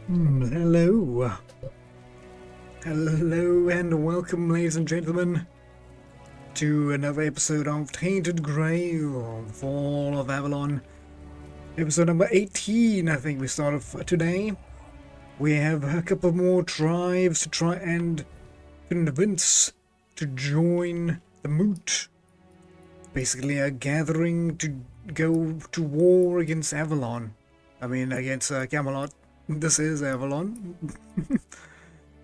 Hello. Hello and welcome, ladies and gentlemen, to another episode of Tainted Grail, Fall of Avalon. Episode number 18, I think we started today. We have a couple more tribes to try and convince to join the Moot. Basically a gathering to go to war against Avalon. Against Camelot. This is Avalon.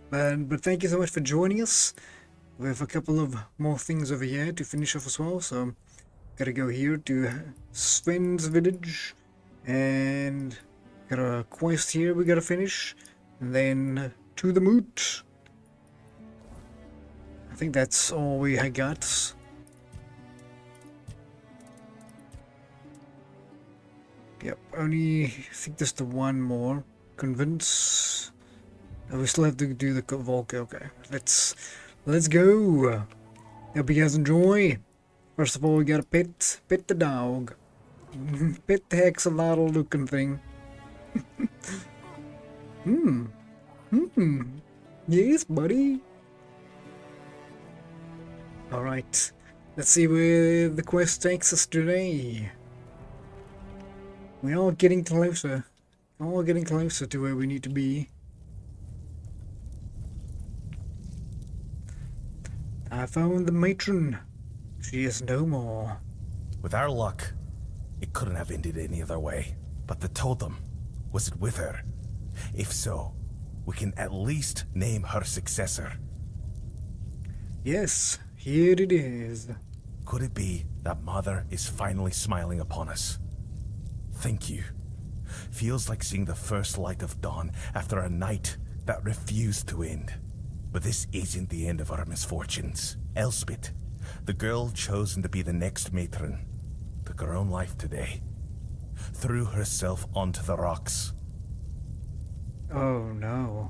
But thank you so much for joining us. We have a couple of more things over here to finish off as well, so gotta go here to Sven's village and got a quest here we gotta finish, and then to the Moot. I think that's all we got. Yep, only I think there's the one more. Convince. We still have to do the Volk. Okay, let's go. Hope you guys enjoy. First of all, we gotta pet the dog. Pet the axolotl looking thing. Yes, buddy. Alright, let's see where the quest takes us today. We are getting closer. All getting closer to where we need to be. I found the matron. She is no more. With our luck, it couldn't have ended any other way. But the totem, was it with her? If so, we can at least name her successor. Yes, here it is. Could it be that Mother is finally smiling upon us? Thank you. Feels like seeing the first light of dawn after a night that refused to end. But this isn't the end of our misfortunes. Elspeth, the girl chosen to be the next matron, took her own life today. Threw herself onto the rocks. Oh no.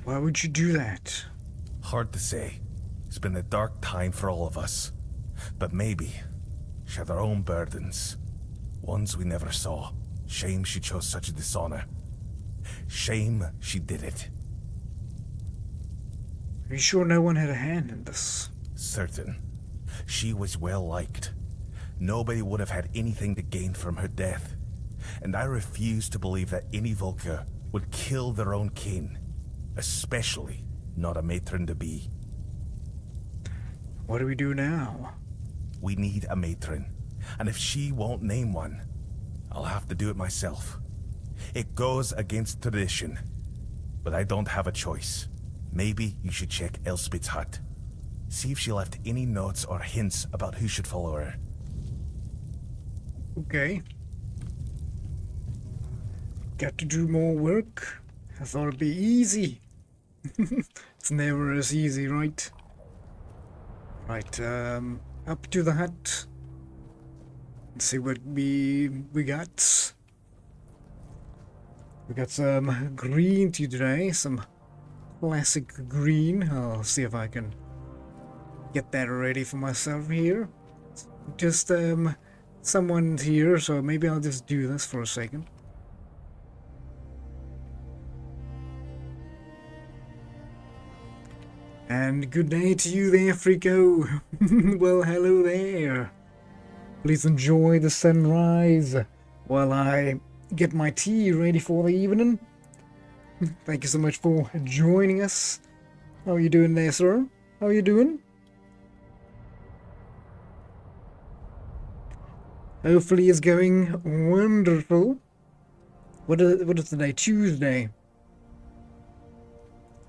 Why would you do that? Hard to say. It's been a dark time for all of us. But maybe she had her own burdens. Ones we never saw. Shame she chose such a dishonor. Shame she did it. Are you sure no one had a hand in this? Certain. She was well liked. Nobody would have had anything to gain from her death. And I refuse to believe that any Volker would kill their own kin. Especially not a matron-to-be. What do we do now? We need a matron, and if she won't name one, I'll have to do it myself. It goes against tradition, but I don't have a choice. Maybe you should check Elspeth's hut. See if she left any notes or hints about who should follow her. Okay. Got to do more work? I thought it'd be easy. It's never as easy, right? Right, up to the hut. Let's see what we got. We got some green tea today, some classic green. I'll see if I can get that ready for myself here. Just someone's here, so maybe I'll just do this for a second. And good day to you there, Frico. Well, hello there. Please enjoy the sunrise while I get my tea ready for the evening. Thank you so much for joining us. How are you doing there, sir? How are you doing? Hopefully it's going wonderful. What is today? Tuesday.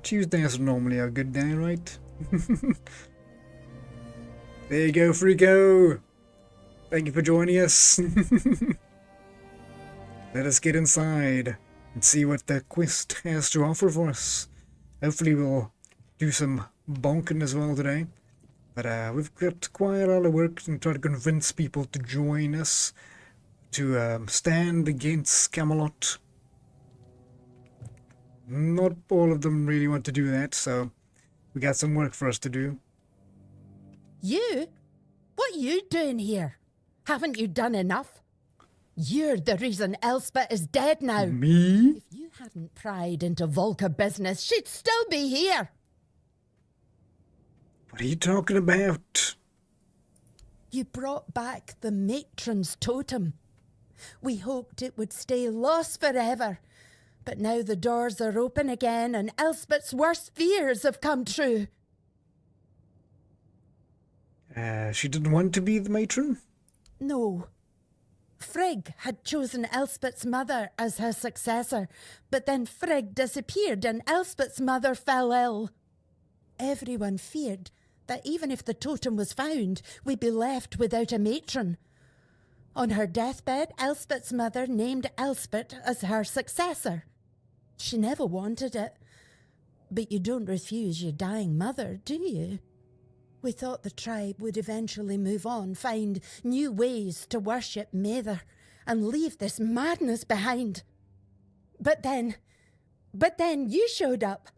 Tuesday is normally a good day, right? There you go, Frico. Thank you for joining us. Let us get inside and see what the quest has to offer for us. Hopefully we'll do some bonking as well today. But we've got quite a lot of work to try to convince people to join us to stand against Camelot. Not all of them really want to do that, so we got some work for us to do. You? What you doing here? Haven't you done enough? You're the reason Elspeth is dead now. Me? If you hadn't pried into Volca business, she'd still be here. What are you talking about? You brought back the matron's totem. We hoped it would stay lost forever. But now the doors are open again and Elspeth's worst fears have come true. She didn't want to be the matron? No. Frigg had chosen Elspeth's mother as her successor, but then Frigg disappeared and Elspeth's mother fell ill. Everyone feared that even if the totem was found, we'd be left without a matron. On her deathbed, Elspeth's mother named Elspeth as her successor. She never wanted it. But you don't refuse your dying mother, do you? We thought the tribe would eventually move on, find new ways to worship Mather, and leave this madness behind. But then you showed up.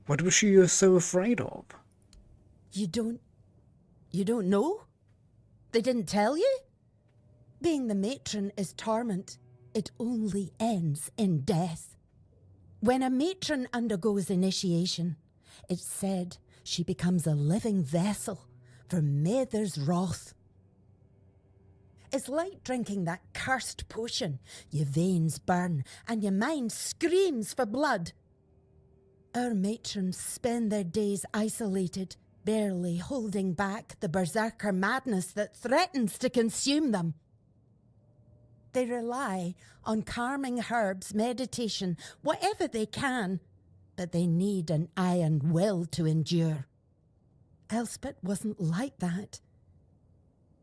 What was she so afraid of? You don't know? They didn't tell you? Being the matron is torment. It only ends in death. When a matron undergoes initiation, it's said she becomes a living vessel for Mather's wrath. It's like drinking that cursed potion. Your veins burn and your mind screams for blood. Our matrons spend their days isolated, barely holding back the berserker madness that threatens to consume them. They rely on calming herbs, meditation, whatever they can, but they need an iron will to endure. Elspeth wasn't like that.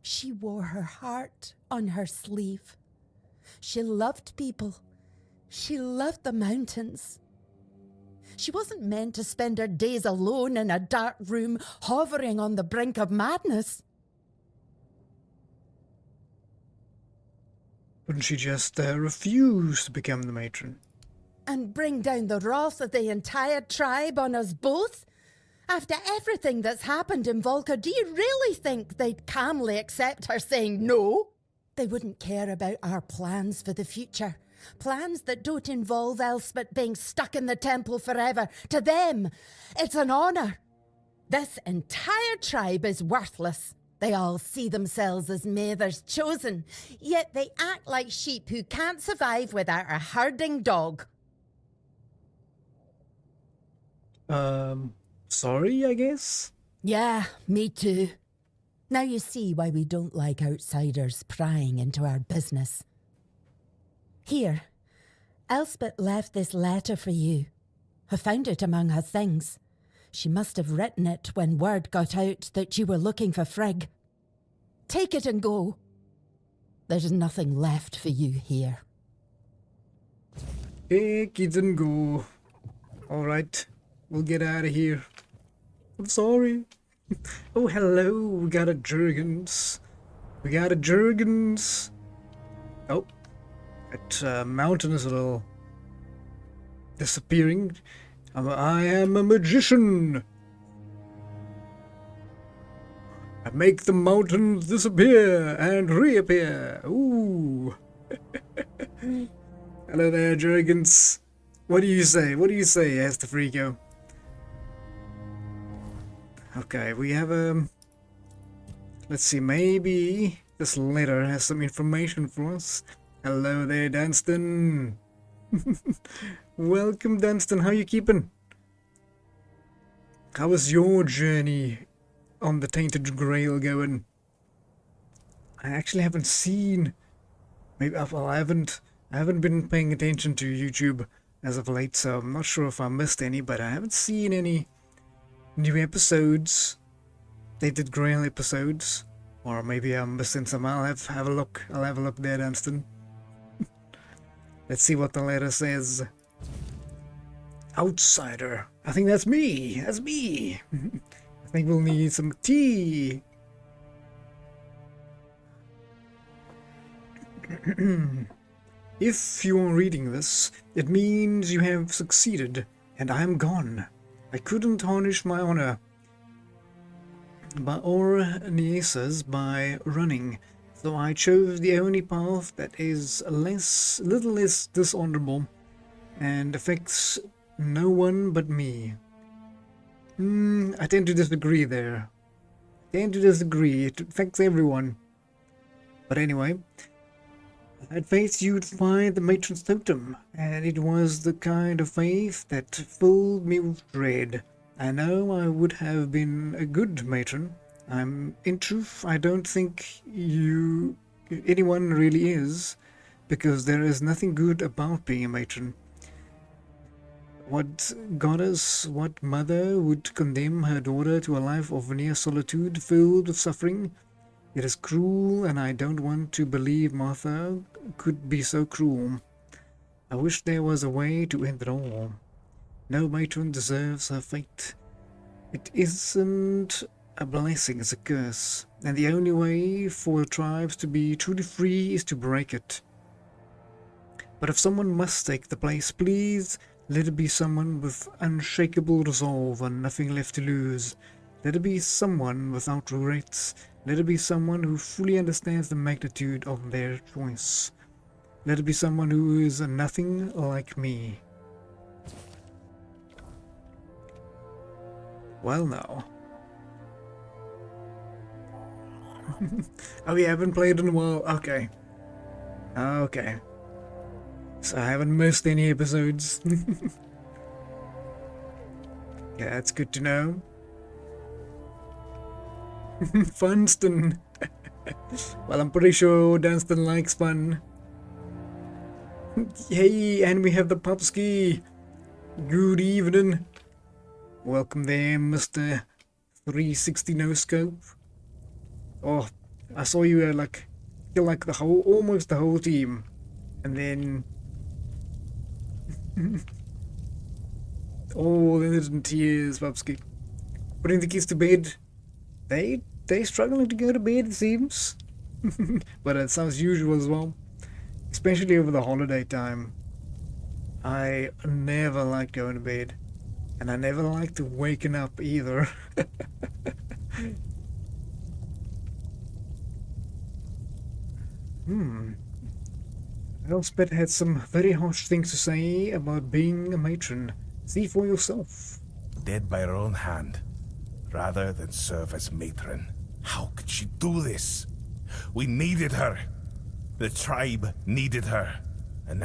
She wore her heart on her sleeve. She loved people. She loved the mountains. She wasn't meant to spend her days alone in a dark room, hovering on the brink of madness. Wouldn't she just refuse to become the matron? And bring down the wrath of the entire tribe on us both? After everything that's happened in Volca, do you really think they'd calmly accept her saying no? They wouldn't care about our plans for the future. Plans that don't involve Elspeth being stuck in the temple forever. To them, it's an honour. This entire tribe is worthless. They all see themselves as Mather's chosen, yet they act like sheep who can't survive without a herding dog. Sorry, I guess? Yeah, me too. Now you see why we don't like outsiders prying into our business. Here, Elspeth left this letter for you. I found it among her things. She must have written it when word got out that you were looking for Frigg. Take it and go. There's nothing left for you here. Take it and go. Alright, we'll get out of here. I'm sorry. Oh, hello, we got a Jurgens. We got a Jurgens. Oh, that mountain is a little disappearing. I am a magician. I make the mountains disappear and reappear. Ooh. Hello there, Jurgens. What do you say? What do you say? Asked the Freako. Okay, we have let's see, maybe this letter has some information for us. Hello there, Dunstan. Welcome, Dunstan. How you keeping? How was your journey on the Tainted Grail going? I actually haven't seen. Maybe well, I haven't been paying attention to YouTube as of late, so I'm not sure if I missed any. But I haven't seen any new episodes, Tainted Grail episodes, or maybe I'm missing some. I'll have a look. I'll have a look there, Dunstan. Let's see what the letter says. Outsider. I think that's me. That's me. I think we'll need some tea. If you are reading this, it means you have succeeded, and I am gone. I couldn't tarnish my honor. by running. So I chose the only path that is little less dishonorable and affects no one but me. I tend to disagree there. It affects everyone. But anyway, I had faith you'd find the matron's totem, and it was the kind of faith that filled me with dread. I know I would have been a good matron. In truth, I don't think anyone really is, because there is nothing good about being a matron. What goddess, what mother would condemn her daughter to a life of near solitude filled with suffering? It is cruel, and I don't want to believe Martha could be so cruel. I wish there was a way to end it all. No matron deserves her fate. It isn't a blessing, it's a curse, and the only way for the tribes to be truly free is to break it. But if someone must take the place, please let it be someone with unshakable resolve and nothing left to lose. Let it be someone without regrets. Let it be someone who fully understands the magnitude of their choice. Let it be someone who is nothing like me. Well now. Oh, you haven't played in a while? Okay. Okay. So I haven't missed any episodes. Yeah, that's good to know. Funston. Well, I'm pretty sure Dunstan likes fun. Hey, and we have the Popski. Good evening. Welcome there, Mr. 360 No Scope. Oh, I saw you kill almost the whole team. And then all in tears, Popski. Putting the kids to bed. They struggling to go to bed, it seems. But it sounds usual as well. Especially over the holiday time. I never like going to bed. And I never liked waking up either. Elspeth had some very harsh things to say about being a matron. See for yourself. Dead by her own hand, rather than serve as matron. How could she do this? We needed her. The tribe needed her. And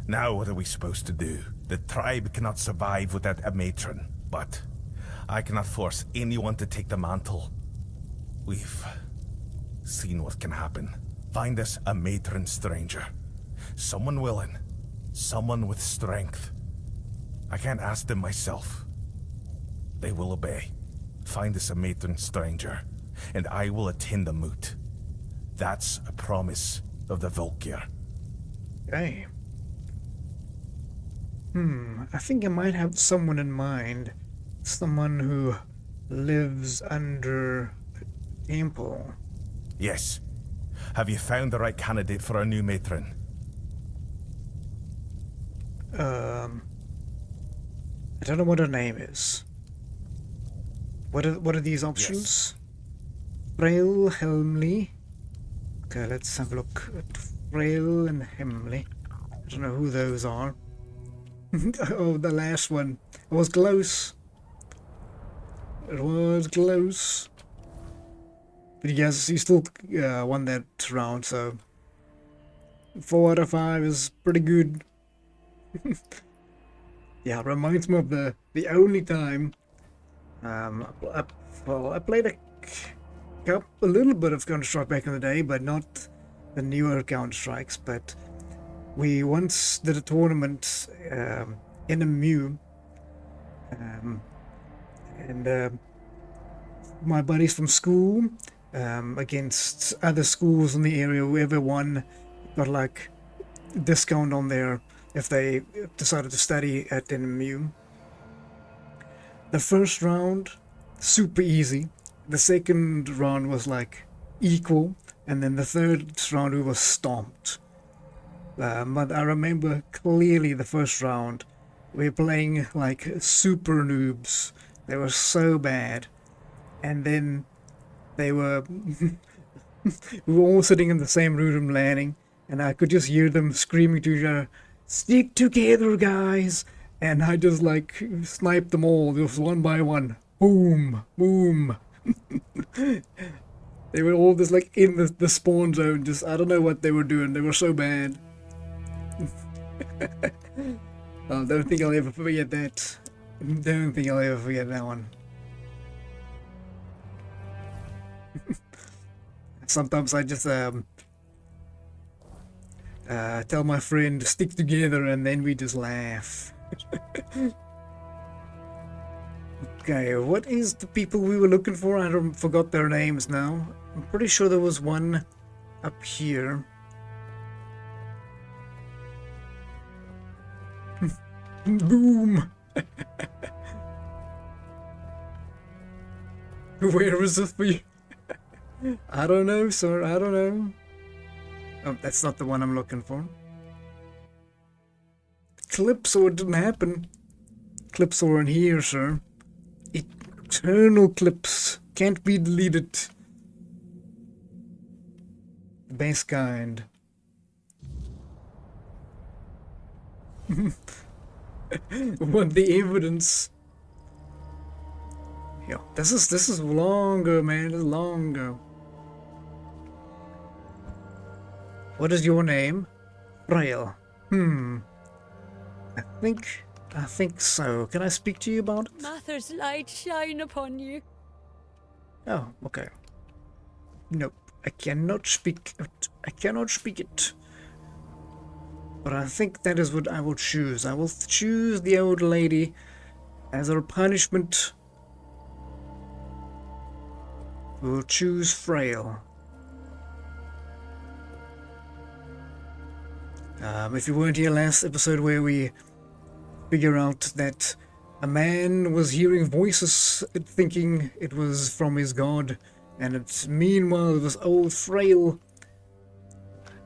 now what are we supposed to do? The tribe cannot survive without a matron. But I cannot force anyone to take the mantle. We've seen what can happen. Find us a matron stranger. Someone willing. Someone with strength. I can't ask them myself. They will obey. Find us a matron stranger, and I will attend the Moot. That's a promise of the Volkir. Okay. I think I might have someone in mind. Someone who lives under a temple. Yes. Have you found the right candidate for a new matron? I don't know what her name is. What are these options? Yes. Frail, Helmley. Okay, let's have a look at Frail and Helmley. I don't know who those are. Oh, the last one. It was close. It was close. But yes, he still won that round, so 4 out of 5 is pretty good. Yeah, reminds me of the only time I played a little bit of Counter-Strike back in the day, but not the newer Counter-Strikes. But we once did a tournament in a Mew, and my buddies from school against other schools in the area. Whoever won got like discount on there if they decided to study at NMU. The first round, super easy. The second round was like equal, and then the third round we were stomped. But I remember clearly the first round. We were playing like super noobs. They were so bad. and then they were we were all sitting in the same room landing, and I could just hear them screaming to each other, "Stick together, guys!" And I just like sniped them all, just one by one. Boom, boom. They were all just like in the spawn zone, just I don't know what they were doing. They were so bad. I don't think I'll ever forget that. Don't think I'll ever forget that one. Sometimes I just tell my friend to stick together, and then we just laugh. Okay, what is the people we were looking for? I forgot their names now. I'm pretty sure there was one up here. Boom! Where is this for you? I don't know, sir. I don't know. Oh, that's not the one I'm looking for. Clips, or it didn't happen. Clips are in here, sir. Eternal clips. Can't be deleted. The best kind. Want the evidence? Yeah, this is longer, man. This is longer. What is your name? Frail. I think so. Can I speak to you about it? Mather's light shine upon you. Oh, okay. Nope. I cannot speak it. I cannot speak it. But I think that is what I will choose. I will choose the old lady as our punishment. We will choose Frail. If you weren't here last episode where we figure out that a man was hearing voices thinking it was from his god, and it's meanwhile it was old Frail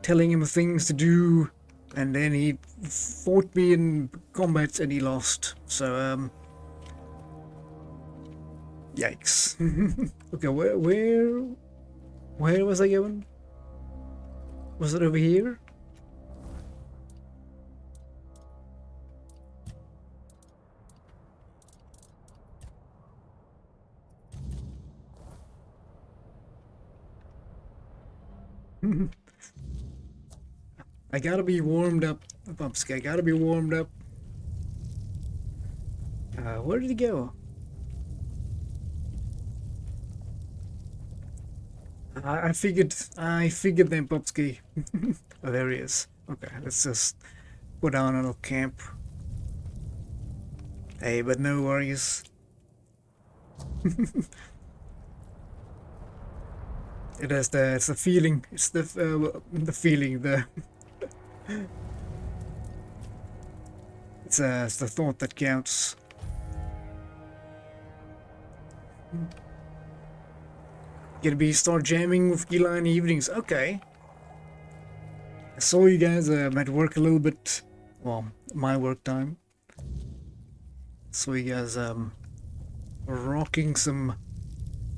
telling him things to do, and then he fought me in combat and he lost. So yikes. Okay, where was I going? Was it over here? I gotta be warmed up, Bumsky. I gotta be warmed up. Where did he go? I figured then, Bumsky. Oh, there he is. Okay, let's just put down a little camp. Hey, but no worries. It's the feeling. It's the feeling. It's the thought that counts. Gonna start jamming with Gila in the evenings. Okay. I saw you guys at work a little bit. Well, my work time. Saw you guys rocking some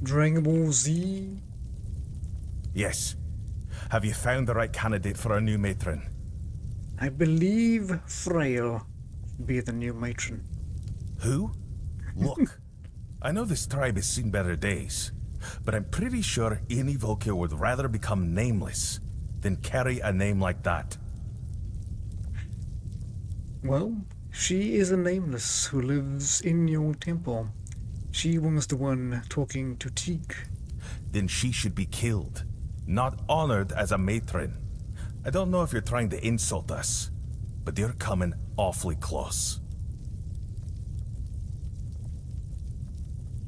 Dragon Ball Z. Yes. Have you found the right candidate for our new matron? I believe Frail should be the new matron. Who? Look, I know this tribe has seen better days, but I'm pretty sure any Volker would rather become nameless than carry a name like that. Well, she is a nameless who lives in your temple. She was the one talking to Teak. Then she should be killed, not honored as a matron. I don't know if you're trying to insult us, but you're coming awfully close.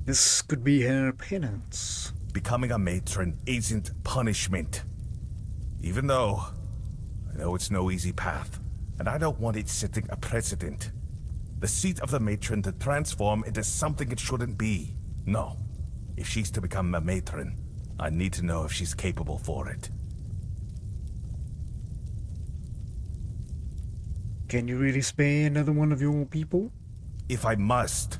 This could be her penance. Becoming a matron isn't punishment. Even though I know it's no easy path, and I don't want it setting a precedent. The seat of the matron to transform into something it shouldn't be. No. If she's to become a matron, I need to know if she's capable for it. Can you really spare another one of your people? If I must.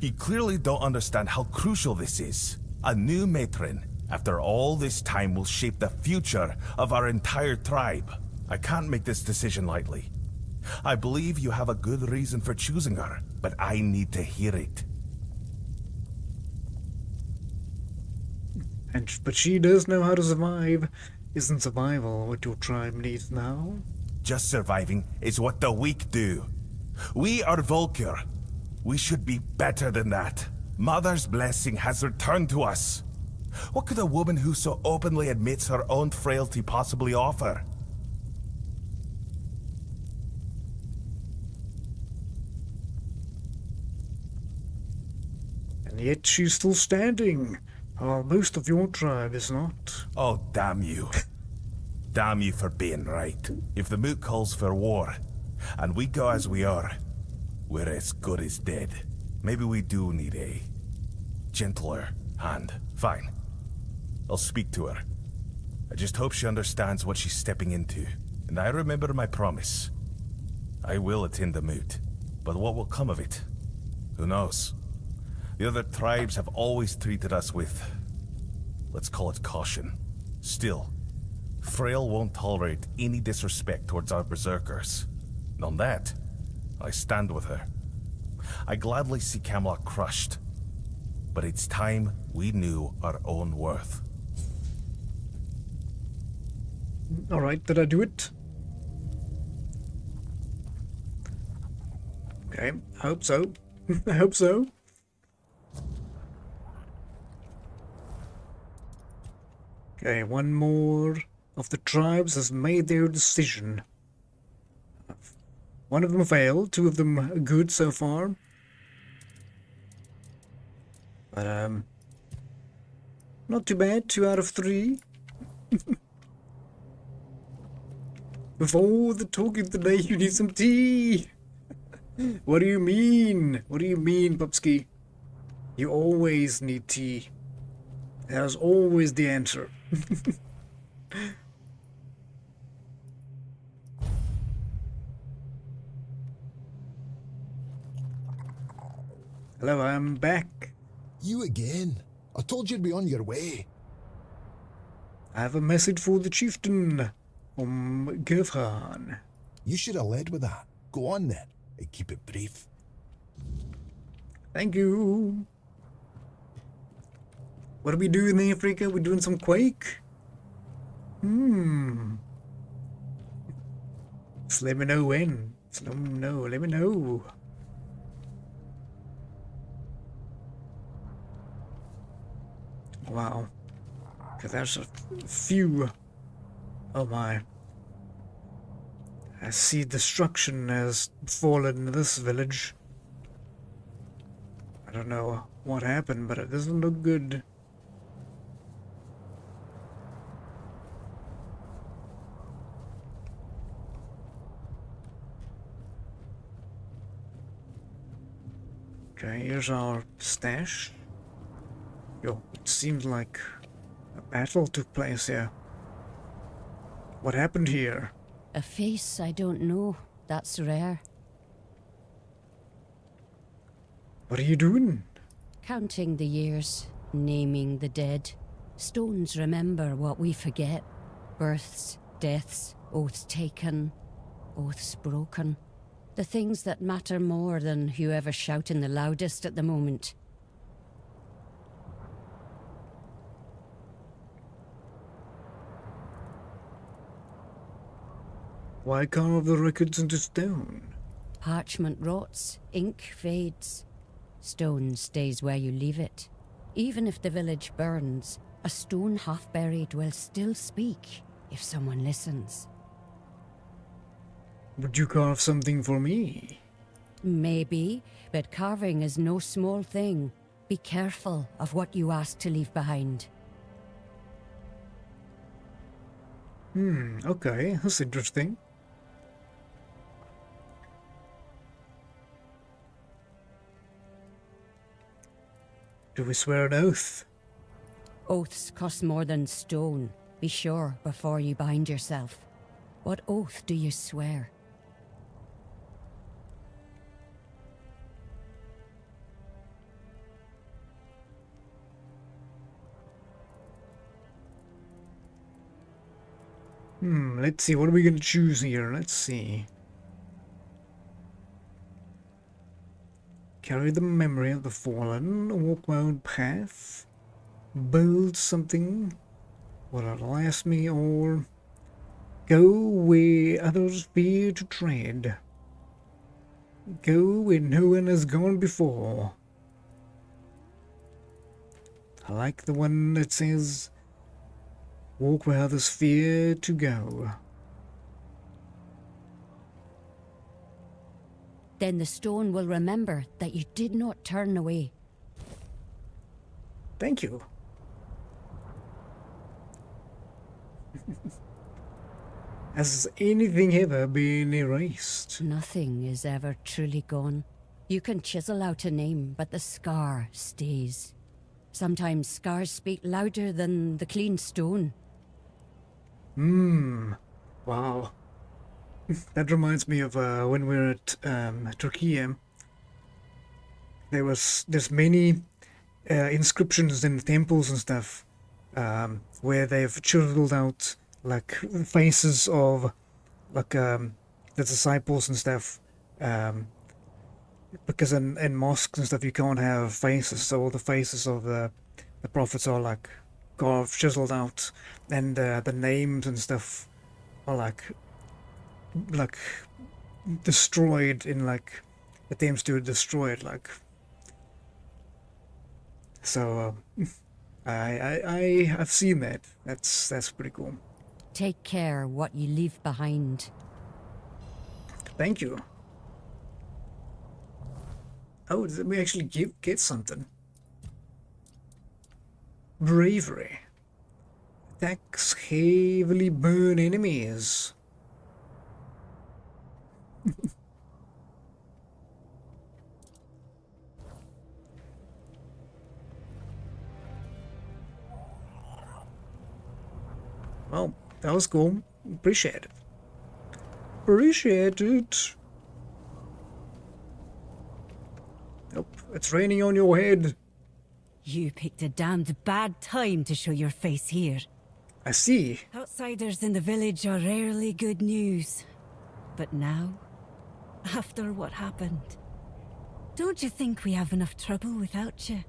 You clearly don't understand how crucial this is. A new matron, after all this time, will shape the future of our entire tribe. I can't make this decision lightly. I believe you have a good reason for choosing her, but I need to hear it. But she does know how to survive. Isn't survival what your tribe needs now? Just surviving is what the weak do. We are Volker. We should be better than that. Mother's blessing has returned to us. What could a woman who so openly admits her own frailty possibly offer? And yet she's still standing. While most of your tribe is not. Oh, damn you. Damn you for being right. If the Moot calls for war, and we go as we are, we're as good as dead. Maybe we do need a gentler hand. Fine. I'll speak to her. I just hope she understands what she's stepping into. And I remember my promise. I will attend the Moot. But what will come of it? Who knows? The other tribes have always treated us with, let's call it caution. Still, Frail won't tolerate any disrespect towards our berserkers. And on that, I stand with her. I gladly see Camelot crushed, but it's time we knew our own worth. Alright, did I do it? Okay, I hope so. I hope so. Okay, one more of the tribes has made their decision. One of them failed, two of them good so far. But, not too bad, 2 out of 3. Before the talking today, you need some tea. What do you mean? What do you mean, Pupsky? You always need tea. There's always the answer. Hello, I'm back. You again? I told you to be on your way. I have a message for the chieftain from Gwavasig. You should have led with that. Go on then, and keep it brief. Thank you. What are we doing in Africa? We're doing some Quake? Just let me know when. Just let me know. Wow. Okay, there's a few. Oh my. I see destruction has fallen in this village. I don't know what happened, but it doesn't look good. Okay, here's our stash. Yo, it seems like a battle took place here. What happened here? A face I don't know. That's rare. What are you doing? Counting the years, naming the dead. Stones remember what we forget. Births, deaths, oaths taken, oaths broken. The things that matter more than whoever's shouting the loudest at the moment. Why carve the records into stone? Parchment rots, ink fades. Stone stays where you leave it. Even if the village burns, a stone half buried will still speak if someone listens. Would you carve something for me? Maybe, but carving is no small thing. Be careful of what you ask to leave behind. Okay, that's interesting. Do we swear an oath? Oaths cost more than stone. Be sure before you bind yourself. What oath do you swear? Let's see, what are we gonna choose here? Let's see. Carry the memory of the fallen, walk my own path, build something, will outlast me, or go where others fear to tread. Go where no one has gone before. I like the one that says, walk where others fear to go. Then the stone will remember that you did not turn away. Thank you. Has anything ever been erased? Nothing is ever truly gone. You can chisel out a name, but the scar stays. Sometimes scars speak louder than the clean stone. Wow. That reminds me of when we were at Turkey. There's many inscriptions in temples and stuff where they've chiseled out like faces of like the disciples and stuff. Because in mosques and stuff you can't have faces, so all the faces of the prophets are like carved, chiseled out, and the names and stuff are like destroyed in like attempts to destroy it, like. So I've seen that. That's pretty cool. Take care what you leave behind. Thank you. Oh, did we actually get something? Bravery. Attacks heavily burn enemies. Well, that was cool. Appreciate it. Appreciate it. Nope, it's raining on your head. You picked a damned bad time to show your face here. I see. Outsiders in the village are rarely good news. But now, after what happened, don't you think we have enough trouble without you?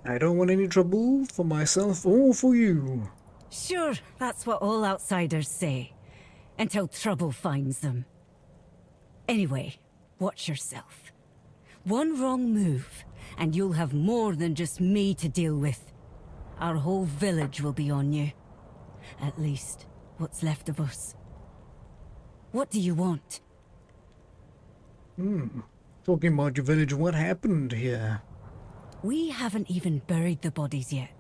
I don't want any trouble for myself or for you. Sure, that's what all outsiders say. Until trouble finds them. Anyway, watch yourself. One wrong move, and you'll have more than just me to deal with. Our whole village will be on you. At least, what's left of us. What do you want? Talking about your village, what happened here? We haven't even buried the bodies yet.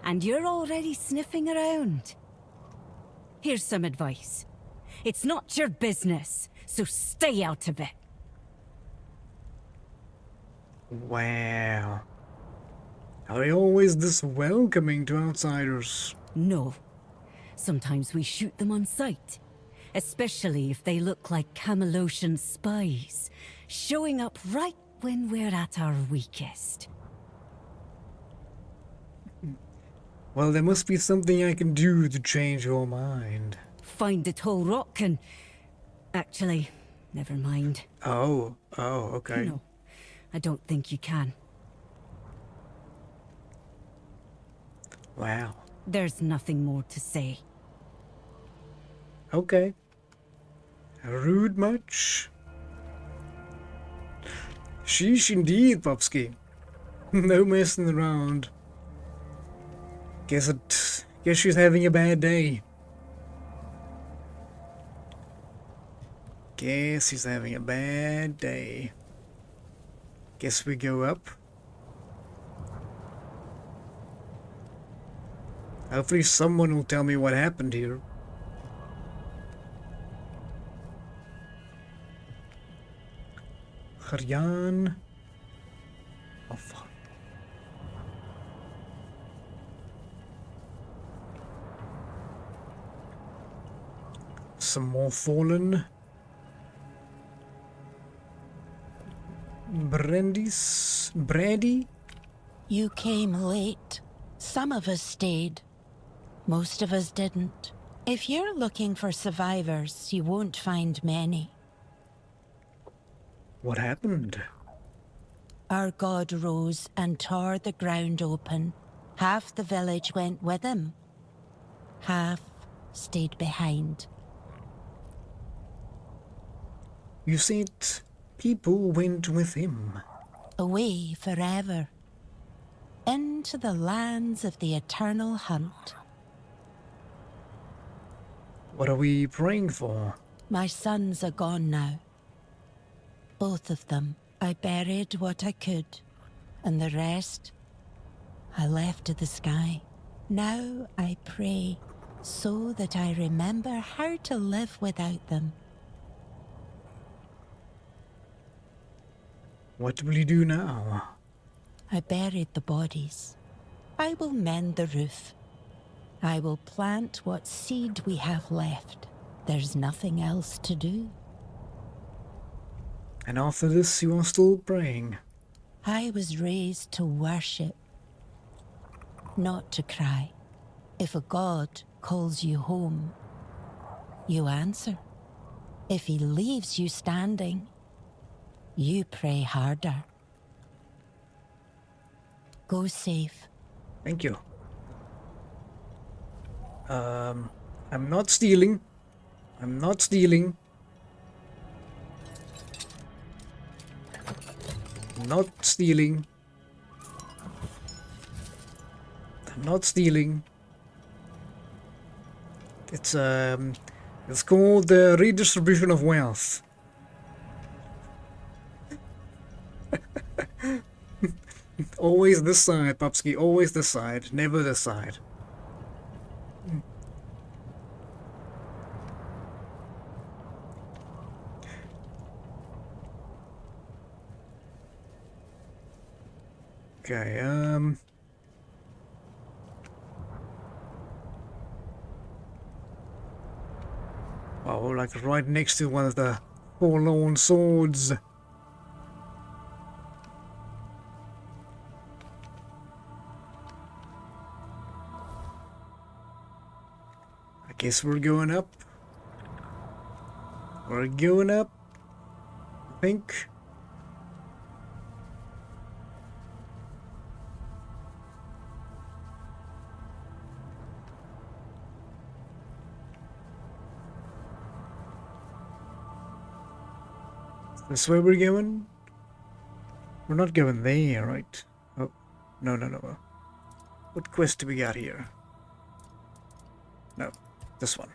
And you're already sniffing around. Here's some advice. It's not your business, so stay out of it. Wow. Are they always this welcoming to outsiders? No. Sometimes we shoot them on sight. Especially if they look like Camelosian spies, showing up right when we're at our weakest. Well, there must be something I can do to change your mind. Find the tall rock and... Actually, never mind. Oh, okay. No, I don't think you can. Wow. There's nothing more to say. Okay. Rude much? Sheesh indeed, Popsky. No messing around. Guess she's having a bad day. Guess he's having a bad day. Guess we go up. Hopefully someone will tell me what happened here. Haryan. Oh fuck. Some more fallen. Brandis? Brady? You came late. Some of us stayed. Most of us didn't. If you're looking for survivors, you won't find many. What happened? Our god rose and tore the ground open. Half the village went with him. Half stayed behind. You said people went with him. Away forever. Into the lands of the eternal hunt. What are we praying for? My sons are gone now. Both of them. I buried what I could, and the rest I left to the sky. Now I pray so that I remember how to live without them. What will you do now? I buried the bodies. I will mend the roof. I will plant what seed we have left. There's nothing else to do. And after this, you are still praying. I was raised to worship, not to cry. If a god calls you home, you answer. If he leaves you standing, you pray harder. Go safe. Thank you. I'm not stealing. I'm not stealing. Not stealing. I'm not stealing. It's called the redistribution of wealth. Always this side, Popsky. Always this side. Never this side. Okay, wow, we're like right next to one of the forlorn swords. I guess we're going up. We're going up, I think. This way we're going? We're not going there, right? Oh, no. What quest do we got here? No, this one.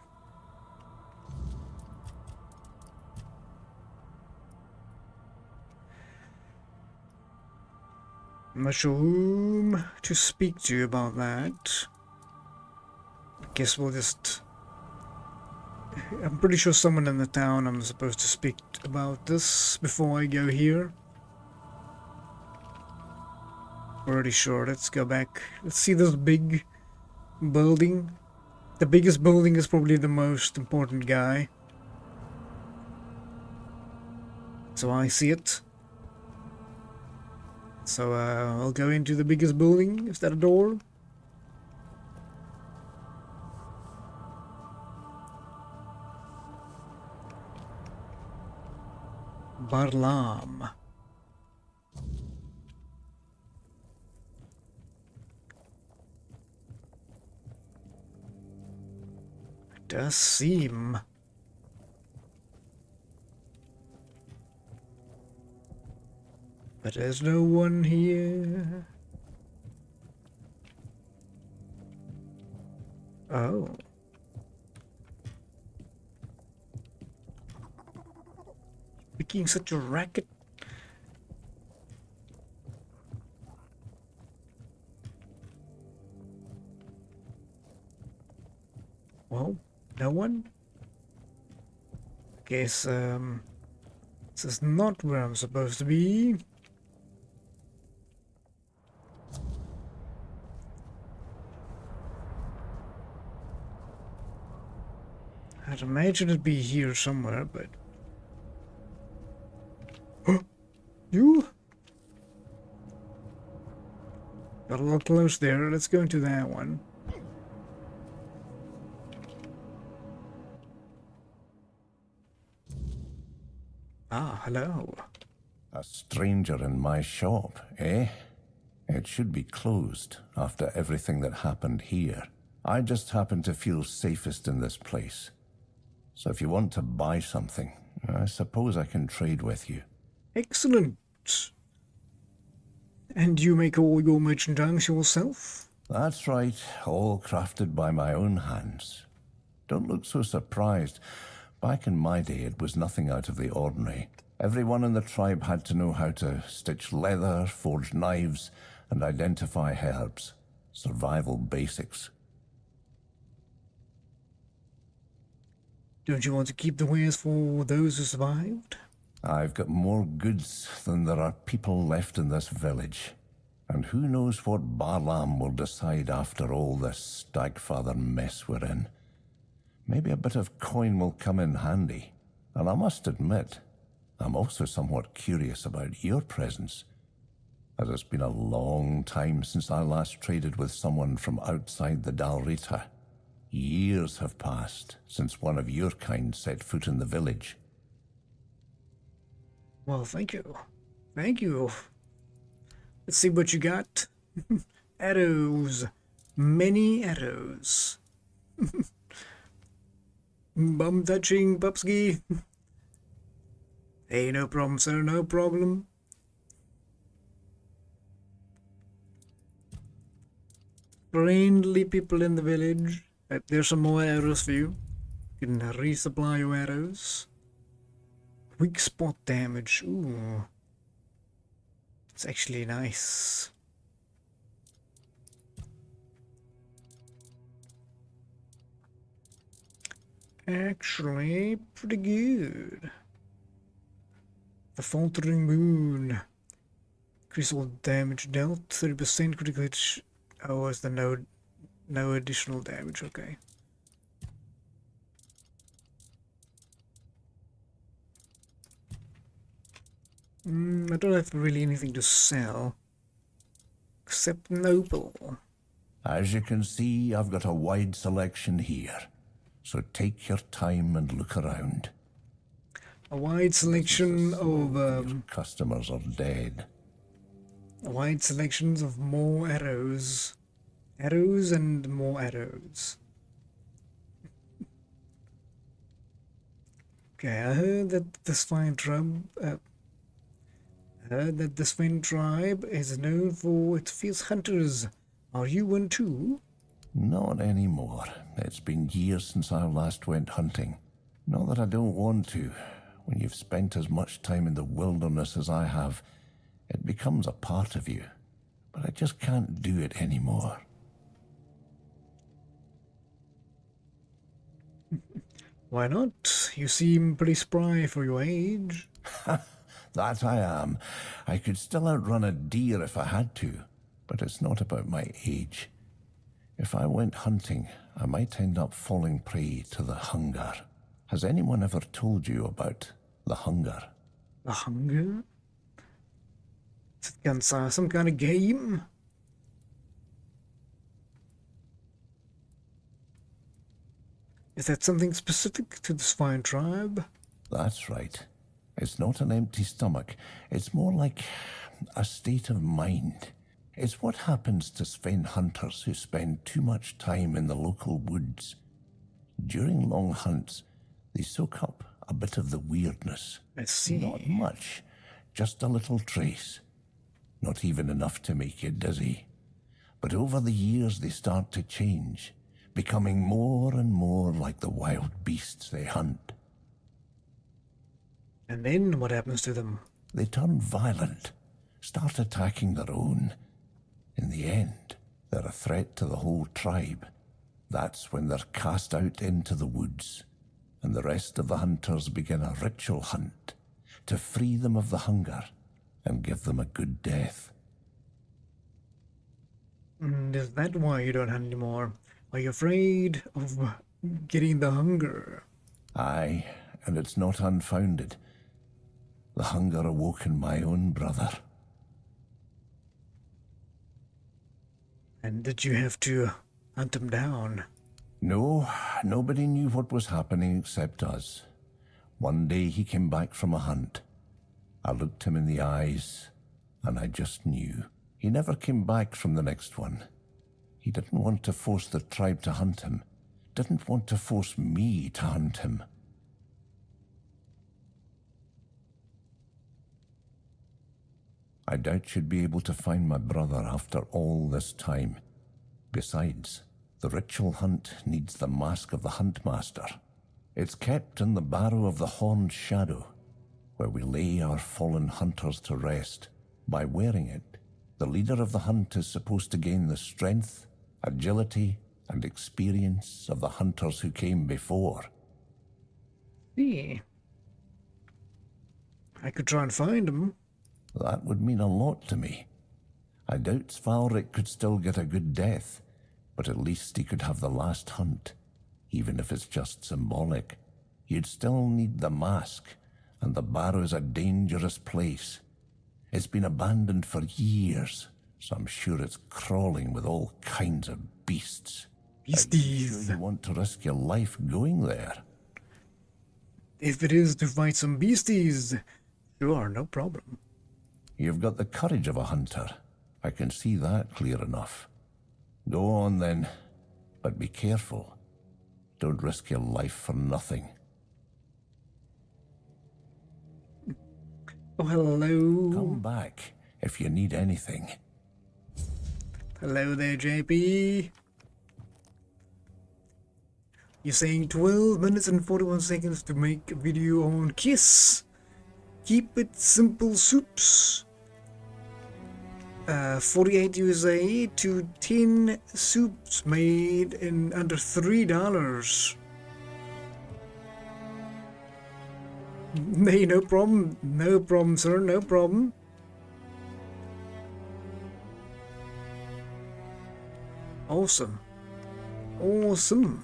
I'm not sure whom to speak to about that. I guess we'll just... I'm pretty sure someone in the town I'm supposed to speak about this before I go here. Pretty sure. Let's go back. Let's see this big building. The biggest building is probably the most important guy. So I see it. So I'll go into the biggest building. Is that a door? Barlam. It does seem. But there's no one here. Oh. Making such a racket. Well, no one? Guess, this is not where I'm supposed to be. I'd imagine it'd be here somewhere, but... You? Got a little close there. Let's go into that one. Ah, hello. A stranger in my shop, eh? It should be closed after everything that happened here. I just happen to feel safest in this place. So if you want to buy something, I suppose I can trade with you. Excellent. And you make all your merchandise yourself? That's right, all crafted by my own hands. Don't look so surprised. Back in my day, it was nothing out of the ordinary. Everyone in the tribe had to know how to stitch leather, forge knives, and identify herbs. Survival basics. Don't you want to keep the wares for those who survived? I've got more goods than there are people left in this village. And who knows what Barlam will decide after all this Stagfather mess we're in. Maybe a bit of coin will come in handy. And I must admit, I'm also somewhat curious about your presence, as it's been a long time since I last traded with someone from outside the Dalrita. Years have passed since one of your kind set foot in the village. Well, thank you. Thank you. Let's see what you got. Arrows. Many arrows. Bum touching, Pupski. Hey, no problem, sir, no problem. Friendly people in the village. There's some more arrows for you. You can resupply your arrows. Weak spot damage. Ooh. It's actually nice. Actually, pretty good. The Faltering Moon. Critical damage dealt. 30% critical hit. Oh, it's the no additional damage. Okay. I don't have really anything to sell. Except Noble. As you can see, I've got a wide selection here. So take your time and look around. A wide selection of Your customers are dead. a wide selections of more arrows. Arrows and more arrows. Okay, I heard that this fine tribe is known for its fierce hunters. Are you one too? Not anymore. It's been years since I last went hunting. Not that I don't want to. When you've spent as much time in the wilderness as I have, it becomes a part of you. But I just can't do it anymore. Why not? You seem pretty spry for your age. That I am. I could still outrun a deer if I had to, but it's not about my age. If I went hunting, I might end up falling prey to the hunger. Has anyone ever told you about the hunger? The hunger? Is it some kind of game? Is that something specific to this fine tribe? That's right. It's not an empty stomach. It's more like a state of mind. It's what happens to Sven hunters who spend too much time in the local woods. During long hunts, they soak up a bit of the weirdness. I see. Not much, just a little trace. Not even enough to make you dizzy. But over the years they start to change, becoming more and more like the wild beasts they hunt. And then what happens to them? They turn violent, start attacking their own. In the end, they're a threat to the whole tribe. That's when they're cast out into the woods, and the rest of the hunters begin a ritual hunt to free them of the hunger and give them a good death. And is that why you don't hunt anymore? Are you afraid of getting the hunger? Aye, and it's not unfounded. The hunger awoke in my own brother. And did you have to hunt him down? No, nobody knew what was happening except us. One day he came back from a hunt. I looked him in the eyes, and I just knew. He never came back from the next one. He didn't want to force the tribe to hunt him. Didn't want to force me to hunt him. I doubt you'd be able to find my brother after all this time. Besides, the ritual hunt needs the mask of the Huntmaster. It's kept in the barrow of the Horned Shadow, where we lay our fallen hunters to rest. By wearing it, the leader of the hunt is supposed to gain the strength, agility, and experience of the hunters who came before. See. I could try and find him. That would mean a lot to me. I doubt Svalric could still get a good death, but at least he could have the last hunt, even if it's just symbolic. You'd still need the mask, and the barrow's a dangerous place. It's been abandoned for years, so I'm sure it's crawling with all kinds of beasts. Beasties. Are you sure you want to risk your life going there? If it is to fight some beasties, sure, no problem. You've got the courage of a hunter. I can see that clear enough. Go on then, but be careful. Don't risk your life for nothing. Oh, hello. Come back if you need anything. Hello there, JP. You're saying 12 minutes and 41 seconds to make a video on Kiss. Keep it simple soups. 48 USA to 10 soups made in under $3. Hey, no problem. No problem, sir. No problem. Awesome. Awesome.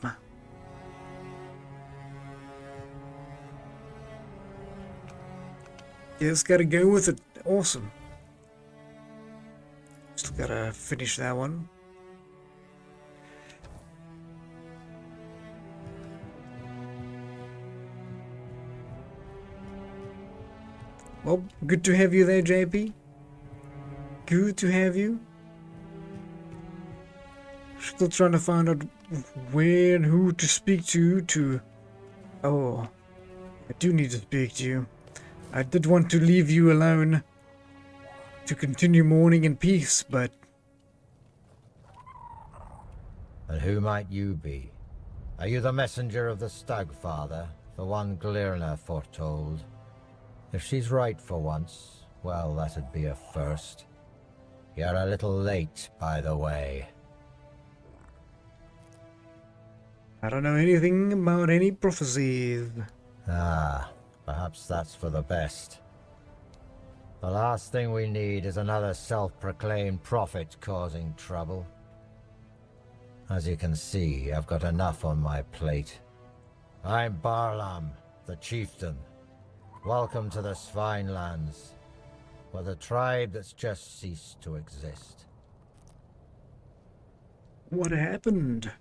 Just gotta go with it. Awesome. Still gotta finish that one. Well, good to have you there, JP. Good to have you. Still trying to find out where and who to speak to. Oh, I do need to speak to you. I did want to leave you alone to continue mourning in peace, but... And who might you be? Are you the messenger of the Stagfather, the one Glirna foretold? If she's right for once, well, that'd be a first. You're a little late, by the way. I don't know anything about any prophecies. Ah, perhaps that's for the best. The last thing we need is another self-proclaimed prophet causing trouble. As you can see, I've got enough on my plate. I'm Barlam, the chieftain. Welcome to the Svinelands, with a tribe that's just ceased to exist. What happened?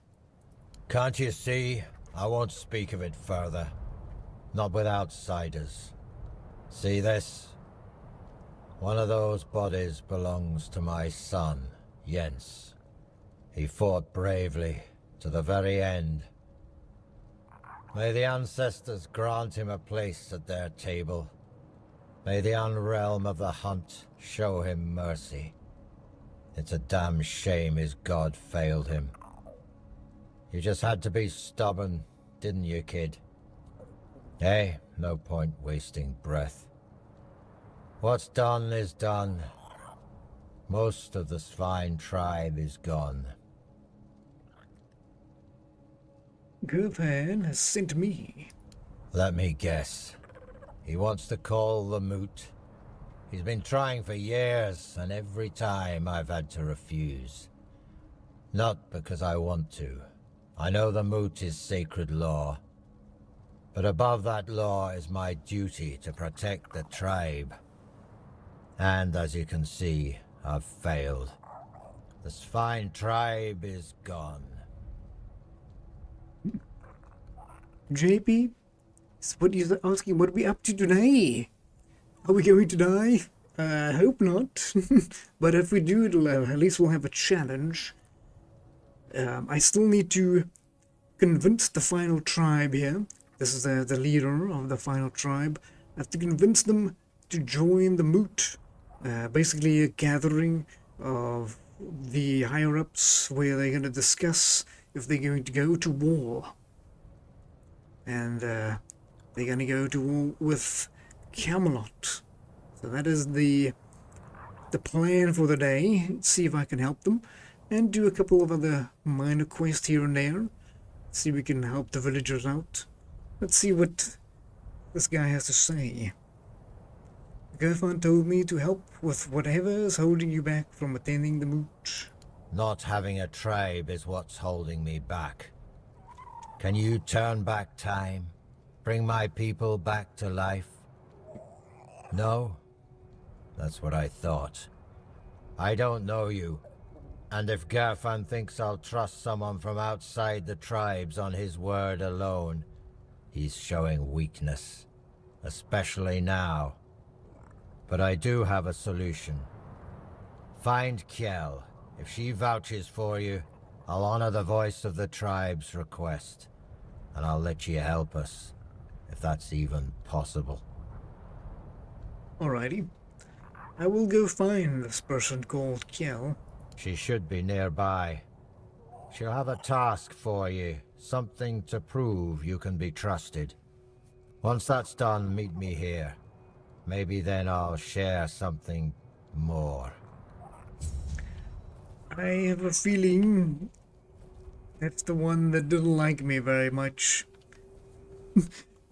Can't you see? I won't speak of it further. Not with outsiders. See this? One of those bodies belongs to my son, Jens. He fought bravely, to the very end. May the ancestors grant him a place at their table. May the unrealm of the hunt show him mercy. It's a damn shame his god failed him. You just had to be stubborn, didn't you, kid? Hey, no point wasting breath. What's done is done. Most of the Svine tribe is gone. Gurvan has sent me. Let me guess. He wants to call the Moot. He's been trying for years, and every time I've had to refuse. Not because I want to. I know the Moot is sacred law. But above that law is my duty to protect the tribe. And as you can see, I've failed. This fine tribe is gone. JP, what is asking? What are we up to today? Are we going to die? I hope not. But if we do, at least we'll have a challenge. I still need to convince the final tribe here. This is the leader of the final tribe. I have to convince them to join the Moot. Basically a gathering of the higher-ups where they're going to discuss if they're going to go to war. And they're going to go to war with Camelot. So that is the plan for the day. See if I can help them. And do a couple of other minor quests here and there. See if we can help the villagers out. Let's see what this guy has to say. Gwavasig told me to help with whatever is holding you back from attending the Moot. Not having a tribe is what's holding me back. Can you turn back time? Bring my people back to life? No? That's what I thought. I don't know you. And if Gwavasig thinks I'll trust someone from outside the tribes on his word alone, he's showing weakness. Especially now. But I do have a solution. Find Kjell. If she vouches for you, I'll honor the voice of the tribe's request. And I'll let you help us, if that's even possible. Alrighty. I will go find this person called Kjell. She should be nearby. She'll have a task for you, something to prove you can be trusted. Once that's done, meet me here. Maybe then I'll share something more. I have a feeling that's the one that didn't like me very much.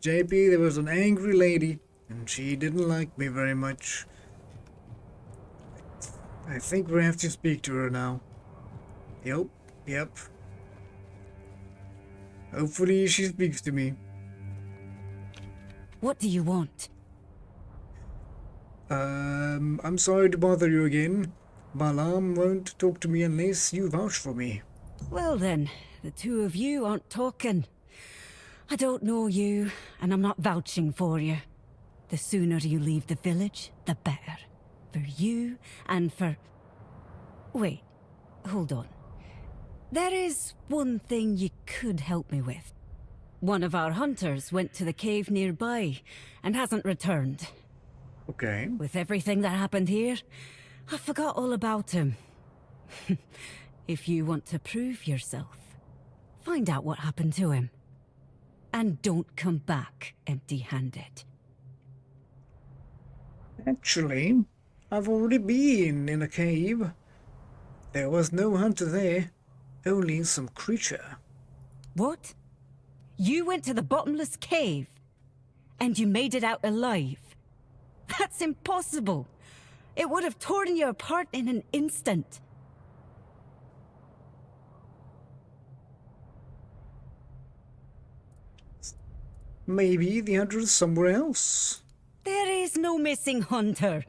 JP, there was an angry lady, and she didn't like me very much. I think we have to speak to her now. Yep. Hopefully she speaks to me. What do you want? I'm sorry to bother you again. Balam won't talk to me unless you vouch for me. Well then, the two of you aren't talking. I don't know you, and I'm not vouching for you. The sooner you leave the village, the better. For you, and for... Wait, hold on. There is one thing you could help me with. One of our hunters went to the cave nearby, and hasn't returned. Okay. With everything that happened here, I forgot all about him. If you want to prove yourself, find out what happened to him. And don't come back empty-handed. Actually, I've already been in a cave. There was no hunter there, only some creature. What? You went to the bottomless cave? And you made it out alive? That's impossible! It would have torn you apart in an instant. Maybe the hunter is somewhere else. There is no missing hunter.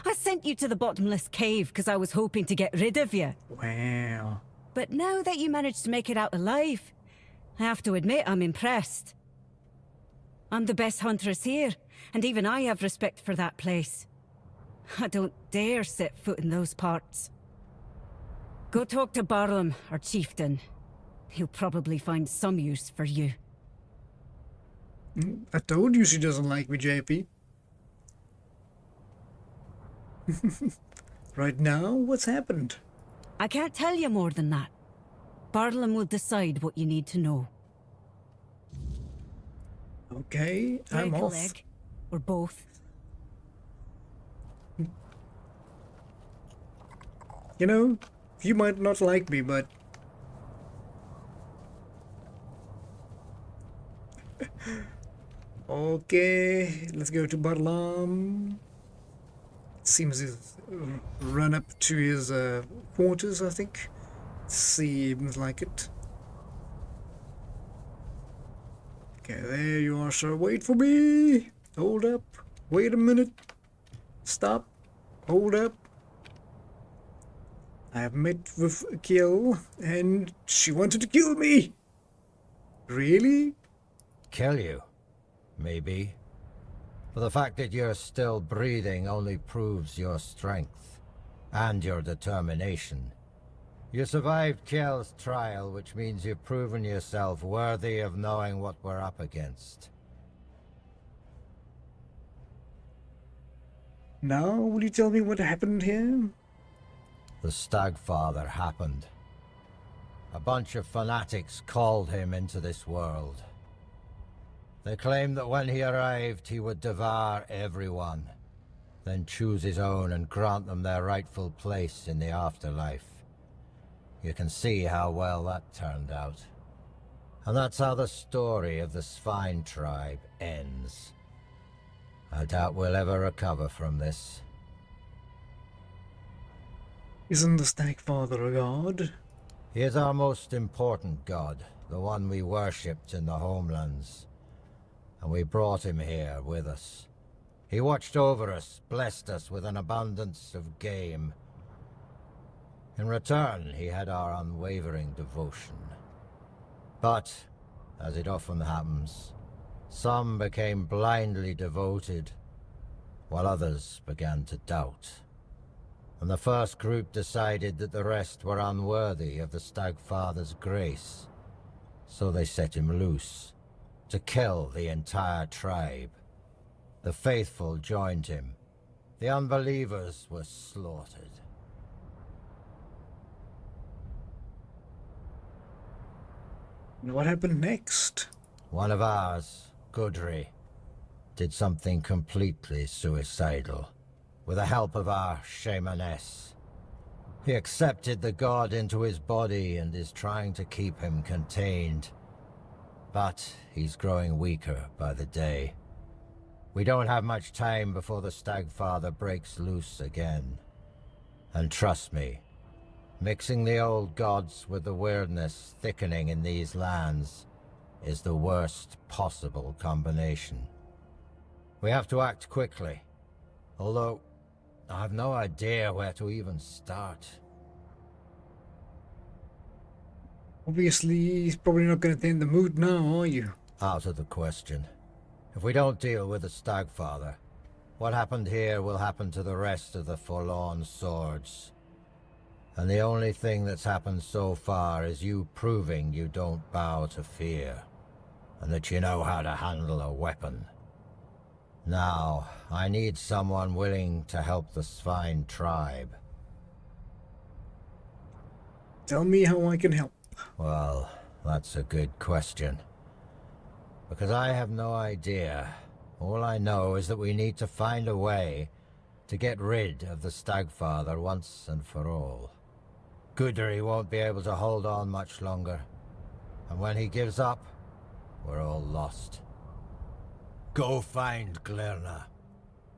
I sent you to the bottomless cave because I was hoping to get rid of you. Wow. But now that you managed to make it out alive, I have to admit I'm impressed. I'm the best huntress here, and even I have respect for that place. I don't dare set foot in those parts. Go talk to Barlam, our chieftain. He'll probably find some use for you. I told you she doesn't like me, JP. Right now, what's happened? I can't tell you more than that. Barlam will decide what you need to know. Okay, I'm off. Leg, or both. You know, you might not like me, but... Okay, let's go to Barlam. Seems he's run up to his quarters, I think. Seems like it. Okay, there you are, sir. Wait for me! Hold up. Wait a minute. Stop. Hold up. I have met with Kill, and she wanted to kill me. Really? Kill you? Maybe. But the fact that you're still breathing only proves your strength. And your determination. You survived Kjell's trial, which means you've proven yourself worthy of knowing what we're up against. Now, will you tell me what happened here? The Stagfather happened. A bunch of fanatics called him into this world. They claimed that when he arrived, he would devour everyone, then choose his own and grant them their rightful place in the afterlife. You can see how well that turned out. And that's how the story of the Svine tribe ends. I doubt we'll ever recover from this. Isn't the Stagfather a god? He is our most important god, the one we worshipped in the homelands. And we brought him here with us. He watched over us, blessed us with an abundance of game. In return, he had our unwavering devotion. But, as it often happens, some became blindly devoted, while others began to doubt. And the first group decided that the rest were unworthy of the Stagfather's grace. So they set him loose, to kill the entire tribe. The faithful joined him. The unbelievers were slaughtered. And what happened next? One of ours, Gudri, did something completely suicidal, with the help of our shamaness. He accepted the god into his body and is trying to keep him contained. But he's growing weaker by the day. We don't have much time before the Stagfather breaks loose again. And trust me, mixing the old gods with the Wyrdness thickening in these lands is the worst possible combination. We have to act quickly, although I have no idea where to even start. Obviously, he's probably not going to tame the Moot now, are you? Out of the question. If we don't deal with the Stagfather, what happened here will happen to the rest of the Forlorn Swords. And the only thing that's happened so far is you proving you don't bow to fear, and that you know how to handle a weapon. Now, I need someone willing to help the Svine tribe. Tell me how I can help. Well, that's a good question. Because I have no idea. All I know is that we need to find a way to get rid of the Stagfather once and for all. Gudri won't be able to hold on much longer. And when he gives up, we're all lost. Go find Glirna.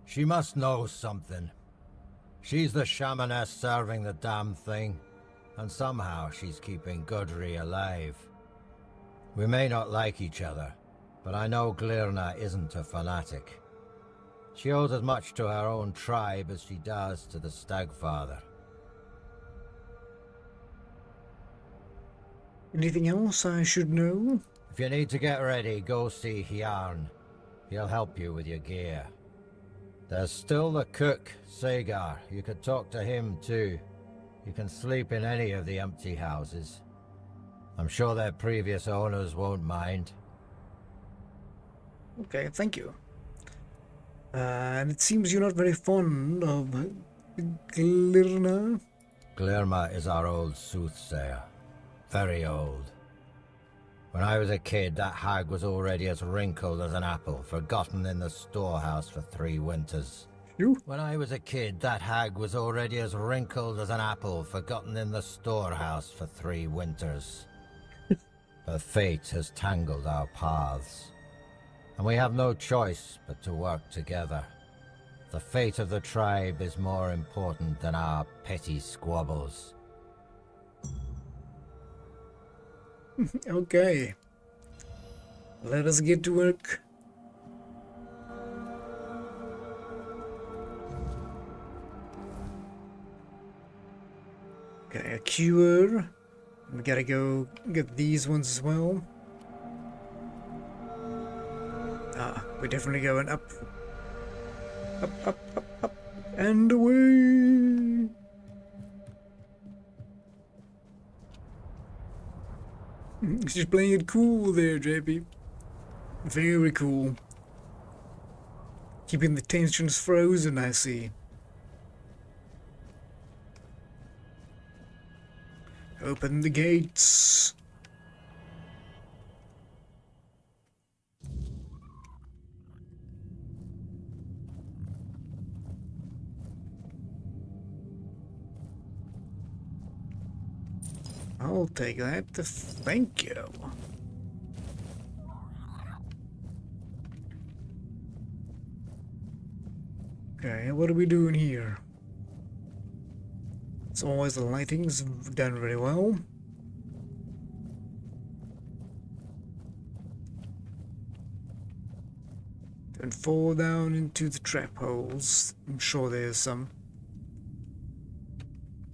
She must know something. She's the shamaness serving the damn thing, and somehow she's keeping Gudri alive. We may not like each other, but I know Glirna isn't a fanatic. She owes as much to her own tribe as she does to the Stagfather. Anything else I should know? If you need to get ready, go see Hjarn. He'll help you with your gear. There's still the cook, Sagar. You could talk to him too. You can sleep in any of the empty houses. I'm sure their previous owners won't mind. Okay, thank you. And it seems you're not very fond of Glirna. Glirma is our old soothsayer. Very old. When I was a kid, that hag was already as wrinkled as an apple, forgotten in the storehouse for 3 winters. You? When I was a kid, that hag was already as wrinkled as an apple, forgotten in the storehouse for 3 winters. Her fate has tangled our paths, and we have no choice but to work together. The fate of the tribe is more important than our petty squabbles. Okay. Let us get to work. Okay, a cure. We gotta go get these ones as well. We're definitely going up. Up, up, up, up, and away! She's playing it cool there, JP. Very cool. Keeping the tensions frozen, I see. Open the gates. I'll take that. Thank you. Okay, what are we doing here? As always, the lighting's done very well. Don't fall down into the trap holes. I'm sure there's some.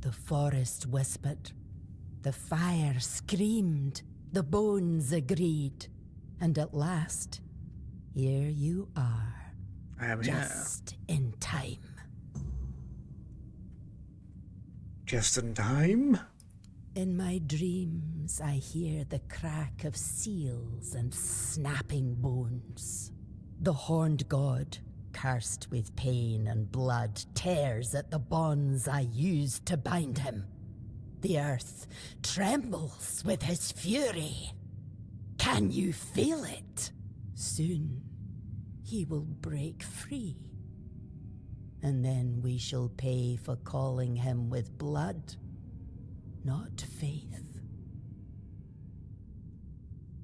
The forest whispered, the fire screamed, the bones agreed, and at last, here you are, I am here. just in time. Just in time? In my dreams, I hear the crack of seals and snapping bones. The horned god, cursed with pain and blood, tears at the bonds I used to bind him. The earth trembles with his fury. Can you feel it? Soon, he will break free. And then we shall pay for calling him with blood, not faith.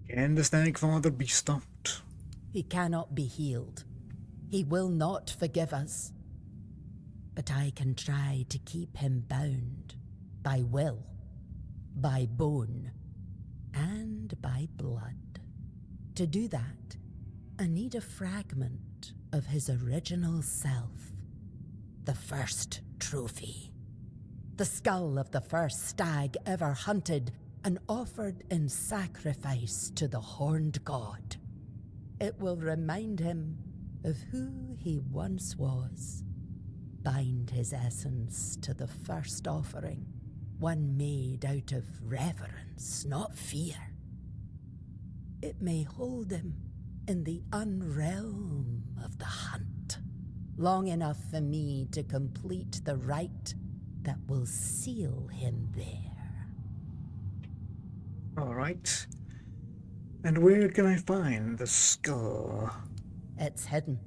Can the Snake Father be stopped? He cannot be healed. He will not forgive us. But I can try to keep him bound by will, by bone, and by blood. To do that, I need a fragment of his original self, the first trophy. The skull of the first stag ever hunted and offered in sacrifice to the horned god. It will remind him of who he once was. Bind his essence to the first offering, one made out of reverence, not fear. It may hold him in the unrealm of the hunt, long enough for me to complete the rite that will seal him there. All right. And where can I find the skull? It's hidden,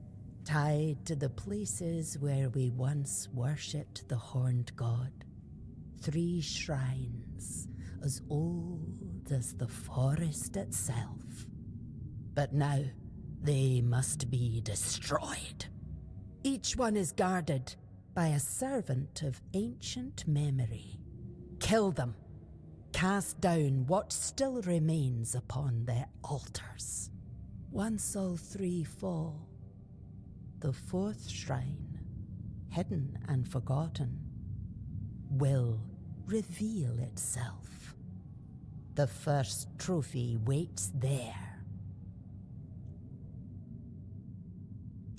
tied to the places where we once worshipped the horned god. 3 shrines, as old as the forest itself. But now, they must be destroyed. Each one is guarded by a servant of ancient memory. Kill them. Cast down what still remains upon their altars. Once all 3 fall, the 4th shrine, hidden and forgotten, will reveal itself. The first trophy waits there.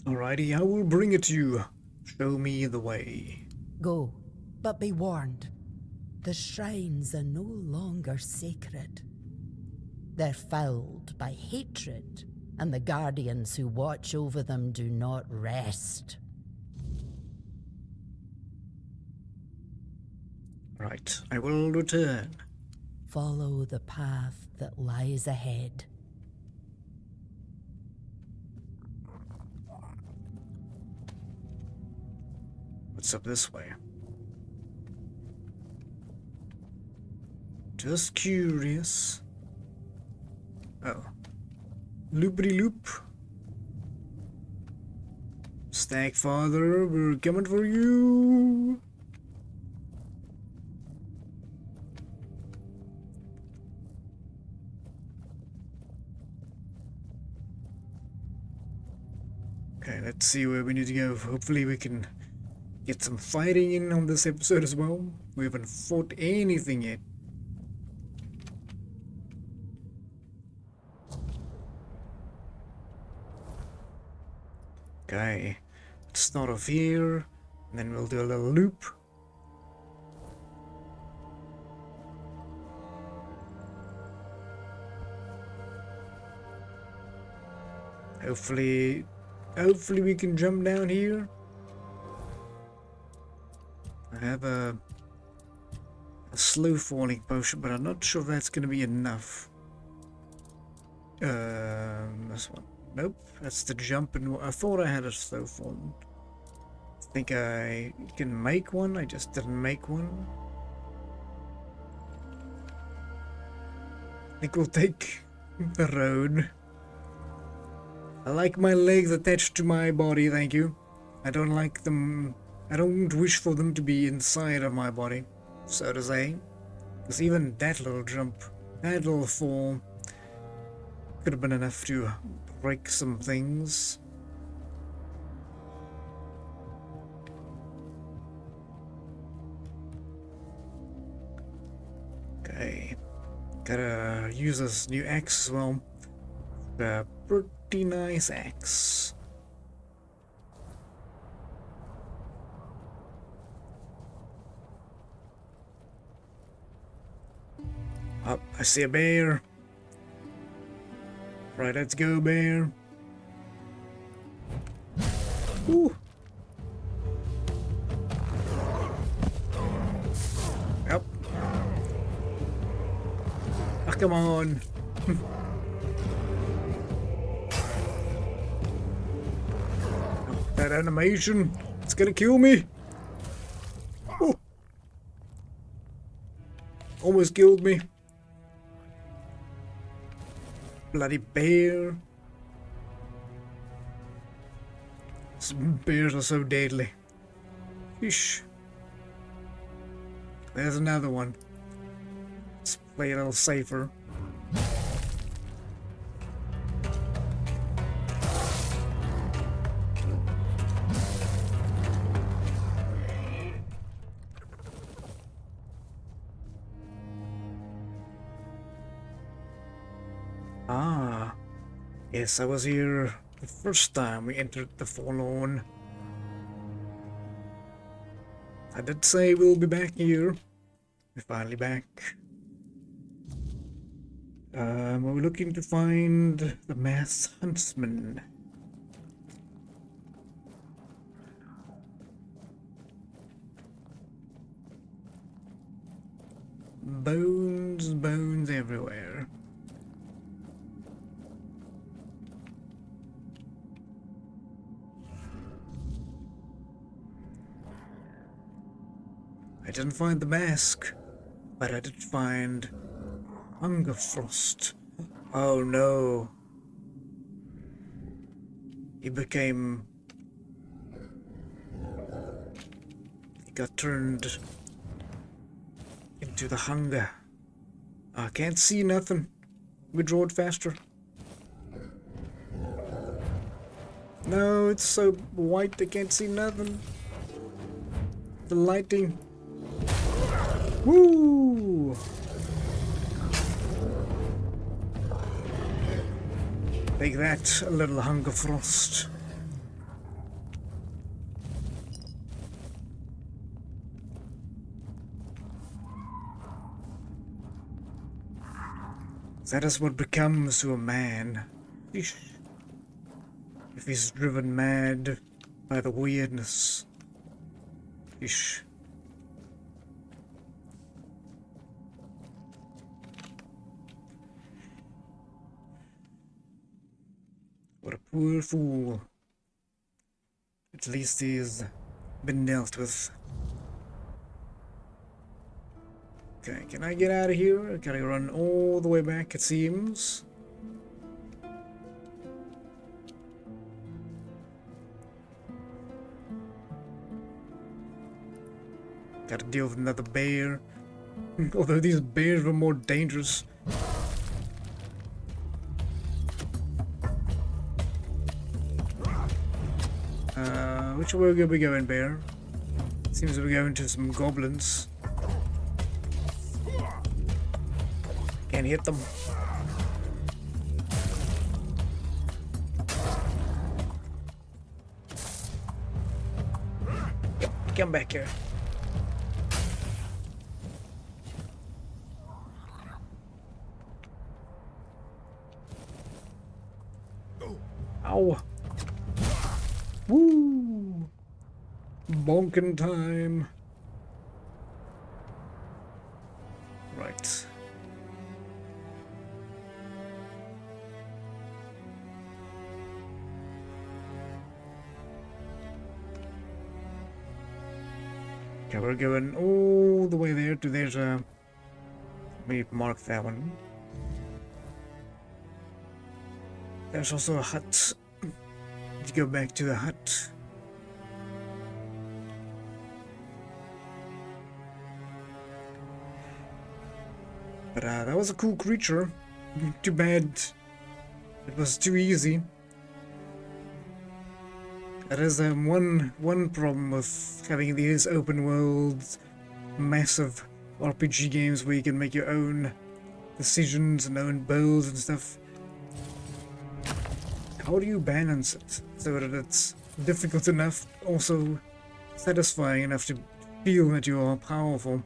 Alrighty, I will bring it to you. Show me the way. Go, but be warned. The shrines are no longer sacred. They're fouled by hatred, and the guardians who watch over them do not rest. Right, I will return. Follow the path that lies ahead. What's up this way? Just curious. Oh. Loopity-loop. Stag Father, we're coming for you. Okay, let's see where we need to go. Hopefully we can get some fighting in on this episode as well. We haven't fought anything yet. Okay, let's start off here, and then we'll do a little loop. Hopefully we can jump down here. I have a slow falling potion, but I'm not sure if that's going to be enough. This one. Nope, that's the jump. And I thought I had a slow fall. I think I can make one. I just didn't make one. I think we'll take the road. I like my legs attached to my body, thank you. I don't like them. I don't wish for them to be inside of my body, so to say. Because even that little jump, that little fall, could have been enough to break some things. Okay. Gotta use this new axe as well. Pretty nice axe. Oh, I see a bear. Right, let's go, bear. Ooh. Yep. Oh, come on. That animation, it's gonna kill me. Ooh. Almost killed me. Bloody bear. Some bears are so deadly. Fish. There's another one. Let's play a little safer. Ah, yes, I was here the first time we entered the Forlorn. I did say we'll be back here. We're finally back. We're looking to find the masked huntsman. Bones everywhere. I didn't find the mask, but I did find Hunger Frost. Oh no. He got turned into the hunger. I can't see nothing. We draw it faster. No, it's so white I can't see nothing. The lighting. Woo! Take that, a little Hunger Frost. That is what becomes to a man. If he's driven mad by the weirdness. Ish. What a poor fool. At least he's been dealt with. Okay, can I get out of here? Can I run all the way back, it seems? Gotta deal with another bear. Although these bears were more dangerous. Which way are we going, bear? Seems we're going to some goblins. Can't hit them. Come back here. Ow. Woo! Bonkin' time. Right. Okay, we're going all the way there to there's a... Let me mark that one. There's also a hut. Let's go back to the hut. But that was a cool creature. Too bad it was too easy. That is one problem with having these open world, massive RPG games where you can make your own decisions and own builds and stuff. How do you balance it so that it's difficult enough, also satisfying enough to feel that you are powerful?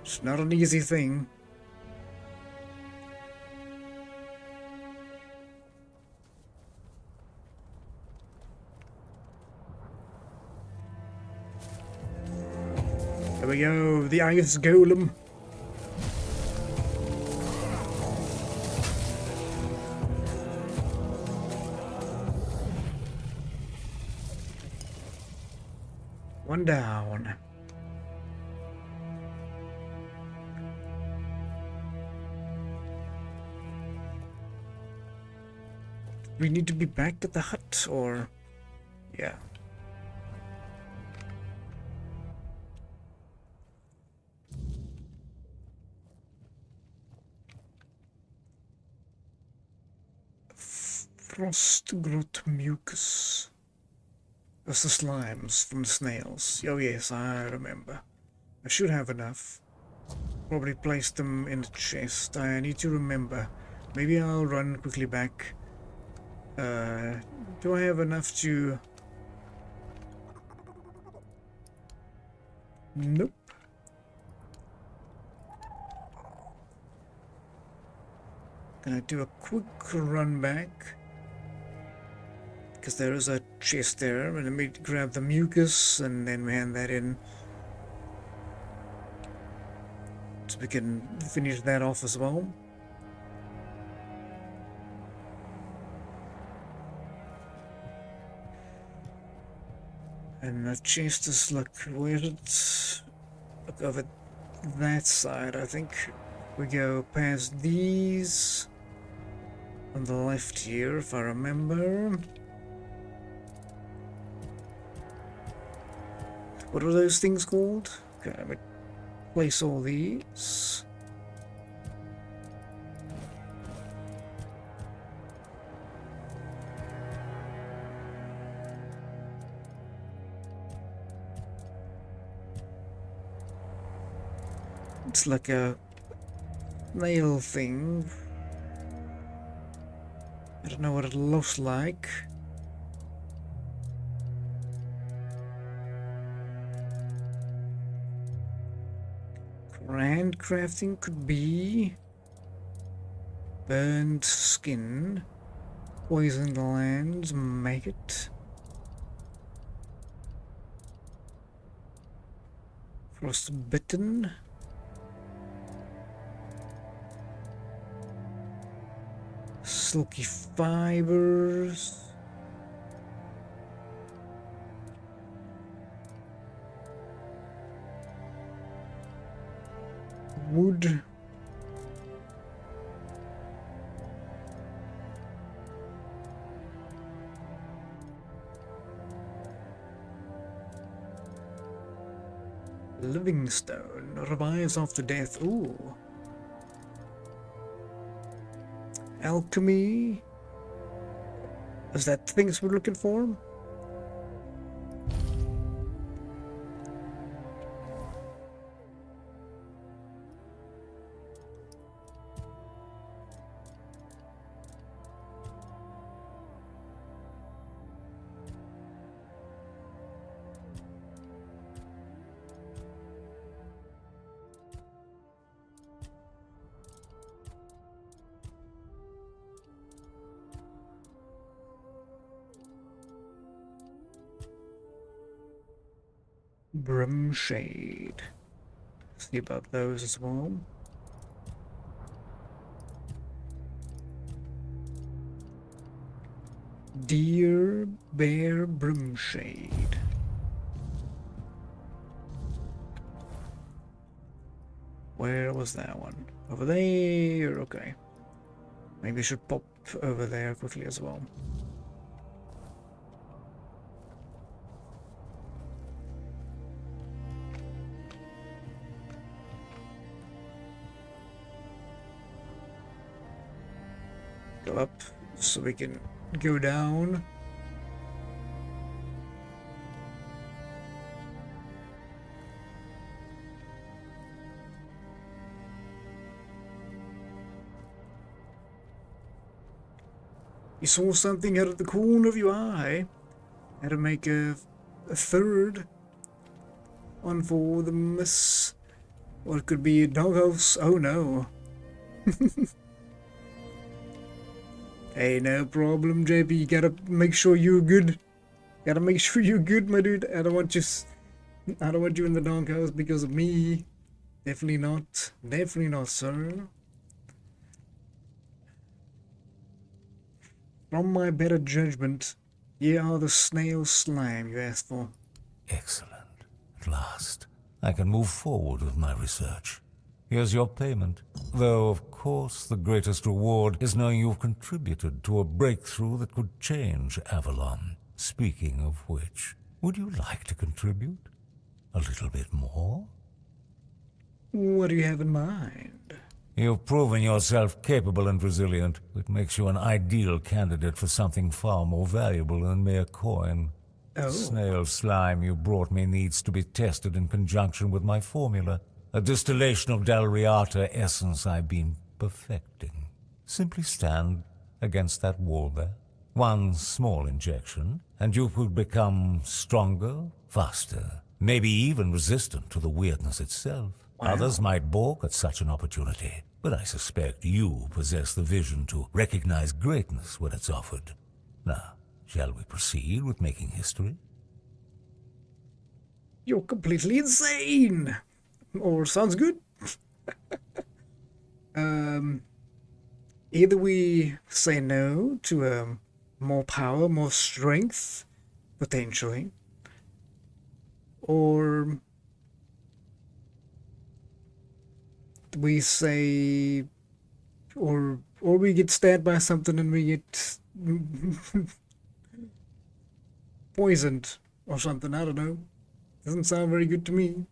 It's not an easy thing. There we go, the ice golem. One down. We need to be back at the hut, or... yeah. Frostgrot mucus. That's the slimes from the snails. Oh yes, I remember. I should have enough. Probably placed them in the chest. I need to remember. Maybe I'll run quickly back. Do I have enough to... Nope. Can I do a quick run back? Because there is a chest there, and let me grab the mucus and then hand that in. So we can finish that off as well. And the chest is like, where is it? Look over that side, I think. We go past these. On the left here, if I remember. What were those things called? Okay, let me place all these. It's like a nail thing. I don't know what it looks like. Handcrafting could be burned skin, poisoned lands, maggot, frostbitten, silky fibers. Wood. Living stone revives after death. Ooh. Alchemy. Is that things we're looking for? Brimshade. See about those as well. Deer Bear Brimshade. Where was that one? Over there, okay. Maybe I should pop over there quickly as well. Go up so we can go down. You saw something out of the corner of your eye. Had to make a third one for the miss. Or it could be a doghouse. Oh no. Hey, no problem, JP. You gotta make sure you're good. Gotta make sure you're good, my dude. I don't want you in the doghouse because of me. Definitely not. Definitely not, sir. From my better judgment, ye are the snail slime you asked for. Excellent. At last, I can move forward with my research. Here's your payment. Though, of course, the greatest reward is knowing you've contributed to a breakthrough that could change Avalon. Speaking of which, would you like to contribute? A little bit more? What do you have in mind? You've proven yourself capable and resilient, which makes you an ideal candidate for something far more valuable than mere coin. Oh. Snail slime you brought me needs to be tested in conjunction with my formula, a distillation of Dalriata essence I've been perfecting. Simply stand against that wall there. One small injection, and you could become stronger, faster, maybe even resistant to the Wyrdness itself. Wow. Others might balk at such an opportunity, but I suspect you possess the vision to recognize greatness when it's offered. Now, shall we proceed with making history? You're completely insane! Or sounds good. Either we say no to more power, more strength, potentially, or we say, or we get stabbed by something and we get poisoned or something. I don't know. Doesn't sound very good to me.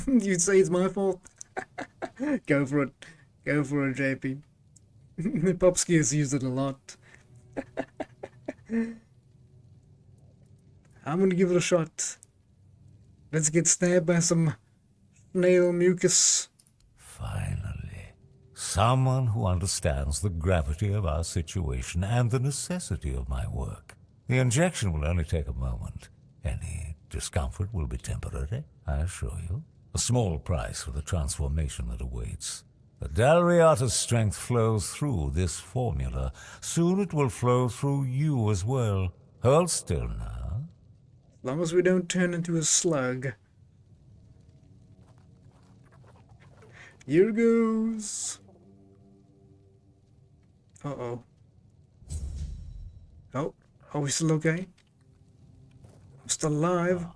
You'd say it's my fault? Go for it. Go for it, JP. Popsky has used it a lot. I'm gonna give it a shot. Let's get stabbed by some snail mucus. Finally, someone who understands the gravity of our situation and the necessity of my work. The injection will only take a moment. Any discomfort will be temporary, I assure you. A small price for the transformation that awaits. The Dalriata's strength flows through this formula. Soon it will flow through you as well. Hold still now. As long as we don't turn into a slug. Here goes. Uh-oh. Oh, are we still okay? I'm still alive.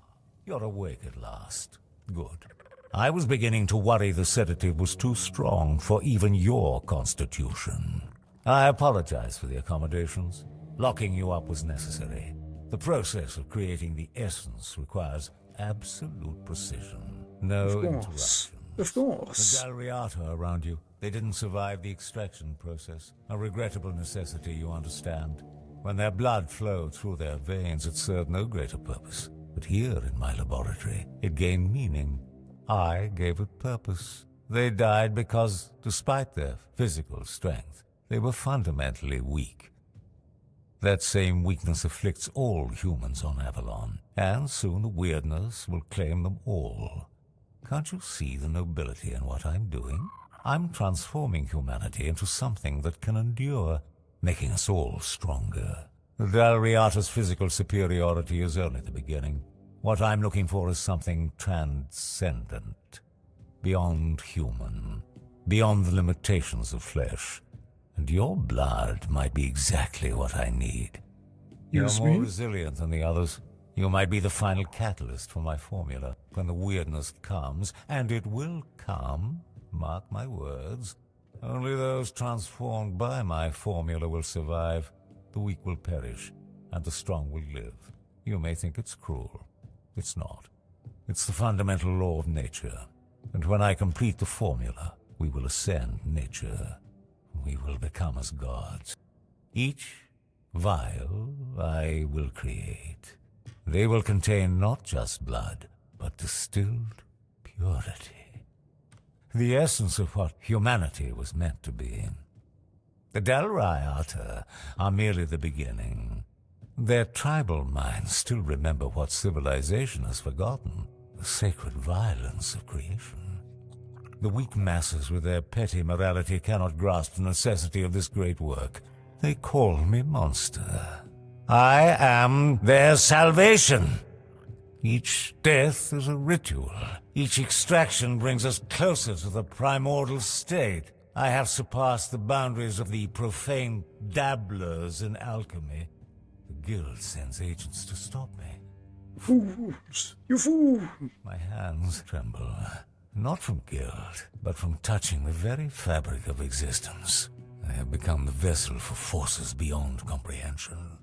You're awake at last. Good. I was beginning to worry the sedative was too strong for even your constitution. I apologize for the accommodations. Locking you up was necessary. The process of creating the essence requires absolute precision. No interruptions. Of course. The Dalriata around you, they didn't survive the extraction process. A regrettable necessity, you understand. When their blood flowed through their veins, it served no greater purpose. But here in my laboratory, it gained meaning. I gave it purpose. They died because, despite their physical strength, they were fundamentally weak. That same weakness afflicts all humans on Avalon, and soon the Wyrdness will claim them all. Can't you see the nobility in what I'm doing? I'm transforming humanity into something that can endure, making us all stronger. The Dalriata's physical superiority is only the beginning. What I'm looking for is something transcendent, beyond human, beyond the limitations of flesh. And your blood might be exactly what I need. You're more resilient than the others. You might be the final catalyst for my formula. When the weirdness comes, and it will come, mark my words, only those transformed by my formula will survive. The weak will perish, and the strong will live. You may think it's cruel. It's not. It's the fundamental law of nature. And when I complete the formula, we will ascend nature. We will become as gods. Each vial I will create. They will contain not just blood, but distilled purity. The essence of what humanity was meant to be. The Dalriata are merely the beginning. Their tribal minds still remember what civilization has forgotten, the sacred violence of creation. The weak masses with their petty morality cannot grasp the necessity of this great work. They call me monster. I am their salvation. Each death is a ritual. Each extraction brings us closer to the primordial state. I have surpassed the boundaries of the profane dabblers in alchemy. The guild sends agents to stop me. Fools! You fool! My hands tremble, not from guilt, but from touching the very fabric of existence. I have become the vessel for forces beyond comprehension.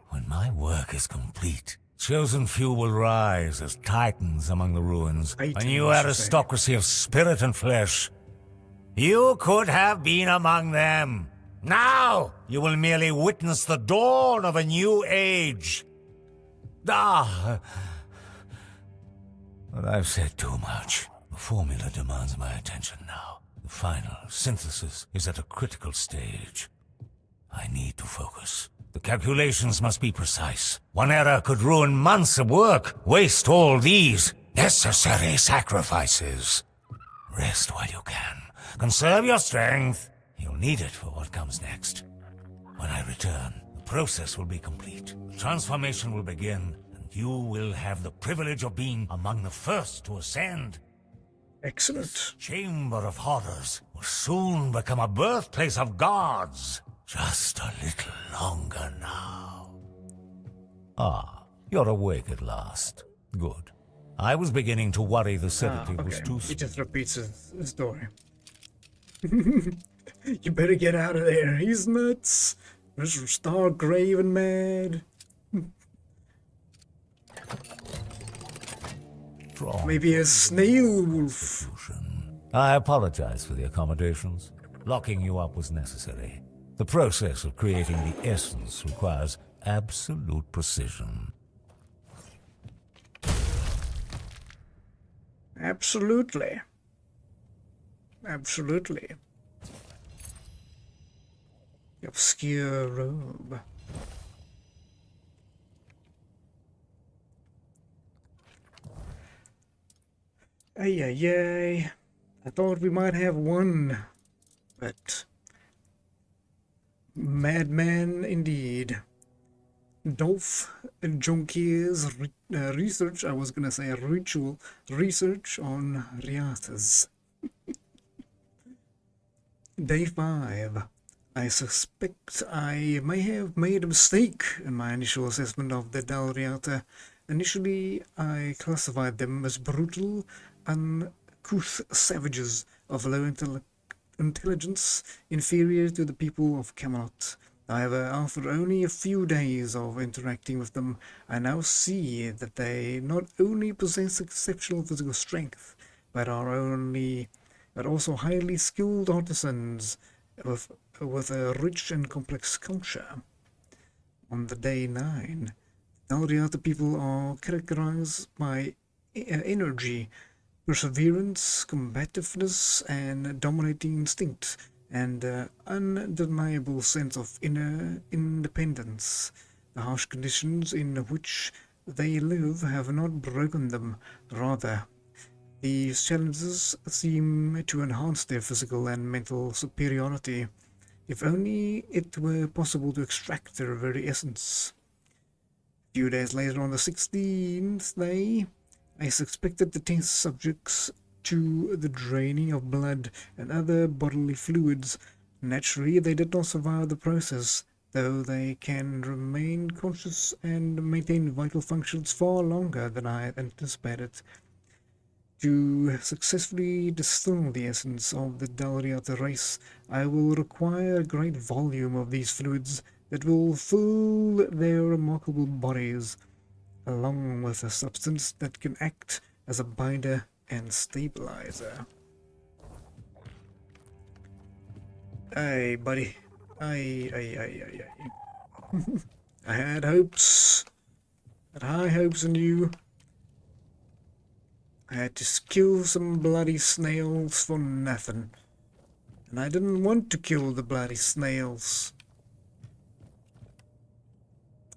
When my work is complete, chosen few will rise as titans among the ruins, a new aristocracy of spirit and flesh. You could have been among them. Now you will merely witness the dawn of a new age. But I've said too much. The formula demands my attention now. The final synthesis is at a critical stage. I need to focus. The calculations must be precise. One error could ruin months of work, waste all these necessary sacrifices. Rest while you can. Conserve your strength. You'll need it for what comes next. When I return, the process will be complete. The transformation will begin, and you will have the privilege of being among the first to ascend. Excellent. This chamber of horrors will soon become a birthplace of gods. Just a little longer now. Ah, you're awake at last. Good. I was beginning to worry the sedative was too He just repeats his story. You better get out of there. He's nuts. Mr. Stargrave and mad. Maybe a snail wolf. I apologize for the accommodations. Locking you up was necessary. The process of creating the essence requires absolute precision. Absolutely. Absolutely. The obscure robe. Ay, ay, ay. I thought we might have one, but madman indeed. Dolph Junkier's research, I was gonna say ritual research on Riatas. Day 5. I suspect I may have made a mistake in my initial assessment of the Dalriata. Initially, I classified them as brutal, uncouth savages of low intelligence, inferior to the people of Camelot. However, after only a few days of interacting with them, I now see that they not only possess exceptional physical strength, but also highly skilled artisans with a rich and complex culture. On the day 9, Dalriata people are characterized by energy, perseverance, combativeness, and dominating instinct, and undeniable sense of inner independence. The harsh conditions in which they live have not broken them. Rather, these challenges seem to enhance their physical and mental superiority. If only it were possible to extract their very essence. A few days later, on the 16th day, I suspected the test subjects to the draining of blood and other bodily fluids. Naturally, they did not survive the process, though they can remain conscious and maintain vital functions far longer than I had anticipated. To successfully distill the essence of the Dalriata race, I will require a great volume of these fluids that will fill their remarkable bodies, along with a substance that can act as a binder and stabilizer. Hey, buddy. Aye. I had hopes. Had high hopes in you. I had to kill some bloody snails for nothing. And I didn't want to kill the bloody snails.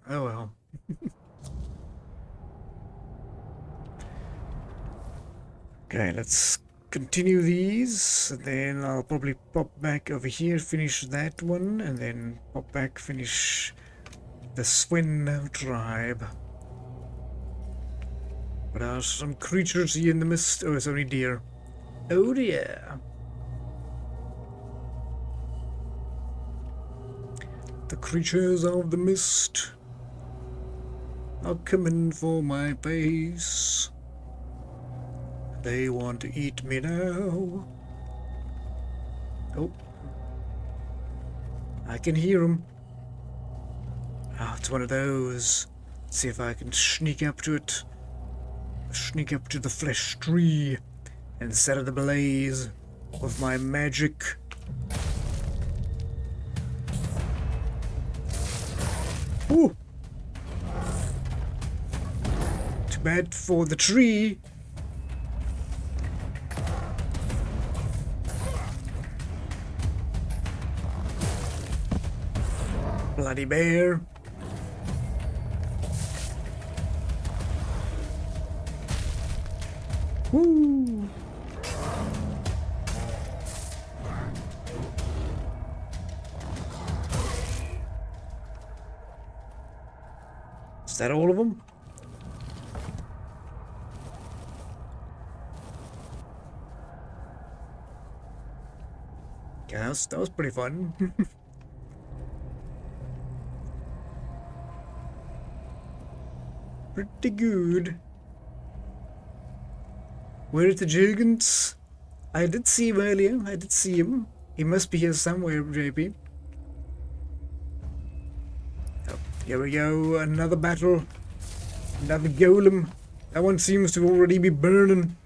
Oh well. Okay, let's continue these, and then I'll probably pop back over here, finish that one, and then pop back, finish the Swin tribe. But there are some creatures here in the mist. Oh, it's only deer. Oh dear. The creatures of the mist are coming for my base. They want to eat me now. Oh. I can hear them. Ah, it's one of those. Let's see if I can sneak up to it. Sneak up to the flesh tree and set it ablaze with my magic. Ooh! Too bad for the tree. Bloody bear. Woo! Is that all of them? Yeah, that was pretty fun. Pretty good. Where are the Jurgens? I did see him earlier. I did see him. He must be here somewhere, JP. Oh, here we go. Another battle. Another golem. That one seems to already be burning.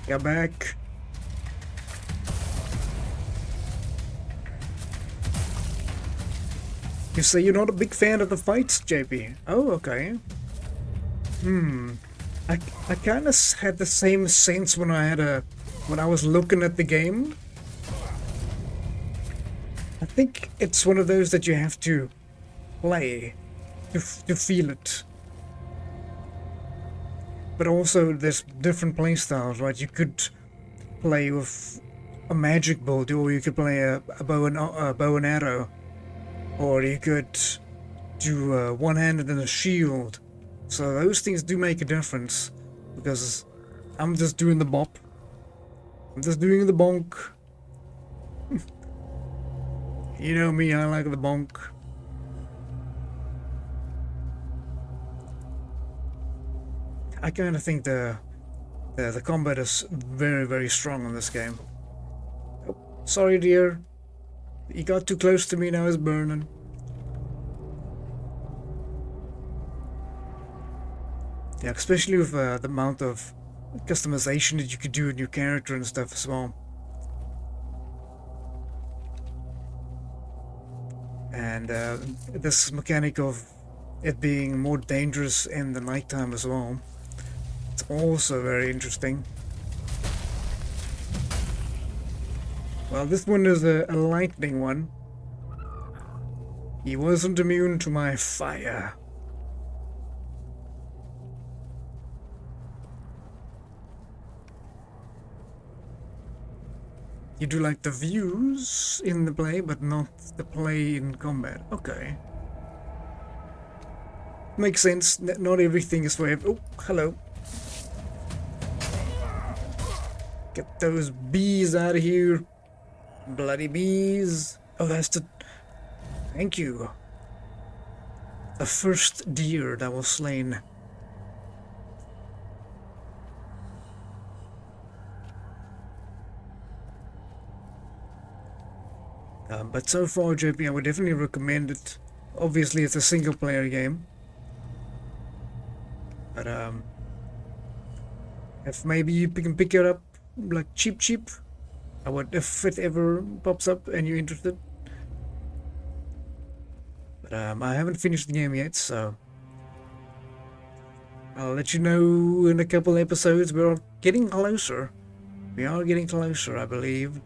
Get back. You say you're not a big fan of the fights, JP? Oh, okay. I kind of had the same sense when I was looking at the game. I think it's one of those that you have to play to feel it. But also, there's different playstyles, right? You could play with a magic build, or you could play a bow and arrow, or you could do one-handed and a shield. So those things do make a difference, because I'm just doing the bop. I'm just doing the bonk. You know me, I like the bonk. I kind of think the combat is very, very strong in this game. Oh, sorry, dear. You got too close to me, now it's burning. Yeah, especially with the amount of customization that you could do in your character and stuff as well. And this mechanic of it being more dangerous in the nighttime as well. It's also very interesting. Well, this one is a lightning one. He wasn't immune to my fire. You do like the views in the play, but not the play in combat. Okay. Makes sense. Not everything is for oh, hello. Get those bees out of here. Bloody bees. Oh, that's the... Thank you. The first deer that was slain. But so far, JP, I would definitely recommend it. Obviously, it's a single-player game. But, if maybe you can pick it up, like, cheap, I would, if it ever pops up and you're interested. But, I haven't finished the game yet, so... I'll let you know in a couple episodes. We're getting closer. We are getting closer, I believe.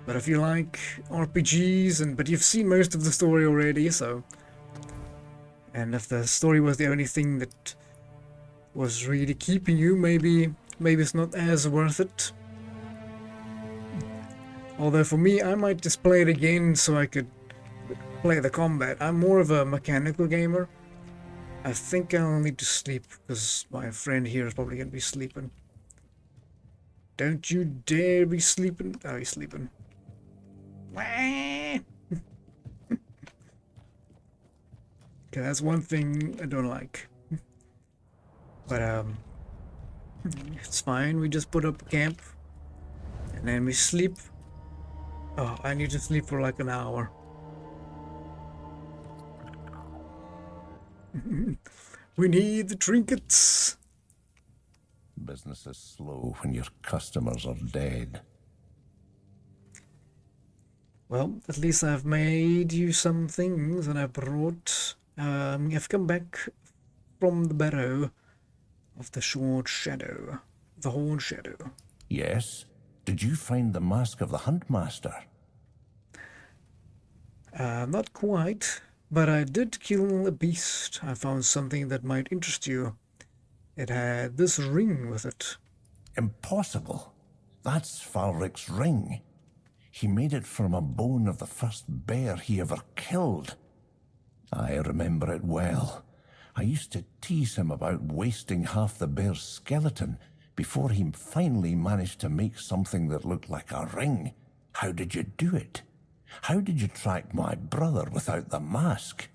But if you like RPGs, but you've seen most of the story already, so... And if the story was the only thing that was really keeping you, maybe it's not as worth it. Although for me, I might just play it again so I could play the combat. I'm more of a mechanical gamer. I think I'll need to sleep, because my friend here is probably going to be sleeping. Don't you dare be sleeping. Oh, he's sleeping. Okay, that's one thing I don't like. But, it's fine. We just put up camp. And then we sleep. Oh, I need to sleep for like an hour. We need the trinkets. Business is slow when your customers are dead. Well, at least I've made you some things, and I brought... I've come back from the barrow of the short shadow. The horn shadow. Yes? Did you find the mask of the Huntmaster? Not quite, but I did kill a beast. I found something that might interest you. It had this ring with it. Impossible. That's Falric's ring. He made it from a bone of the first bear he ever killed. I remember it well. I used to tease him about wasting half the bear's skeleton before he finally managed to make something that looked like a ring. How did you do it? How did you track my brother without the mask?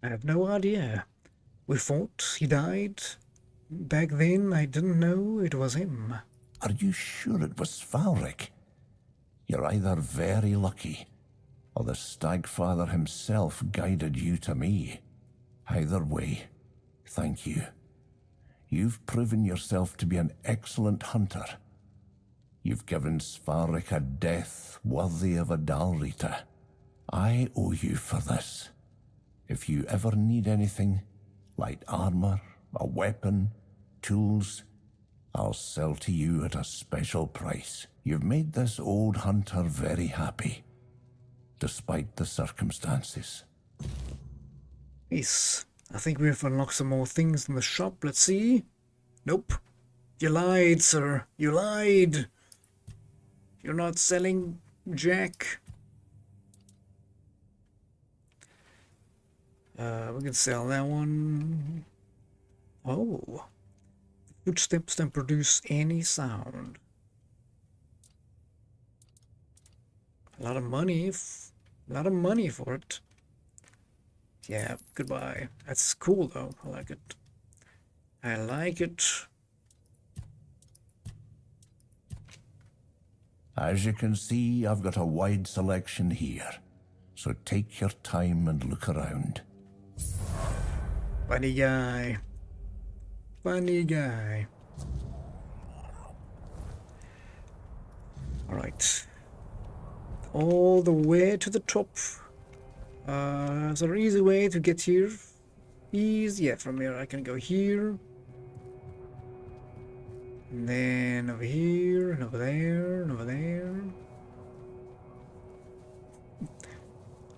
I have no idea. We fought, he died. Back then, I didn't know it was him. Are you sure it was Falric? You're either very lucky, or the Stagfather himself guided you to me. Either way, thank you. You've proven yourself to be an excellent hunter. You've given Svarric a death worthy of a Dalrita. I owe you for this. If you ever need anything, light armor, a weapon, tools, I'll sell to you at a special price. You've made this old hunter very happy, despite the circumstances. Yes, I think we have unlocked some more things in the shop. Let's see. Nope. You lied, sir. You lied. You're not selling Jack. We can sell that one. Oh. Footsteps don't produce any sound. A lot of money. A lot of money for it. Yeah, goodbye. That's cool though. I like it. I like it. As you can see, I've got a wide selection here. So take your time and look around. Funny guy. Funny guy. Alright. All the way to the top. Is there an easy way to get here? Yeah, from here I can go here. And then over here, and over there, and over there.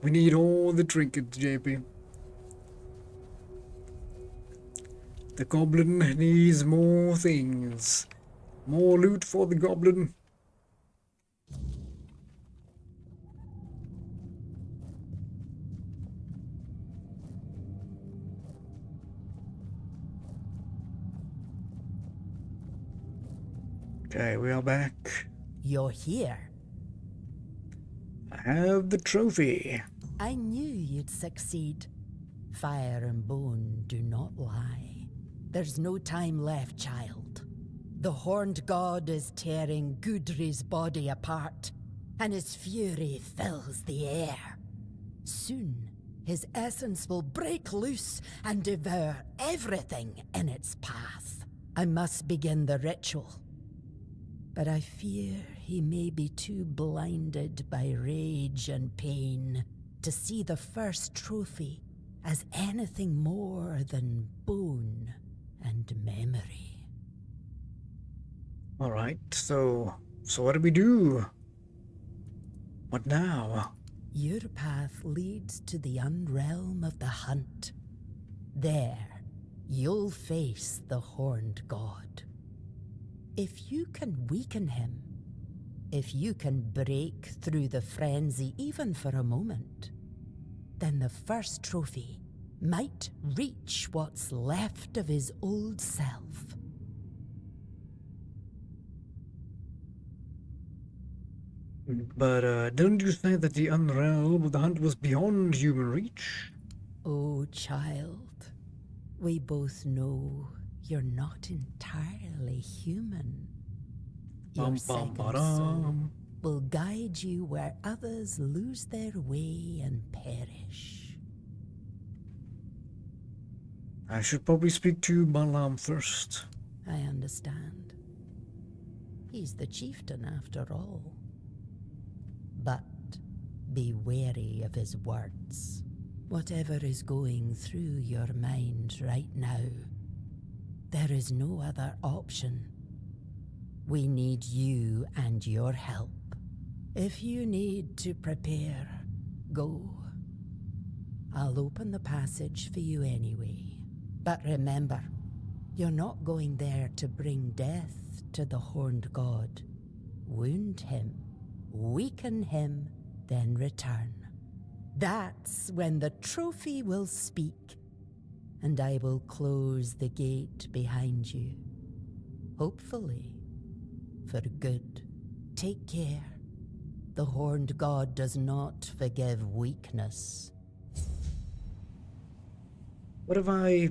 We need all the trinkets, JP. The goblin needs more things. More loot for the goblin. Okay, we are back. You're here. I have the trophy. I knew you'd succeed. Fire and bone do not lie. There's no time left, child. The horned god is tearing Gudri's body apart, and his fury fills the air. Soon, his essence will break loose and devour everything in its path. I must begin the ritual. But I fear he may be too blinded by rage and pain to see the first trophy as anything more than bone and memory. Alright, so what do we do? What now? Your path leads to the unrealm of the hunt. There, you'll face the horned god. If you can weaken him, if you can break through the frenzy even for a moment, then the first trophy might reach what's left of his old self. But didn't you say that the unrealm of the hunt was beyond human reach? Oh, child, we both know you're not entirely human. Your second soul will guide you where others lose their way and perish. I should probably speak to Balaam first. I understand. He's the chieftain after all. But be wary of his words. Whatever is going through your mind right now, there is no other option. We need you and your help. If you need to prepare, go. I'll open the passage for you anyway. But remember, you're not going there to bring death to the horned god. Wound him, weaken him, then return. That's when the trophy will speak, and I will close the gate behind you. Hopefully, for good. Take care. The horned god does not forgive weakness. What if I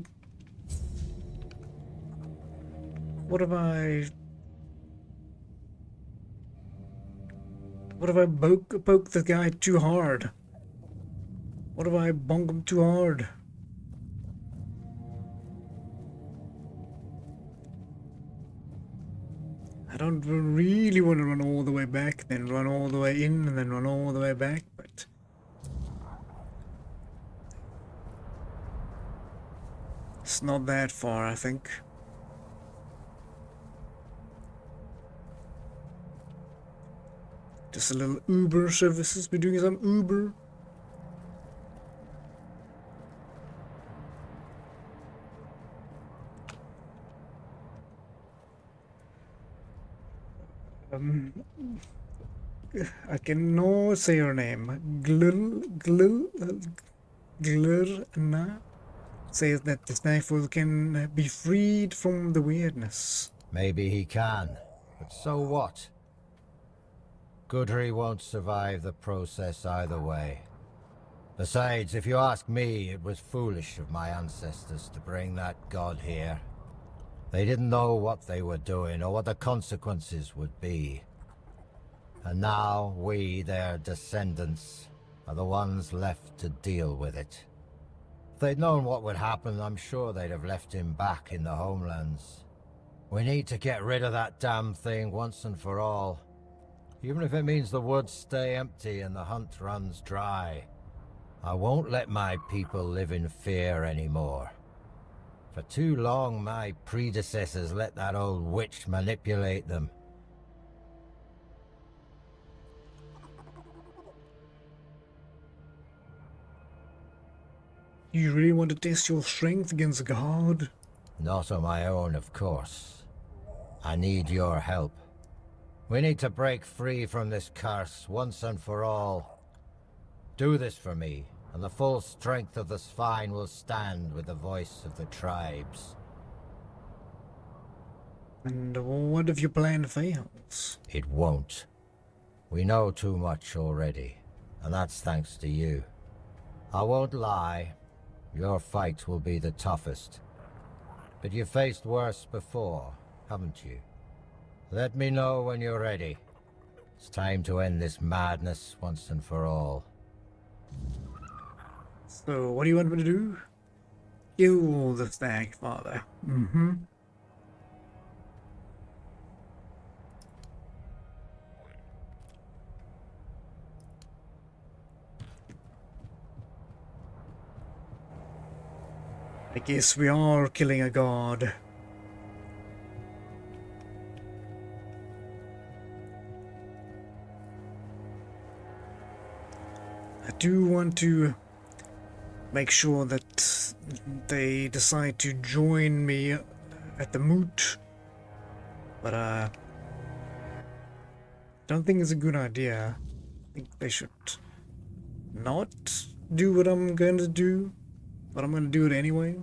poke the guy too hard? What if I bonk him too hard? I don't really want to run all the way back, then run all the way in, and then run all the way back, but it's not that far, I think. Just a little Uber services. We're doing some Uber. I cannot say your name. Glirna says that the snaffle can be freed from the weirdness. Maybe he can, but so what? Gudri won't survive the process either way. Besides, if you ask me, it was foolish of my ancestors to bring that god here. They didn't know what they were doing or what the consequences would be. And now we, their descendants, are the ones left to deal with it. If they'd known what would happen, I'm sure they'd have left him back in the homelands. We need to get rid of that damn thing once and for all. Even if it means the woods stay empty and the hunt runs dry. I won't let my people live in fear anymore. For too long, my predecessors let that old witch manipulate them. You really want to test your strength against a god? Not on my own, of course. I need your help. We need to break free from this curse once and for all. Do this for me, and the full strength of the spine will stand with the voice of the tribes. And what if your plan fails? It won't. We know too much already, and that's thanks to you. I won't lie, your fight will be the toughest. But you've faced worse before, haven't you? Let me know when you're ready. It's time to end this madness once and for all. So, what do you want me to do? Kill the Stag Father. I guess we are killing a god. I do want to make sure that they decide to join me at the Moot, but don't think it's a good idea. I think they should not do what I'm going to do, but I'm going to do it anyway.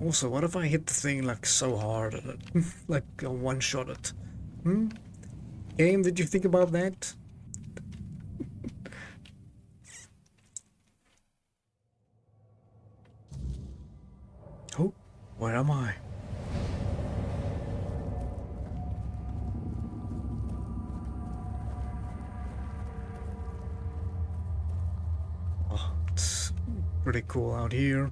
Also, what if I hit the thing like so hard at it, like a one-shot it? Game, did you think about that? Oh, where am I? Oh, it's pretty cool out here.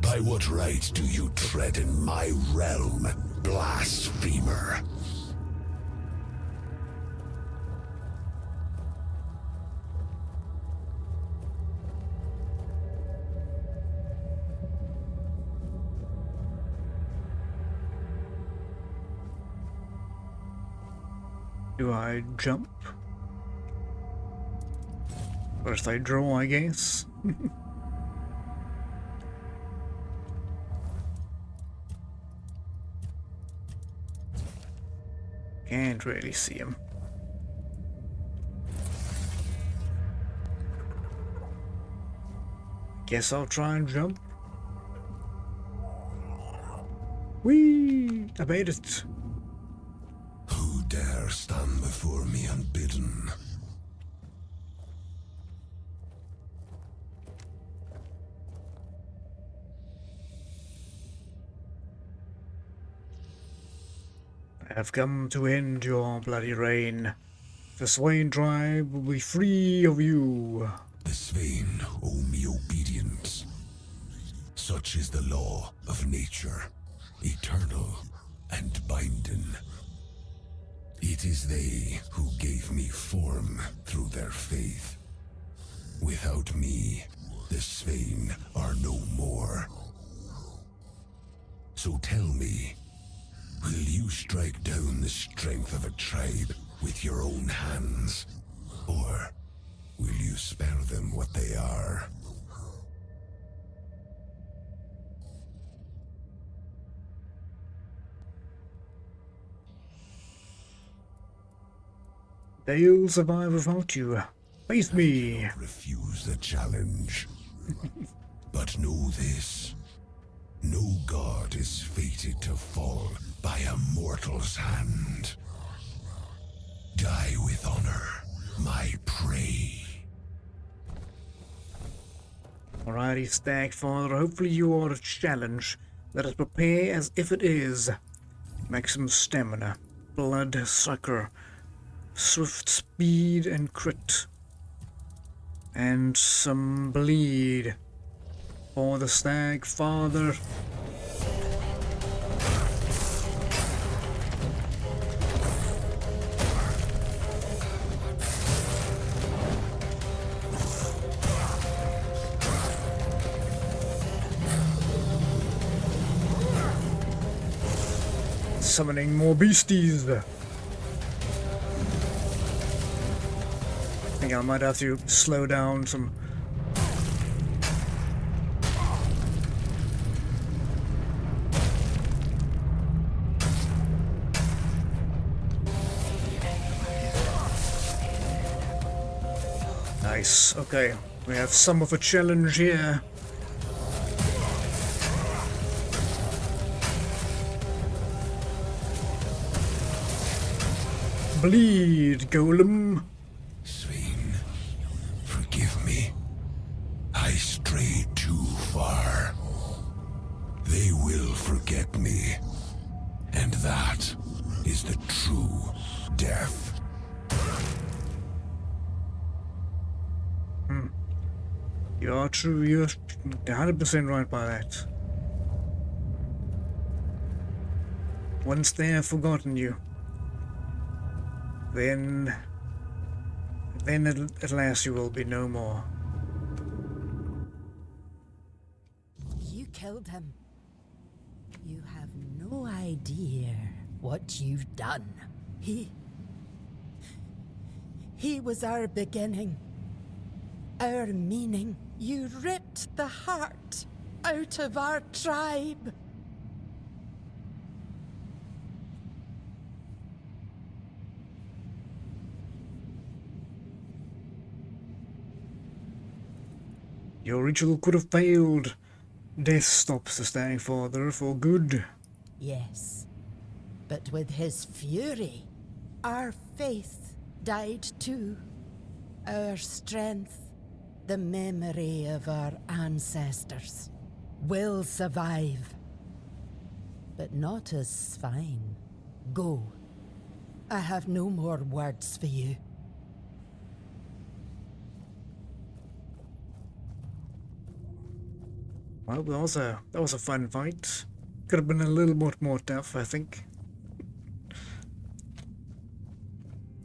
By what right do you tread in my realm, blasphemer? Do I jump? First I draw, I guess. Can't really see him. Guess I'll try and jump. Whee! I made it. Who dare stand before me unbidden? I have come to end your bloody reign. The Swain tribe will be free of you. The Swain owe me obedience. Such is the law of nature, eternal and binding. It is they who gave me form through their faith. Without me, the Swain are no more. So tell me, will you strike down the strength of a tribe with your own hands? Or will you spare them what they are? They'll survive without you. Face me. Refuse the challenge. But know this. No god is fated to fall by a mortal's hand. Die with honor, my prey. Alrighty, Stag Father. Hopefully you are a challenge. Let us prepare as if it is. Maximum stamina, blood sucker, swift speed and crit, and some bleed. for the Stag Father. Summoning more beasties. I think I might have to slow down some. Nice, okay. We have some of a challenge here. Bleed, Golem. Svein, forgive me. I strayed too far. They will forget me. And that is the true death. You are true, you're 100% right by that. Once they have forgotten you, then at last you will be no more. You killed him. You have no idea what you've done. He was our beginning, our meaning. You ripped the heart out of our tribe. Your ritual could have failed. Death stops the Stag Father for good. Yes, but with his fury, our faith died too. Our strength, the memory of our ancestors, will survive. But not as Svein. Go. I have no more words for you. Well, that was a fun fight. Could have been a little bit more tough, I think.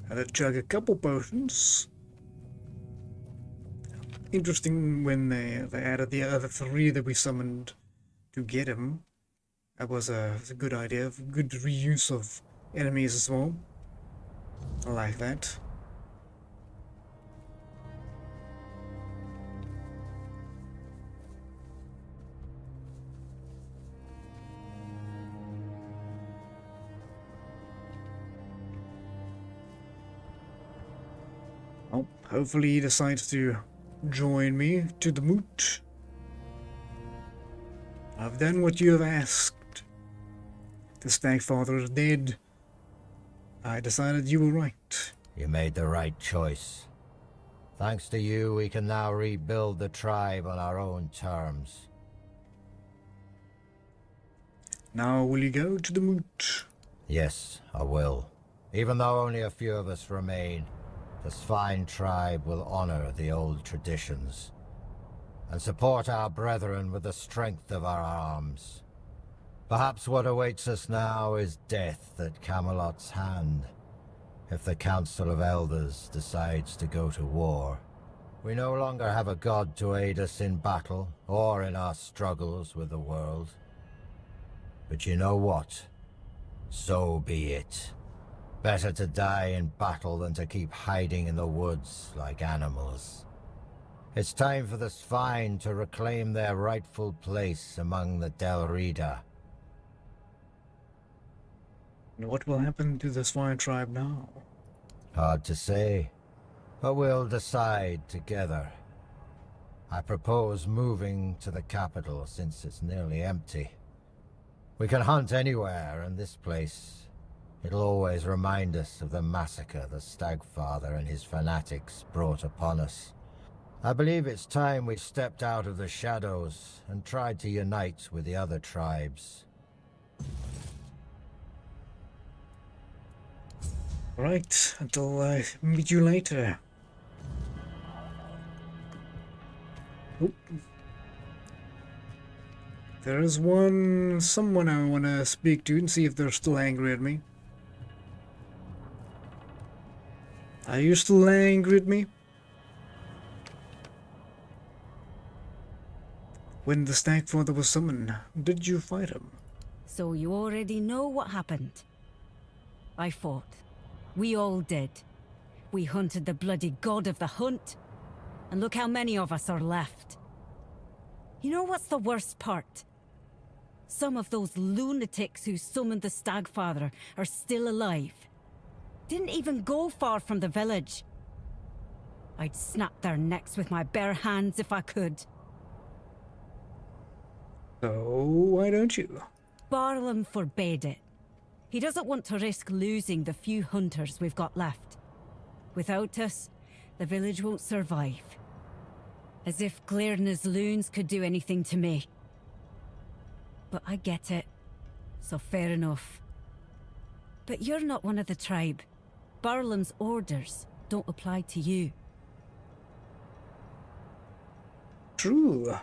Had to chug a couple potions. Interesting when they added the other 3 that we summoned to get him. That was a good idea. Good reuse of enemies as well. I like that. Well, hopefully he decides to join me to the Moot. I've done what you have asked. The Stag Father is dead. I decided you were right. You made the right choice. Thanks to you, we can now rebuild the tribe on our own terms. Now will you go to the Moot? Yes, I will. Even though only a few of us remain, the Svein tribe will honor the old traditions and support our brethren with the strength of our arms. Perhaps what awaits us now is death at Camelot's hand, if the Council of Elders decides to go to war. We no longer have a god to aid us in battle or in our struggles with the world. But you know what? So be it. Better to die in battle than to keep hiding in the woods like animals. It's time for the Svein to reclaim their rightful place among the Del Rida. And what will happen to the Swine tribe now? Hard to say, but we'll decide together. I propose moving to the capital since it's nearly empty. We can hunt anywhere, and this place, it'll always remind us of the massacre the Stagfather and his fanatics brought upon us. I believe it's time we stepped out of the shadows and tried to unite with the other tribes. Right, until I meet you later. There is someone I want to speak to and see if they're still angry at me. Are you still angry at me? When the Stagfather was summoned, did you fight him? So you already know what happened. I fought. We all did. We hunted the bloody god of the hunt. And look how many of us are left. You know what's the worst part? Some of those lunatics who summoned the Stagfather are still alive. Didn't even go far from the village. I'd snap their necks with my bare hands if I could. So, why don't you? Barlam forbade it. He doesn't want to risk losing the few hunters we've got left. Without us, the village won't survive. As if Glairna's loons could do anything to me. But I get it, so fair enough. But you're not one of the tribe. Barlam's orders don't apply to you. True.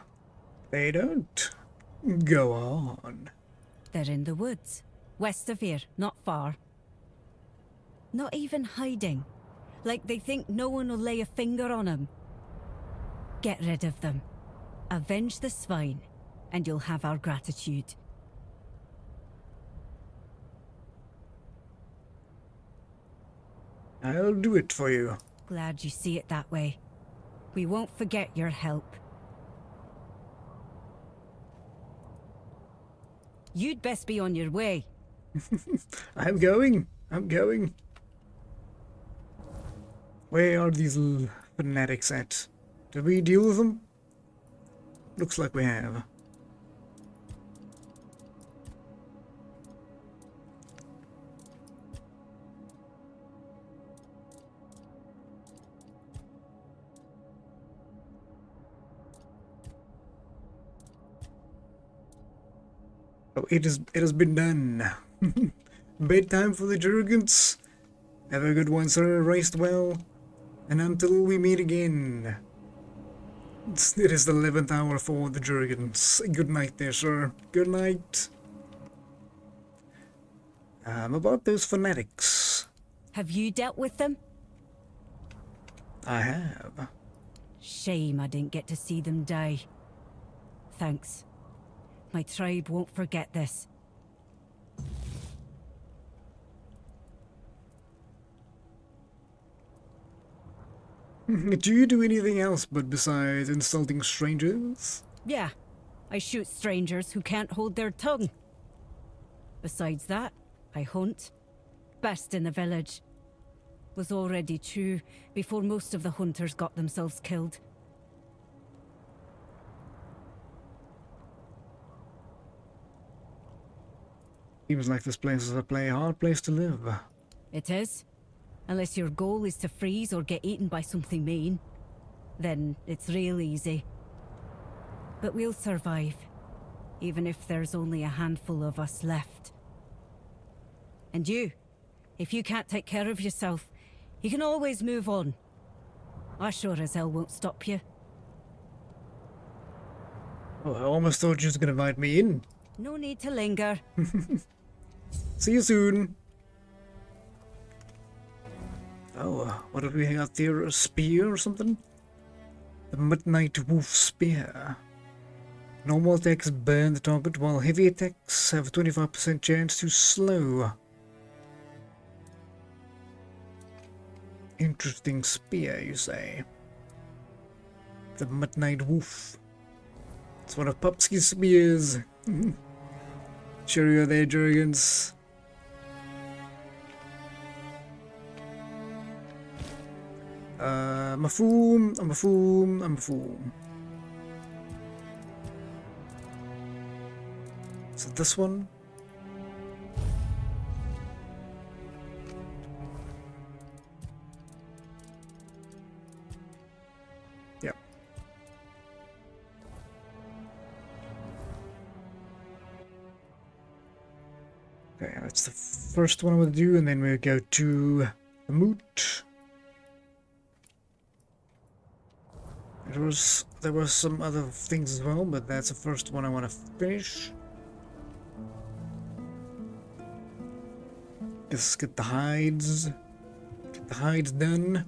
They don't. Go on. They're in the woods, west of here, not far. Not even hiding, like they think no one will lay a finger on them. Get rid of them. Avenge the swine, and you'll have our gratitude. I'll do it for you. Glad you see it that way. We won't forget your help. You'd best be on your way. I'm going. Where are these fanatics at? Did we deal with them? Looks like we have. Oh, it has been done. Bedtime for the Jurgens. Have a good one, sir. Rest well. And until we meet again. It is the 11th hour for the Jurgens. Good night there, sir. Good night. About those fanatics. Have you dealt with them? I have. Shame I didn't get to see them die. Thanks. My tribe won't forget this. Do you do anything else but besides insulting strangers? Yeah, I shoot strangers who can't hold their tongue. Besides that, I hunt. Best in the village. Was already true before most of the hunters got themselves killed. Seems like this place is a hard place to live. It is. Unless your goal is to freeze or get eaten by something mean. Then it's real easy. But we'll survive. Even if there's only a handful of us left. And you, if you can't take care of yourself, you can always move on. I sure as hell won't stop you. Oh, I almost thought you was gonna invite me in. No need to linger. See you soon. Oh, what did we have there? A spear or something? The Midnight Wolf Spear. Normal attacks burn the target, while heavy attacks have a 25% chance to slow. Interesting spear, you say? The Midnight Wolf. It's one of Pupsky's spears. Sure you're there, Jurgens. I'm a fool. So this one? Yep. Okay, that's the first one I'm gonna do, and then we'll go to the Moot. There were some other things as well, but that's the first one I want to finish. Let's get the hides. Get the hides done.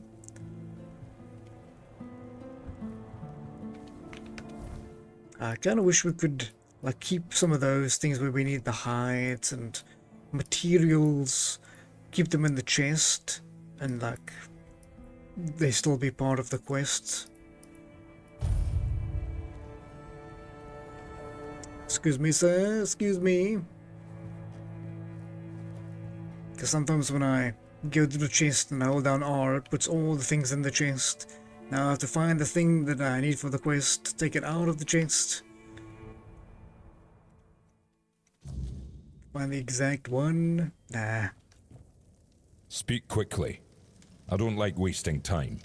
I kind of wish we could like keep some of those things where we need the hides and materials, keep them in the chest, and like they still be part of the quest. Excuse me, sir. Excuse me. Because sometimes when I go to the chest and I hold down R, it puts all the things in the chest. Now I have to find the thing that I need for the quest, take it out of the chest. Find the exact one. Nah. Speak quickly. I don't like wasting time.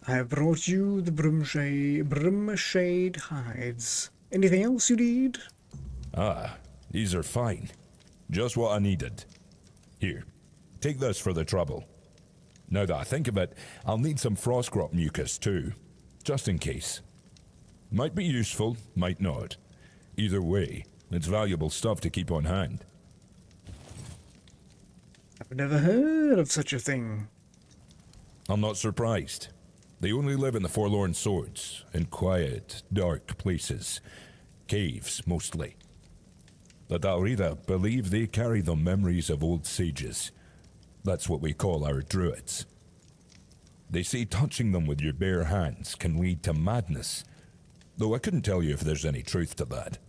I have brought you the brimshade hides. Anything else you need? Ah, these are fine. Just what I needed. Here, take this for the trouble. Now that I think of it, I'll need some frostgrot mucus too, just in case. Might be useful, might not. Either way, it's valuable stuff to keep on hand. I've never heard of such a thing. I'm not surprised. They only live in the Forlorn Swords, in quiet, dark places. Caves, mostly. The Dalrida believe they carry the memories of old sages. That's what we call our druids. They say touching them with your bare hands can lead to madness, though I couldn't tell you if there's any truth to that.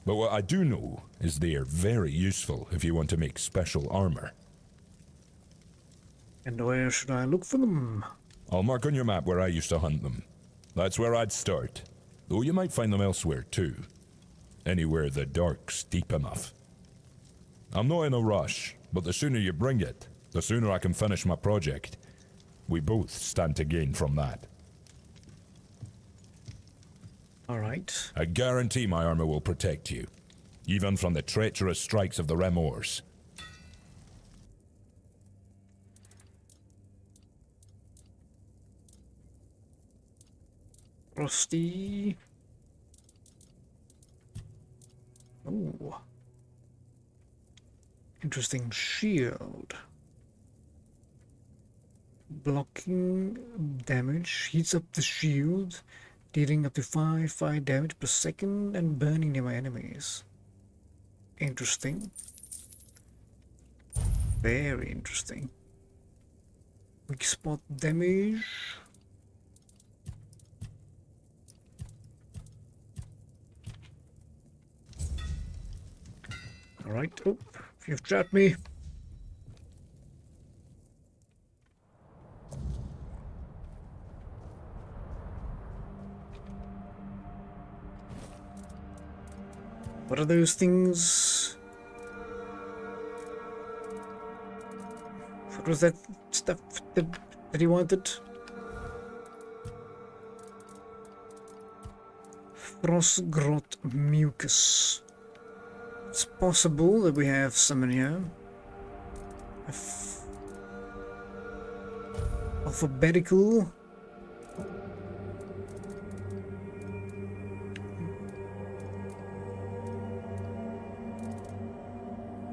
But what I do know is they are very useful if you want to make special armor. And where should I look for them? I'll mark on your map where I used to hunt them. That's where I'd start, though you might find them elsewhere too. Anywhere the dark's deep enough. I'm not in a rush, but the sooner you bring it, the sooner I can finish my project. We both stand to gain from that. Alright. I guarantee my armor will protect you, even from the treacherous strikes of the Remors. Rusty. Ooh. Interesting shield. Blocking damage, heats up the shield, dealing up to 5 fire damage per second and burning nearby enemies. Interesting. Very interesting. Weak spot damage. Alright, oh, you've trapped me. What are those things? What was that stuff that he wanted? Frostgrot mucus. It's possible that we have some in here. Alphabetical.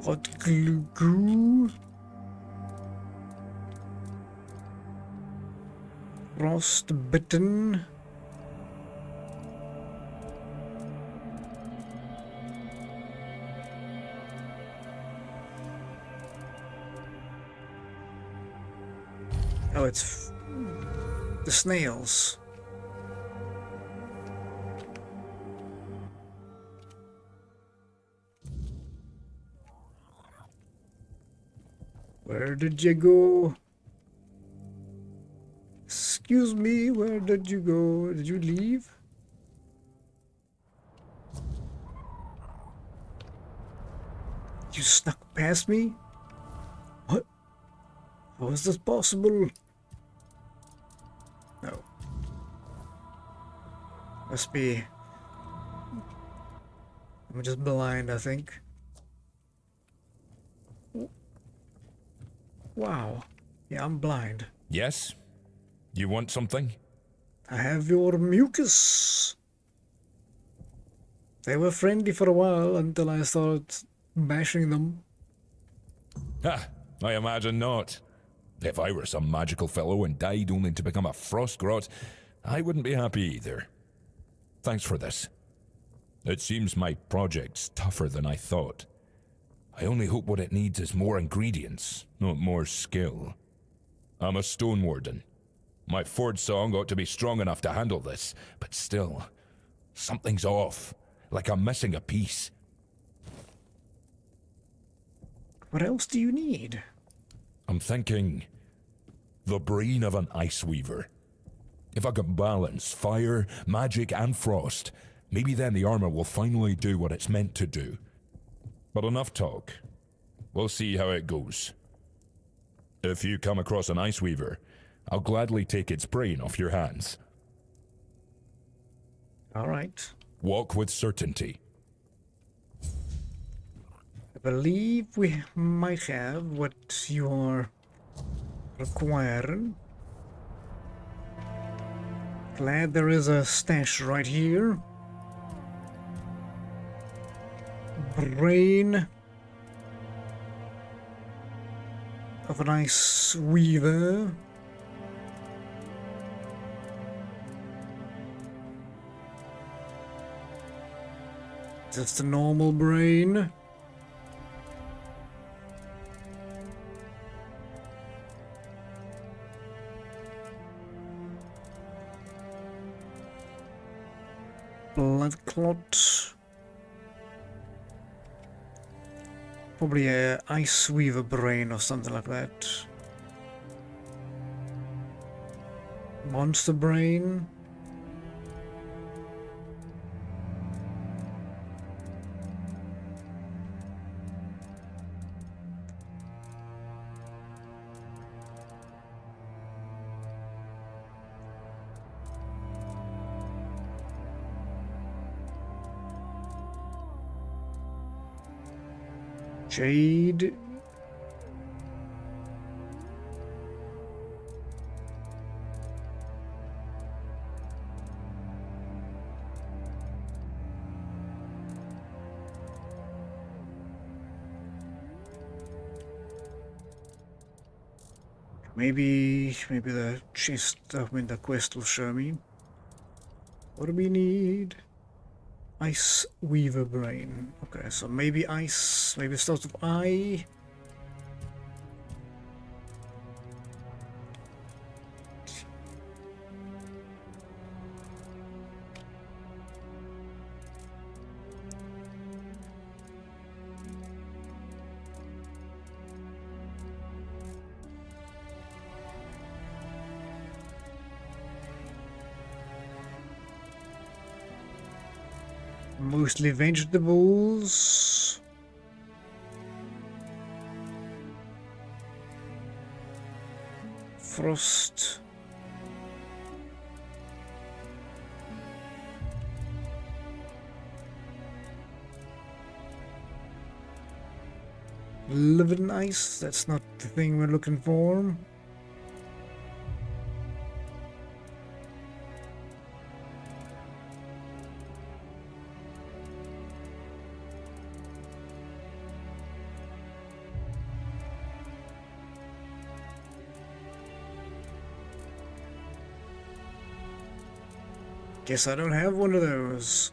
Hot glue goo. Frostbitten. Oh, it's the snails. Where did you go? Excuse me, where did you go? Did you leave? You snuck past me? What? How is this possible? No. Must be... I'm just blind, I think. Wow. Yeah, I'm blind. Yes? You want something? I have your mucus. They were friendly for a while until I started bashing them. Ha! I imagine not. If I were some magical fellow and died only to become a frost grot, I wouldn't be happy either. Thanks for this. It seems my project's tougher than I thought. I only hope what it needs is more ingredients, not more skill. I'm a stone warden. My Ford song ought to be strong enough to handle this, but still, something's off, like I'm missing a piece. What else do you need? I'm thinking the brain of an ice weaver. If I can balance fire, magic, and frost, maybe then the armor will finally do what it's meant to do. But enough talk. We'll see how it goes. If you come across an ice weaver, I'll gladly take its brain off your hands. All right. Walk with certainty. I believe we might have what you're requiring. Glad there is a stash right here. Brain of an ice weaver. Just a normal brain. Blood clot. Probably a ice weaver brain or something like that. Monster brain. Jade. Maybe the chest, the quest will show me. What do we need? Ice Weaver Brain. Okay, so maybe ice, maybe it starts with I. Mostly vegetables. Frost. Living ice, that's not the thing we're looking for. Guess I don't have one of those.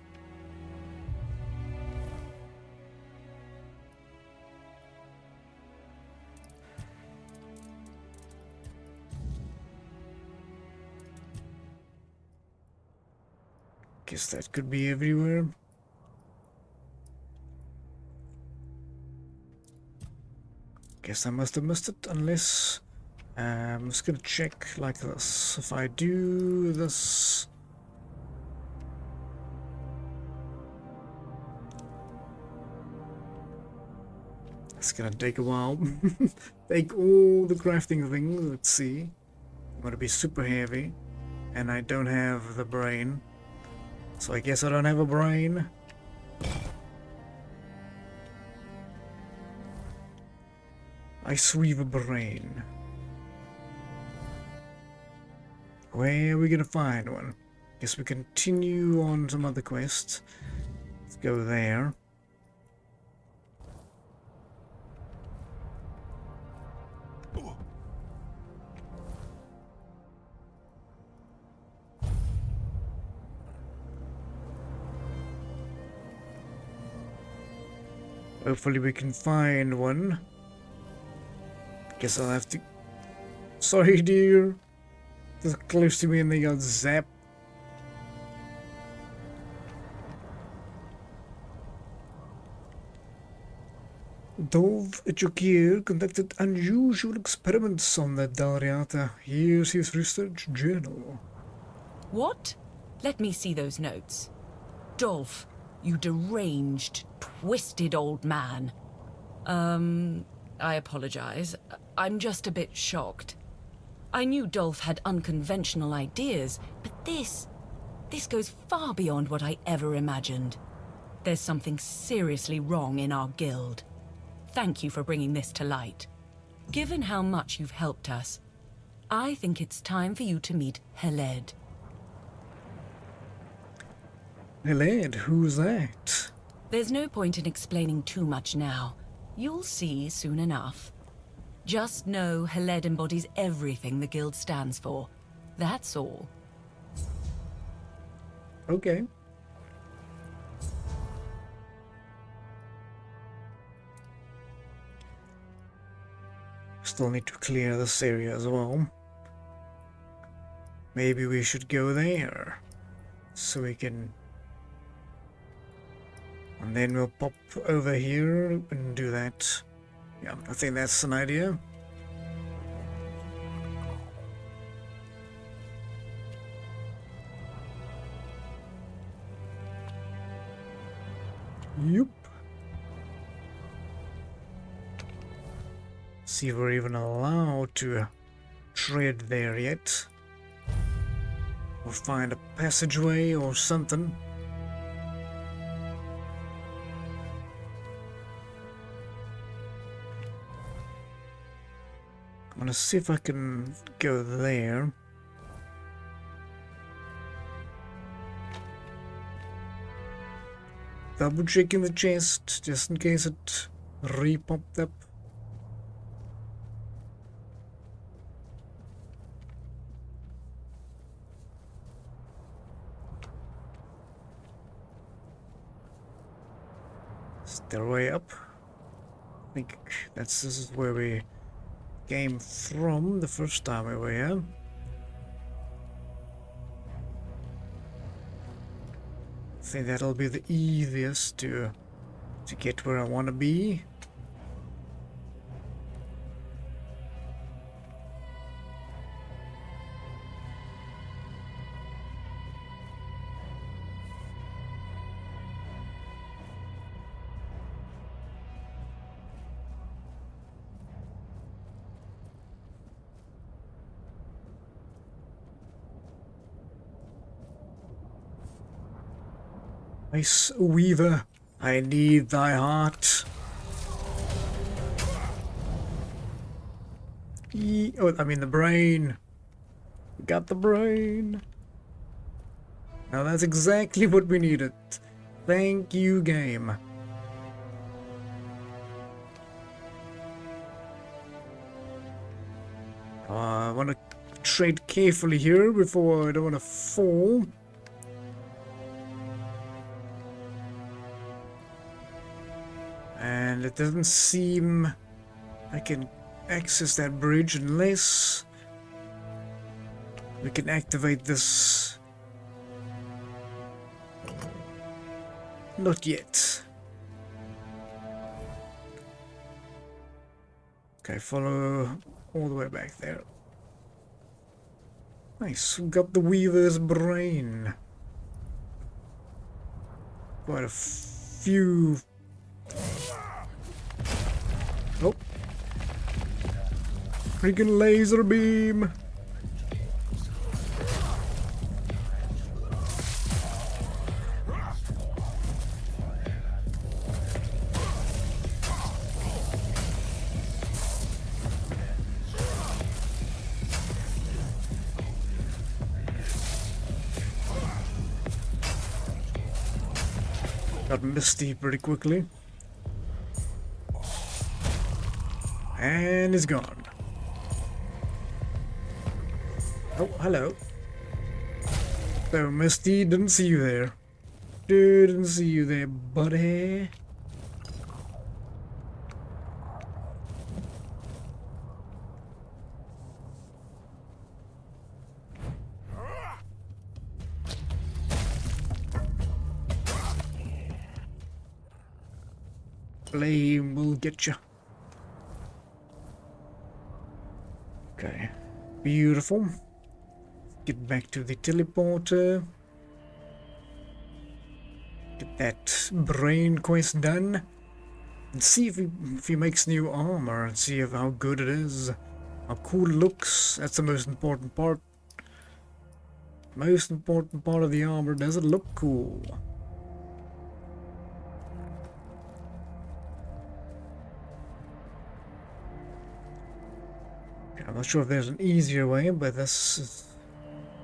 Guess that could be everywhere. Guess I must have missed it, unless I'm just gonna check like this. If I do this, it's gonna take a while. Take all the crafting things. Let's see. I'm gonna be super heavy, and I don't have the brain, so I guess I don't have a brain. I sweave a brain. Where are we gonna find one? Guess we continue on some other quests. Let's go there. Hopefully we can find one. Guess I'll have to... Sorry, dear. This close to me and they got zapped. Dove Ejokir conducted unusual experiments on the Dariata. Here's his research journal. What? Let me see those notes. Dolph, you deranged, twisted old man. I apologize. I'm just a bit shocked. I knew Dolph had unconventional ideas, but this goes far beyond what I ever imagined. There's something seriously wrong in our guild. Thank you for bringing this to light. Given how much you've helped us, I think it's time for you to meet Heled. Heled, who's that? There's no point in explaining too much now. You'll see soon enough. Just know Heled embodies everything the guild stands for. That's all. Okay. Still need to clear this area as well. Maybe we should go there. So we can... And then we'll pop over here and do that. Yeah, I think that's an idea. Yup. See if we're even allowed to tread there yet. Or find a passageway or something. I'm gonna see if I can go there. Double checking the chest just in case it re-popped up. Stairway up. I think this is where we came from the first time we were here. I think that'll be the easiest to get where I want to be. Nice Weaver, I need thy heart. Oh, I mean the brain. Got the brain. Now that's exactly what we needed. Thank you, game. I want to tread carefully here before I don't want to fall. And it doesn't seem I can access that bridge unless we can activate this. Not yet. Okay, follow all the way back there. Nice, we got the Weaver's brain. Quite a few. Oh. Freaking laser beam. Got misty pretty quickly. And it's gone. Oh, hello. So, Misty, didn't see you there. Didn't see you there, buddy. Flame will get you. Okay, beautiful. Get back to the teleporter. Get that brain quest done. And see if he makes new armor and see how good it is. How cool it looks. That's the most important part. Most important part of the armor. Does it look cool? I'm not sure if there's an easier way, but this is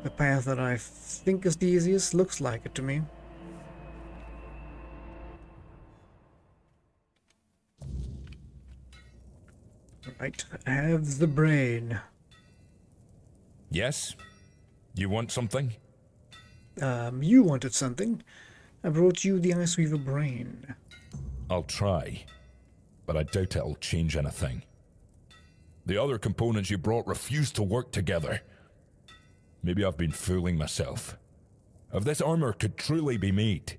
the path that I think is the easiest. Looks like it to me. Right, have the brain. Yes? You want something? You wanted something. I brought you the Ice Weaver brain. I'll try, but I doubt it'll change anything. The other components you brought refuse to work together. Maybe I've been fooling myself. If this armor could truly be made,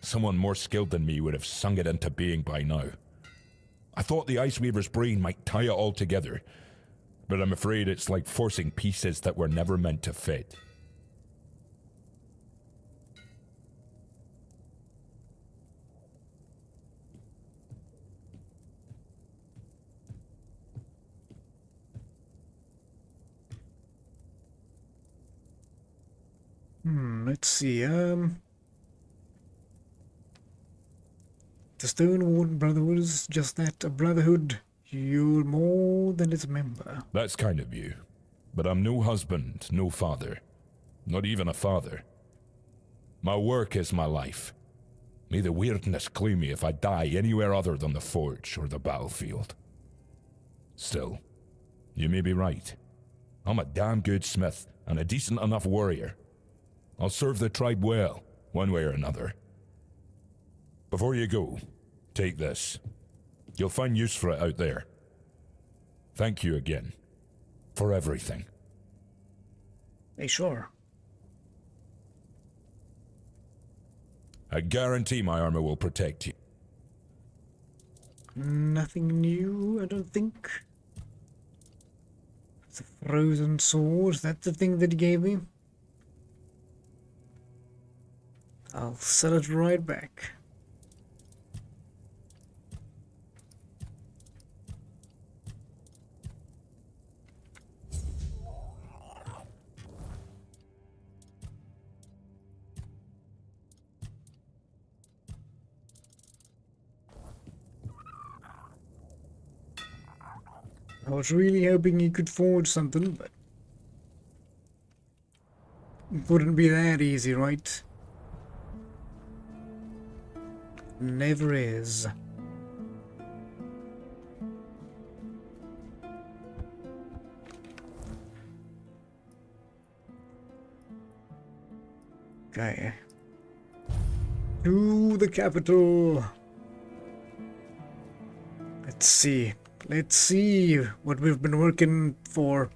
someone more skilled than me would have sung it into being by now. I thought the Ice Weaver's brain might tie it all together, but I'm afraid it's like forcing pieces that were never meant to fit. Let's see, the Stonewarden Brotherhood is just that, a brotherhood. You're more than its member. That's kind of you, but I'm no husband, no father. Not even a father. My work is my life. May the Wyrdness claim me if I die anywhere other than the forge or the battlefield. Still, you may be right. I'm a damn good smith and a decent enough warrior. I'll serve the tribe well, one way or another. Before you go, take this. You'll find use for it out there. Thank you again. For everything. Hey, sure. I guarantee my armor will protect you. Nothing new, I don't think. The frozen sword, is that the thing that he gave me? I'll sell it right back. I was really hoping he could forge something, but it wouldn't be that easy, right? Never is. Okay. To the capital. Let's see. Let's see what we've been working for.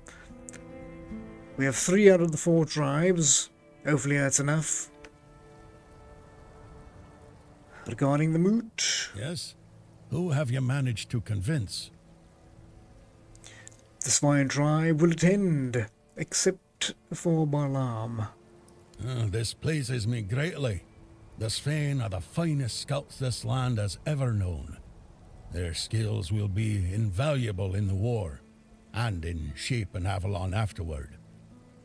We have 3 out of the 4 tribes. Hopefully that's enough. Regarding the Moot. Yes? Who have you managed to convince? The Swine tribe will attend, except for Balaam. This pleases me greatly. The Svain are the finest scouts this land has ever known. Their skills will be invaluable in the war, and in shaping Avalon afterward.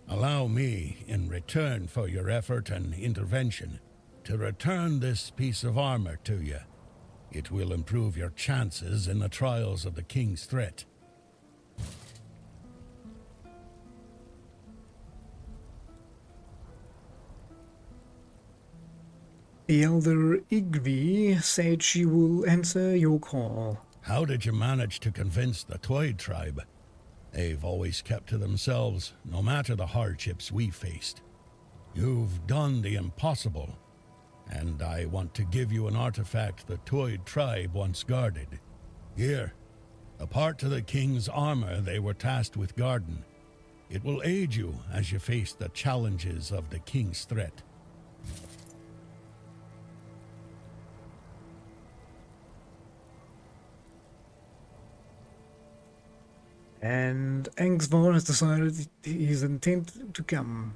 Allow me, in return for your effort and intervention, to return this piece of armor to you. It will improve your chances in the trials of the King's threat. The elder Igvi said she will answer your call. How did you manage to convince the Twyde tribe? They've always kept to themselves, no matter the hardships we faced. You've done the impossible, and I want to give you an artifact the Twyde tribe once guarded. Here, a part to the king's armor they were tasked with guarding. It will aid you as you face the challenges of the king's threat. And Angsvar has decided he's intent to come.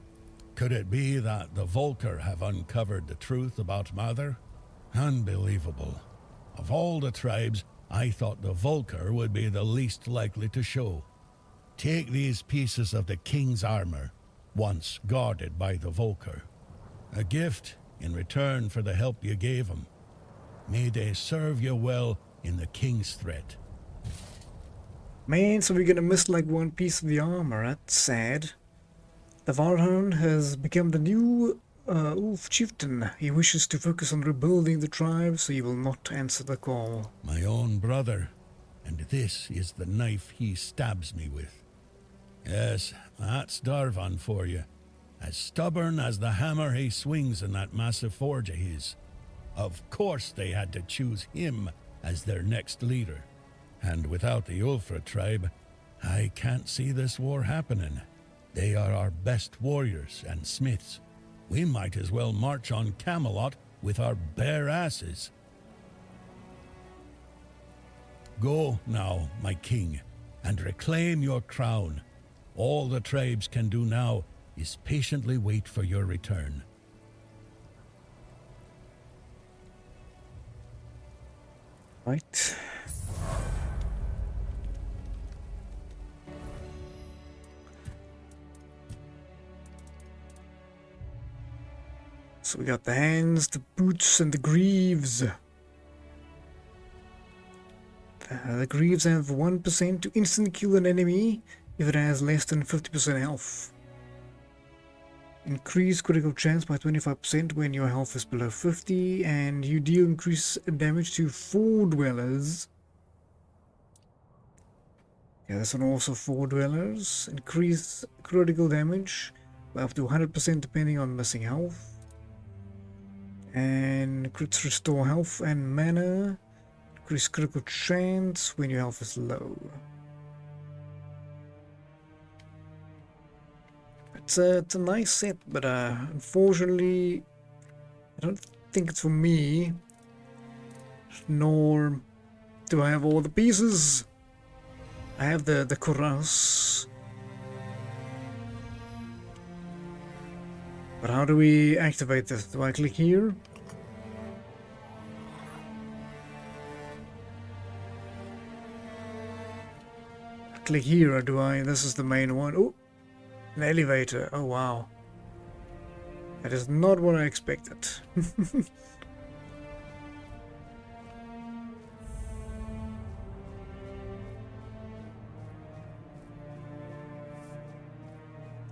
Could it be that the Volker have uncovered the truth about Mother? Unbelievable. Of all the tribes, I thought the Volker would be the least likely to show. Take these pieces of the king's armor, once guarded by the Volker. A gift in return for the help you gave him. May they serve you well in the king's threat. Man, so we're gonna miss like one piece of the armor. That's sad. The Varhound has become the new Ulf chieftain. He wishes to focus on rebuilding the tribe, so he will not answer the call. My own brother, and this is the knife he stabs me with. Yes, that's Darvan for you. As stubborn as the hammer he swings in that massive forge of his. Of course they had to choose him as their next leader. And without the Ulfra tribe, I can't see this war happening. They are our best warriors and smiths. We might as well march on Camelot with our bare asses. Go now, my king, and reclaim your crown. All the tribes can do now is patiently wait for your return. Right. So we got the hands, the boots, and the greaves. The greaves have 1% to instantly kill an enemy if it has less than 50% health. Increase critical chance by 25% when your health is below 50, and you deal increased damage to 4 dwellers. Yeah, this one also 4 dwellers. Increase critical damage by up to 100% depending on missing health. And crits restore health and mana. Increase critical chance when your health is low. It's a nice set, but unfortunately, I don't think it's for me. Nor do I have all the pieces. I have the cuirass. But how do we activate this? Do I click here? I click here, or do I? This is the main one. Oh, an elevator. Oh, wow. That is not what I expected.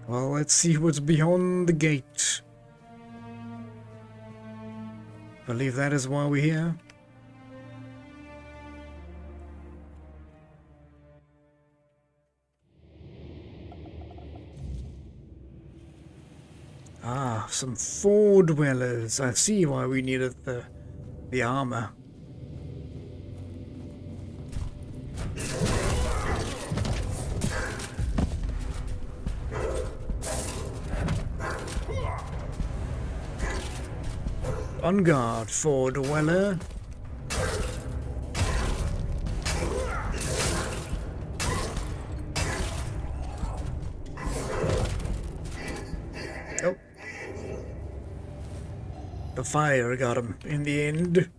Well, let's see what's beyond the gate. I believe that is why we're here. Ah, some 4 dwellers. I see why we needed the armor. On guard, 4 dweller. Oh. The fire got him in the end.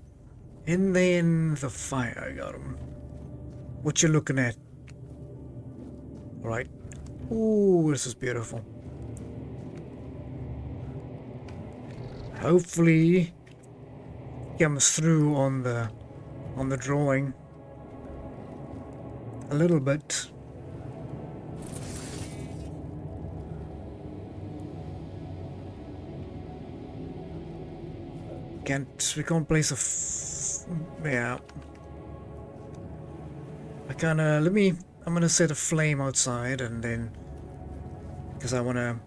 In the end, the fire got him. What you looking at? Alright. Ooh, this is beautiful. Hopefully comes through on the drawing a little bit. We can't place yeah. I'm gonna set a flame outside and then, because I wanna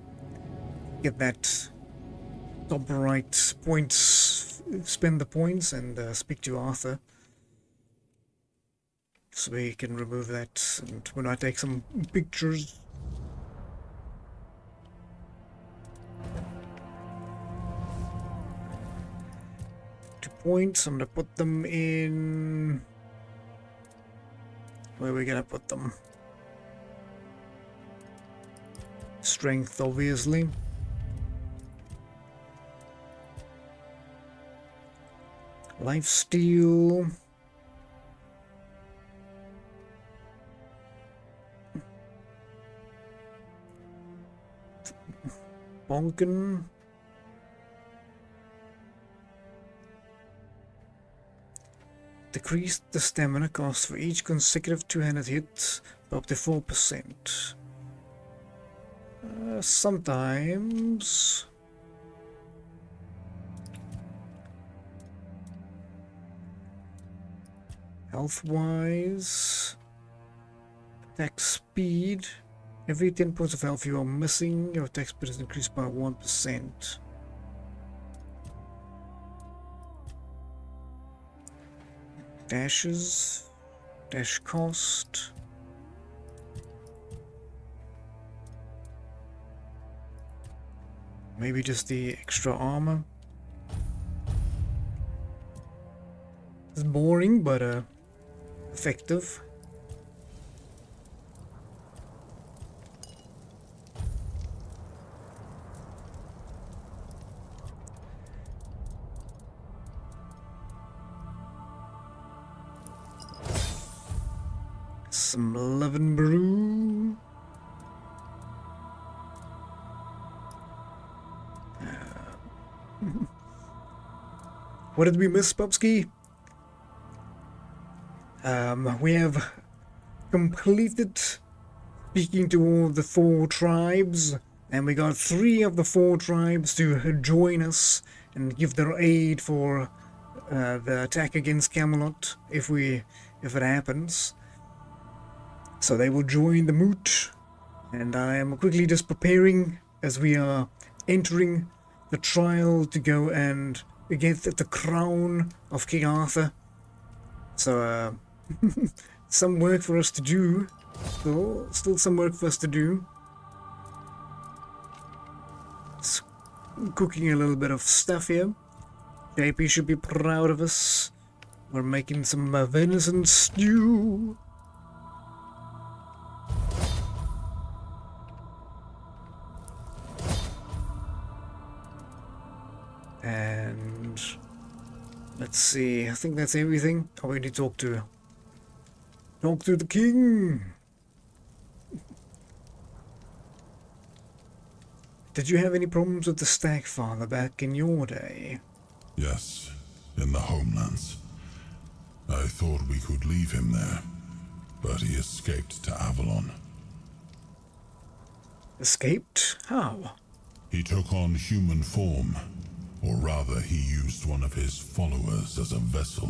get that top right points, spend the points and speak to Arthur. So we can remove that, and when I take some pictures. 2 points, I'm gonna put them in... Where are we gonna put them? Strength, obviously. Lifesteal. Bonken. Decrease the stamina cost for each consecutive two-handed hit by up to 4%. Sometimes. Health-wise. Attack speed. Every 10 points of health you are missing, your attack speed is increased by 1%. Dashes. Dash cost. Maybe just the extra armor. It's boring, but effective. Some Lovin' Brew. What did we miss, Popsky? We have completed speaking to all the 4 tribes, and we got 3 of the 4 tribes to join us and give their aid for the attack against Camelot if it happens. So they will join the Moot, and I am quickly just preparing as we are entering the trial to go and get the crown of King Arthur. So some work for us to do. Still some work for us to do. Just cooking a little bit of stuff here. JP should be proud of us. We're making some venison stew. And let's see, I think that's everything. Oh, we need to talk to the king. Did you have any problems with the Stag Father back in your day? Yes, in the homelands. I thought we could leave him there, but he escaped to Avalon. Escaped? How? He took on human form. Or rather, he used one of his followers as a vessel.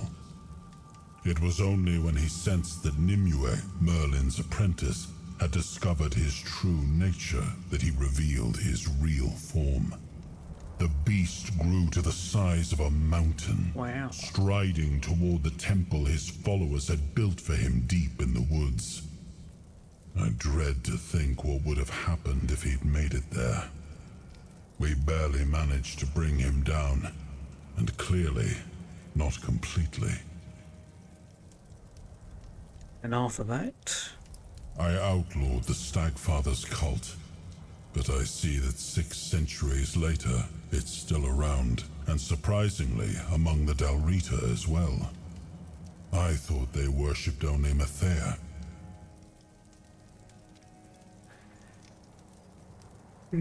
It was only when he sensed that Nimue, Merlin's apprentice, had discovered his true nature that he revealed his real form. The beast grew to the size of a mountain, wow, striding toward the temple his followers had built for him deep in the woods. I dread to think what would have happened if he'd made it there. We barely managed to bring him down, and clearly, not completely. And after that? I outlawed the Stagfather's cult, but I see that 6 centuries later, it's still around, and surprisingly, among the Dalrita as well. I thought they worshipped only Mathea.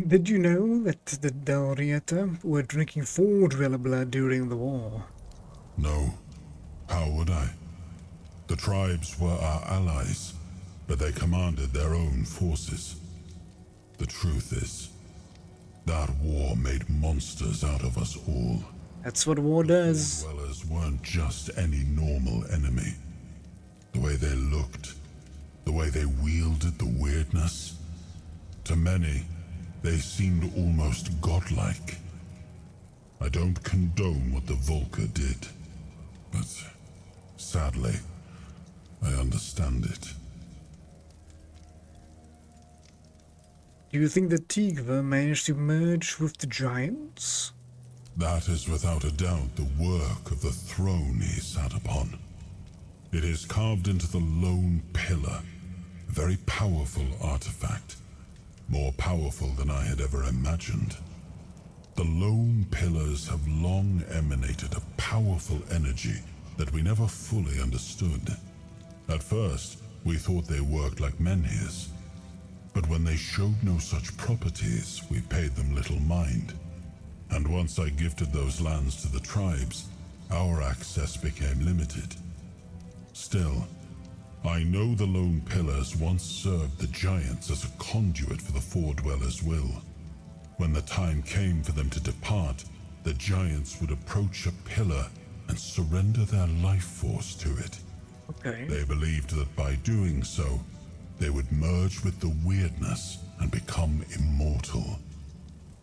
Did you know that the Dalrita were drinking Fall Dweller blood during the war? No. How would I? The tribes were our allies, but they commanded their own forces. The truth is, that war made monsters out of us all. That's what war does. Dwellers weren't just any normal enemy. The way they looked, the way they wielded the Wyrdness. To many, they seemed almost godlike. I don't condone what the Volker did, but sadly, I understand it. Do you think that Tigva managed to merge with the giants? That is without a doubt the work of the throne he sat upon. It is carved into the lone pillar, a very powerful artifact, more powerful than I had ever imagined. The lone pillars have long emanated a powerful energy that we never fully understood. At first, we thought they worked like menhirs, but when they showed no such properties, we paid them little mind. And once I gifted those lands to the tribes, our access became limited. Still, I know the lone pillars once served the giants as a conduit for the Four Dwellers' will. When the time came for them to depart, the giants would approach a pillar and surrender their life force to it. Okay. They believed that by doing so, they would merge with the Wyrdness and become immortal.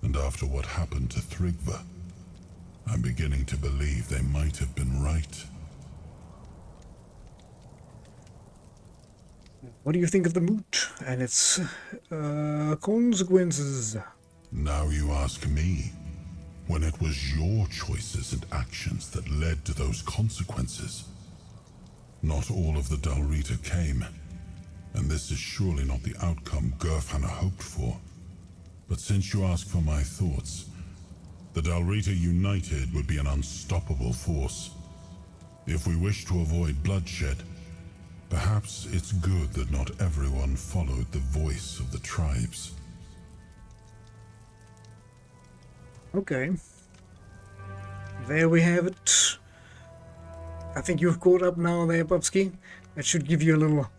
And after what happened to Thrigva, I'm beginning to believe they might have been right. What do you think of the Moot and its consequences? Now you ask me, when it was your choices and actions that led to those consequences. Not all of the Dalrita came, and this is surely not the outcome Gurfhanna hoped for. But since you ask for my thoughts, the Dalrita united would be an unstoppable force. If we wish to avoid bloodshed, perhaps it's good that not everyone followed the voice of the tribes. Okay. There we have it. I think you've caught up now there, Popsky. That should give you a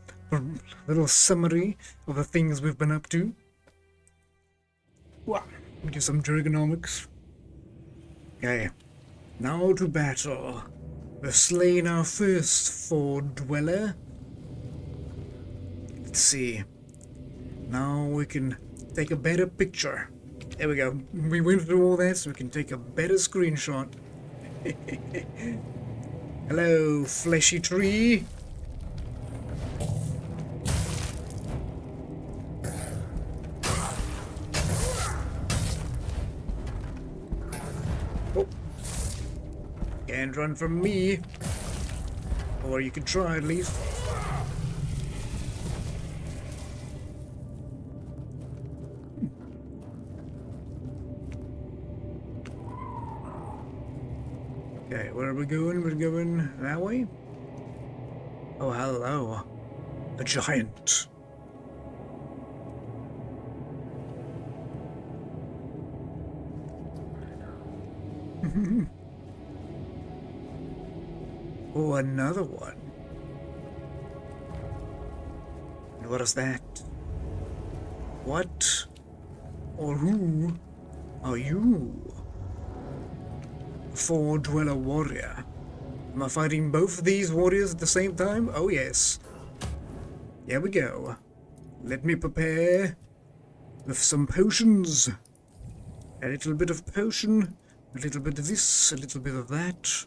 little summary of the things we've been up to. Wow. We do some ergonomics. Okay. Now to battle. We've slain our first Four Dweller. Let's see. Now we can take a better picture. There we go. We went through all that so we can take a better screenshot. Hello, fleshy tree. Oh. Can't run from me. Or you can try at least. Okay, where are we going? We're going that way? Oh, hello. A giant. Oh, another one. And what is that? What or who are you? Four Dweller warrior. Am I fighting both of these warriors at the same time? Oh yes. Here we go. Let me prepare with some potions. A little bit of potion, a little bit of this, a little bit of that.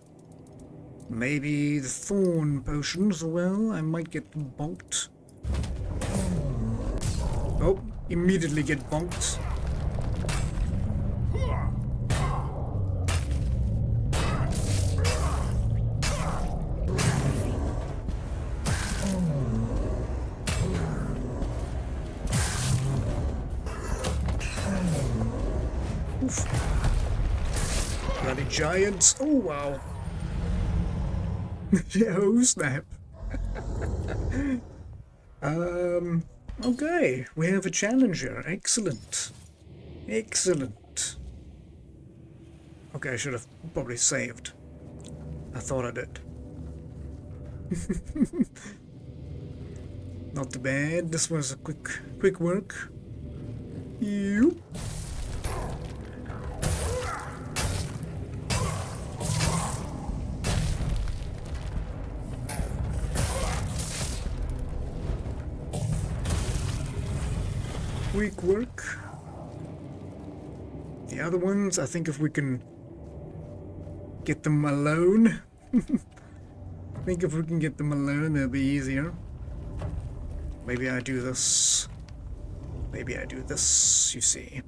Maybe the thorn potion as well. I might get bonked. Oh, immediately get bonked. Bloody giants. Oh, wow. Oh, snap. Okay. We have a challenger. Excellent. Excellent. Okay, I should have probably saved. I thought I did. Not too bad. This was a quick work. You. quick work. The other ones, I think if we can get them alone. I think if we can get them alone, it'll be easier. Maybe I do this. Maybe I do this, you see.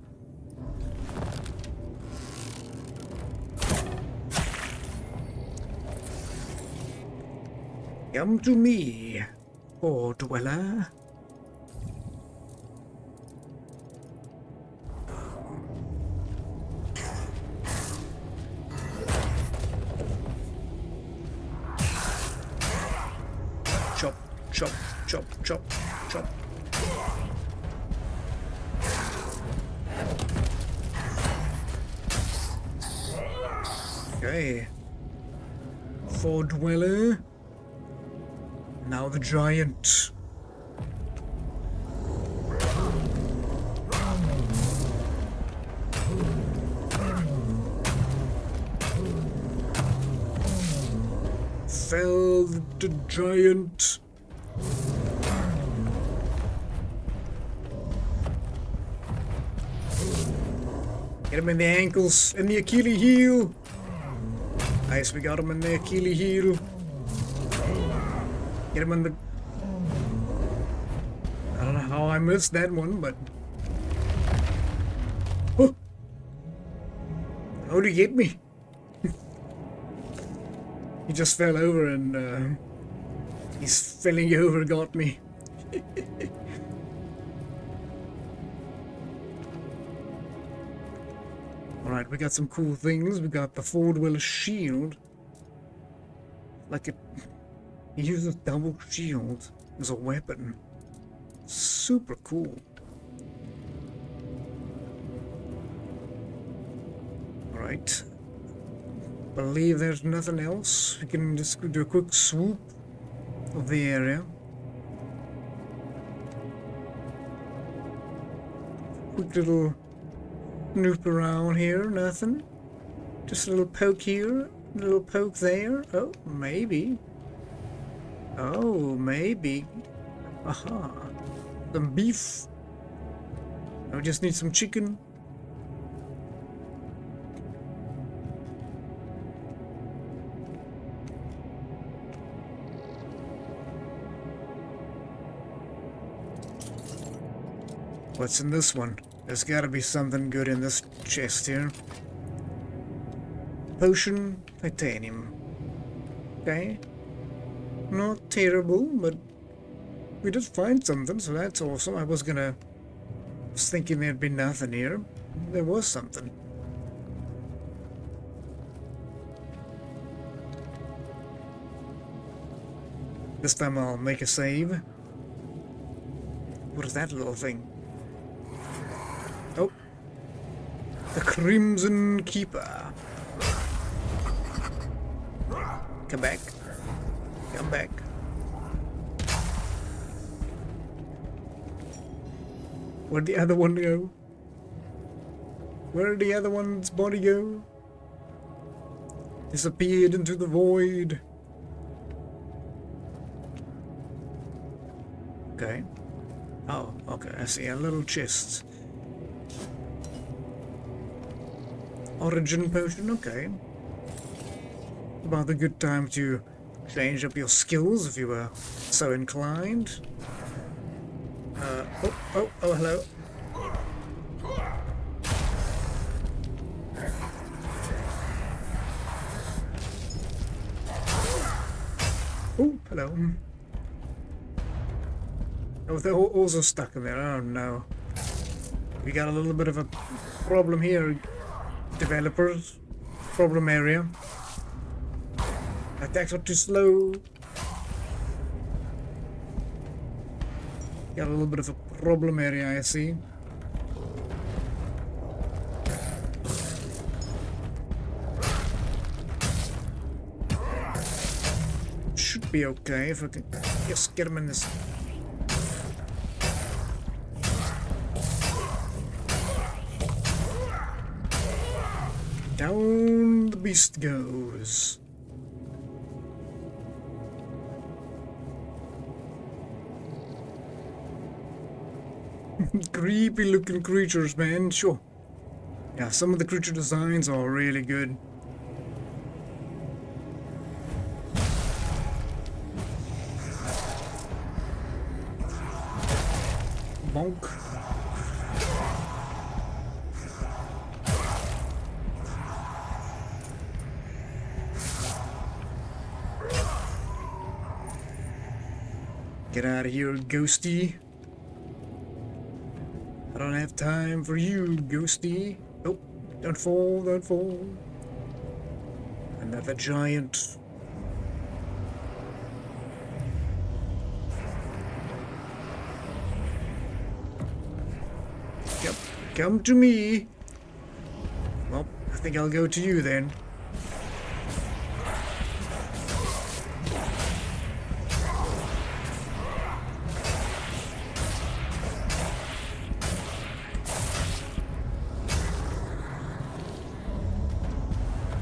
Come to me, poor dweller. Chop, chop, chop, chop, chop. Okay. For dweller. Now the giant. Fell the giant. Get him in the ankles, in the Achilles heel. Nice, we got him in the Achilles heel. Get him in the... I don't know how I missed that one, but... Oh! How'd he get me? He just fell over and he's falling over got me. Alright, we got some cool things. We got the four-wheel shield. Like it... He uses double shield as a weapon. Super cool. Alright. Believe there's nothing else. We can just do a quick swoop of the area. Quick little snoop around here, nothing. Just a little poke here, a little poke there. Oh, maybe. Oh, maybe. Aha. Some beef. I just need some chicken. What's in this one? There's gotta be something good in this chest here. Potion titanium. Okay. Not terrible, but we did find something, so that's awesome. I was thinking there'd be nothing here. There was something. This time I'll make a save. What is that little thing? Oh. The Crimson Keeper. Come back. Come back. Where'd the other one go? Where'd the other one's body go? Disappeared into the void. Okay. Oh, okay, I see a little chest. Origin potion, okay. About a good time to change up your skills if you were so inclined. Oh, hello. Oh, hello. Oh, they're also stuck in there. Oh no. We got a little bit of a problem here, developers. Problem area. Attacks are too slow. Got a little bit of a problem area, I see. Should be okay if I can just get him in this. Down the beast goes. Creepy looking creatures, man. Sure. Yeah, some of the creature designs are really good. Bonk. Get out of here, ghosty. I don't have time for you, ghosty. Oh, don't fall, don't fall. Another giant. Yep, come to me. Well, I think I'll go to you then.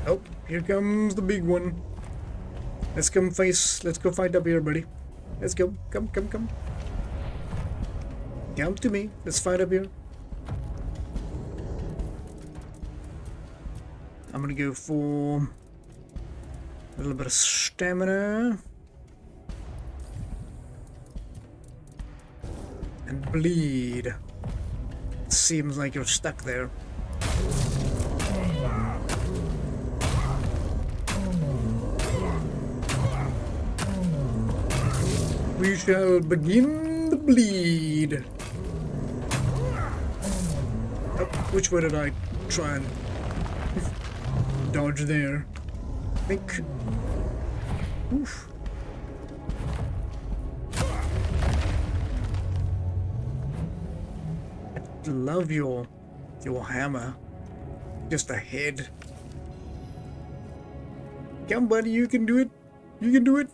Oh, here comes the big one. Let's go fight up here, buddy. Let's go. Come. Come to me. Let's fight up here. I'm gonna go for a little bit of stamina. And bleed. Seems like you're stuck there. We shall begin the bleed. Oh, which way did I try and dodge there? I think. Oof. I love your hammer. Just a head. Come, buddy, you can do it. You can do it.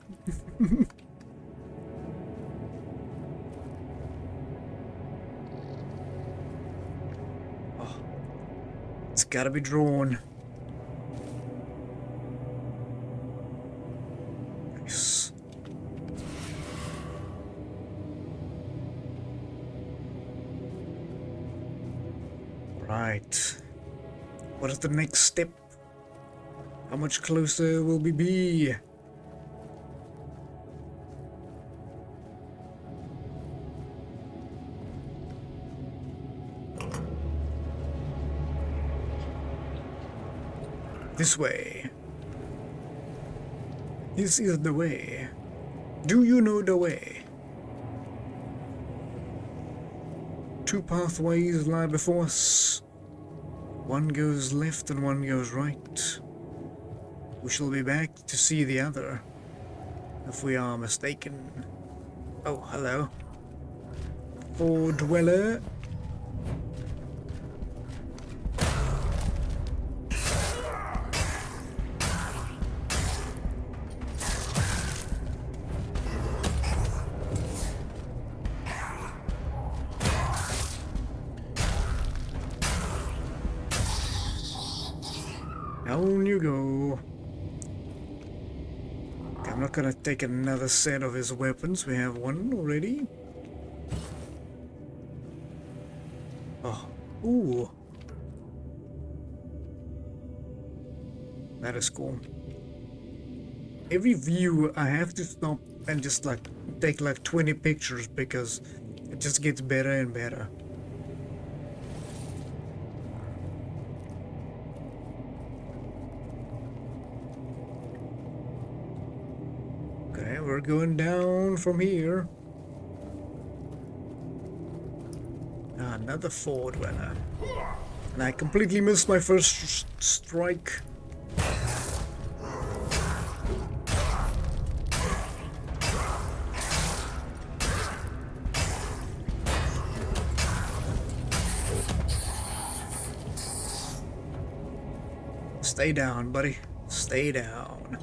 It's gotta be drawn. Nice. Right. What is the next step? How much closer will we be? This way. This is the way. Do you know the way? Two pathways lie before us. One goes left and one goes right. We shall be back to see the other, if we are mistaken. Oh, hello. For Dweller. Down you go. I'm not gonna take another set of his weapons. We have one already. Oh, ooh. That is cool. Every view I have to stop and just like take like 20 pictures because it just gets better and better. Okay, we're going down from here. Another forward runner. And I completely missed my first strike. Stay down, buddy. Stay down.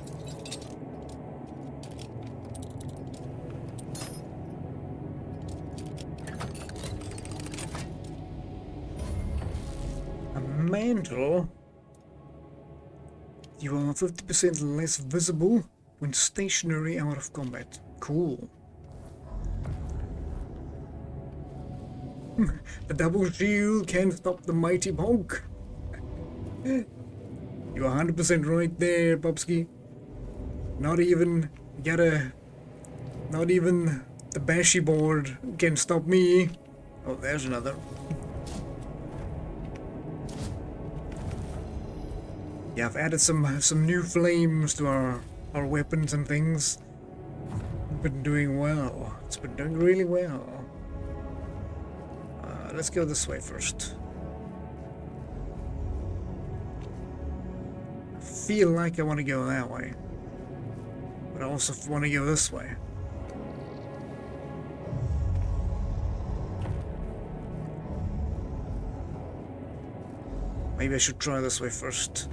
A mantle? You are 50% less visible when stationary out of combat. Cool. The double shield can't stop the mighty bonk. You're 100% right there, Bubsky. Not even the bashy board can stop me. Oh, there's another. Yeah, I've added some new flames to our weapons and things. Been doing well. It's been doing really well. Let's go this way first. I feel like I want to go that way, but I also want to go this way. Maybe I should try this way first.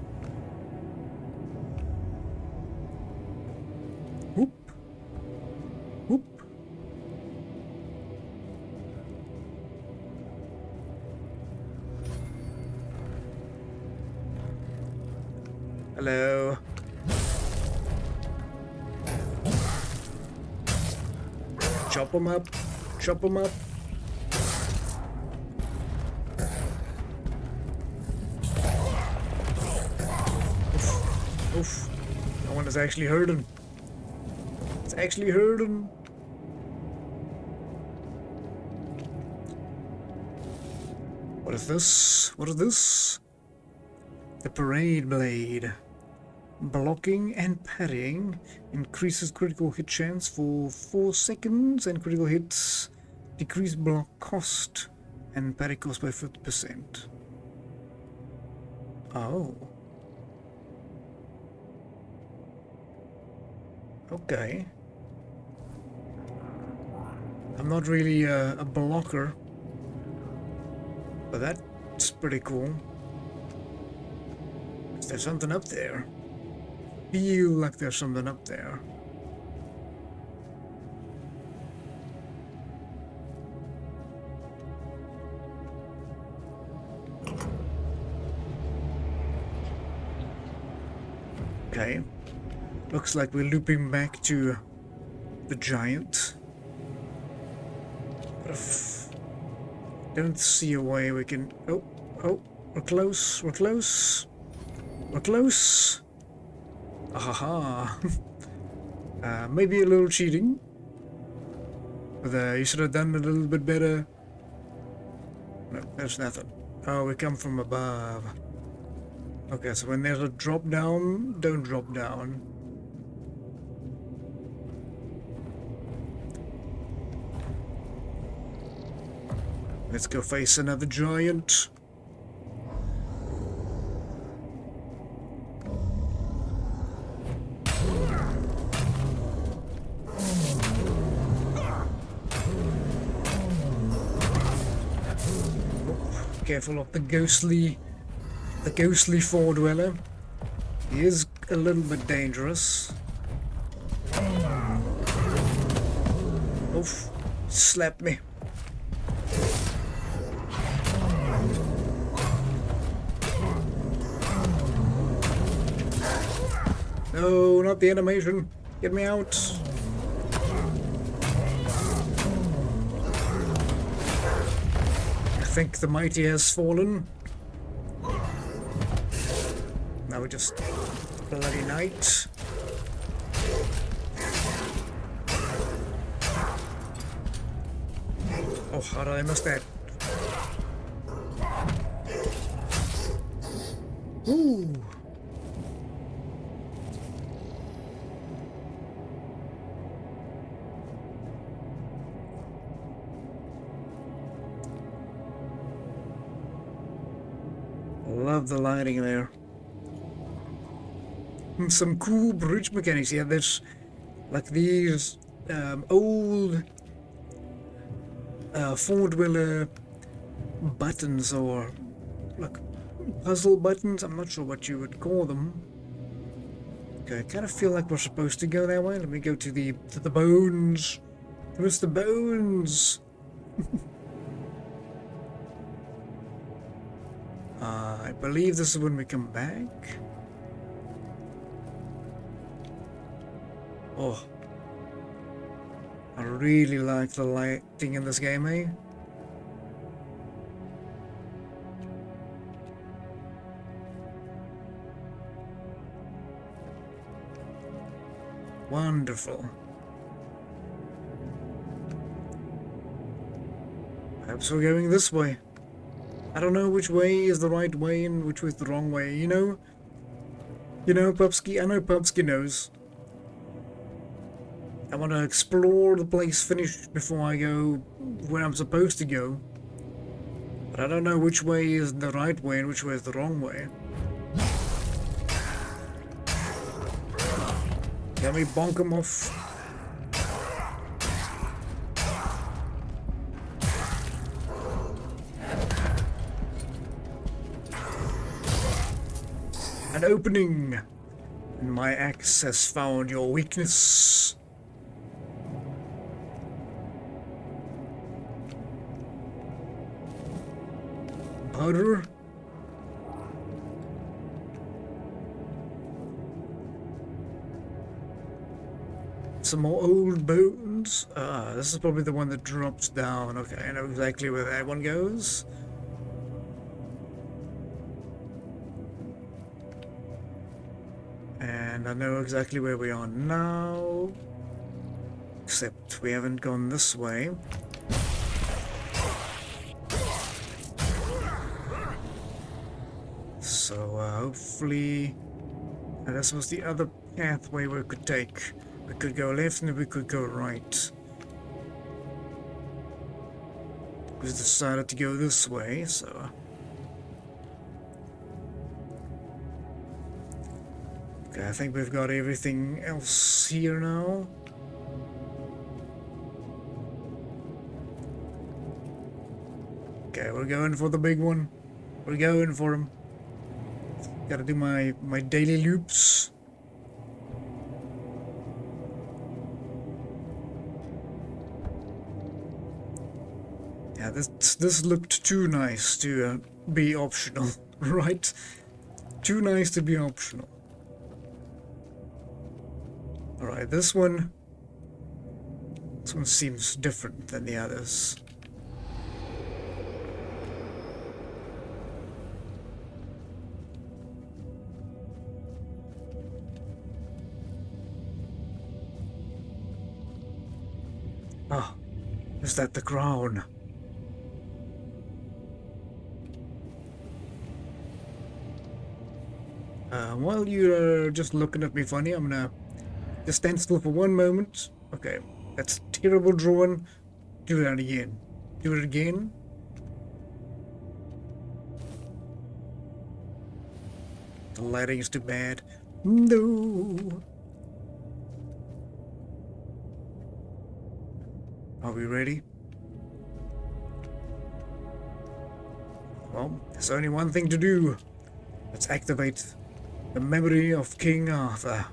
Whoop. Whoop. Hello. Chop them up. Chop them up. Oof. That one is actually hurting. It's actually hurting. What is this? What is this? The Parade Blade. Blocking and parrying increases critical hit chance for 4 seconds, and critical hits decrease block cost and parry cost by 50%. Oh. Okay. I'm not really a blocker, but that's pretty cool. Is there something up there? Feel like there's something up there. Okay. Looks like we're looping back to the giant. But if don't see a way we can... Oh, we're close, we're close. We're close. Ahaha. Maybe a little cheating. But you should have done a little bit better. No, there's nothing. Oh, we come from above. Okay, so when there's a drop down, don't drop down. Let's go face another giant. Careful of the ghostly four dweller. He is a little bit dangerous. Oof, slapped me. No, not the animation. Get me out. I think the mighty has fallen. Now we just bloody knight. Oh, how did I miss that? Ooh. Love the lighting there. Some cool bridge mechanics. Yeah, there's like these old four-dweller buttons, or like puzzle buttons. I'm not sure what you would call them. Okay, I kind of feel like we're supposed to go that way. Let me go to the bones. Where's the bones? I believe this is when we come back. Oh, I really like the lighting in this game, eh? Wonderful. Perhaps we're going this way. I don't know which way is the right way and which way is the wrong way, you know? You know, Pupsky, I know Pupsky knows. I want to explore the place, finish before I go where I'm supposed to go. But I don't know which way is the right way and which way is the wrong way. Let me bonk him off. An opening! And my axe has found your weakness. Powder? Some more old bones. This is probably the one that drops down. Okay, I know exactly where that one goes. And I know exactly where we are now. Except we haven't gone this way. So hopefully... this was the other pathway we could take. We could go left and we could go right. We decided to go this way, so... Okay, I think we've got everything else here now. Okay, we're going for the big one. We're going for him. Gotta do my daily loops. Yeah, this looked too nice to be optional, right? Too nice to be optional. Alright, this one seems different than the others. Ah, is that the crown? While you're just looking at me funny, I'm gonna just stand still for one moment. Okay, that's terrible drawing. Do that again. Do it again. The lighting is too bad. No. Are we ready? Well, there's only one thing to do. Let's activate the memory of King Arthur.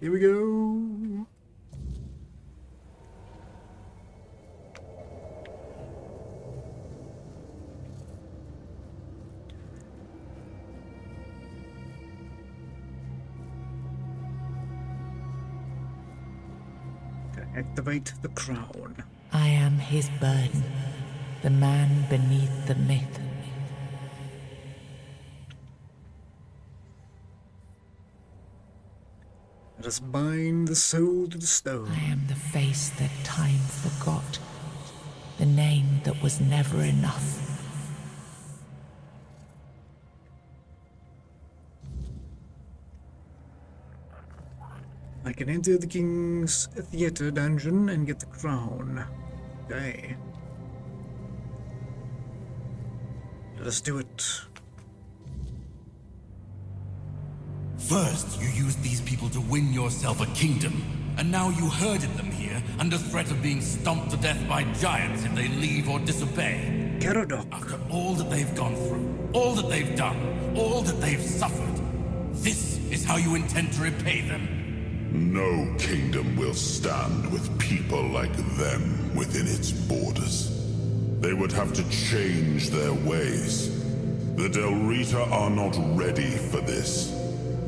Here we go. Okay, activate the crown. I am his burden, the man beneath the myth. Let us bind the soul to the stone. I am the face that time forgot, the name that was never enough. I can enter the king's theater dungeon and get the crown. Okay. Let us do it. First, you used these people to win yourself a kingdom, and now you herded them here under threat of being stomped to death by giants if they leave or disobey. Caradoc. After all that they've gone through, all that they've done, all that they've suffered, this is how you intend to repay them? No kingdom will stand with people like them within its borders. They would have to change their ways. The Del Rita are not ready for this.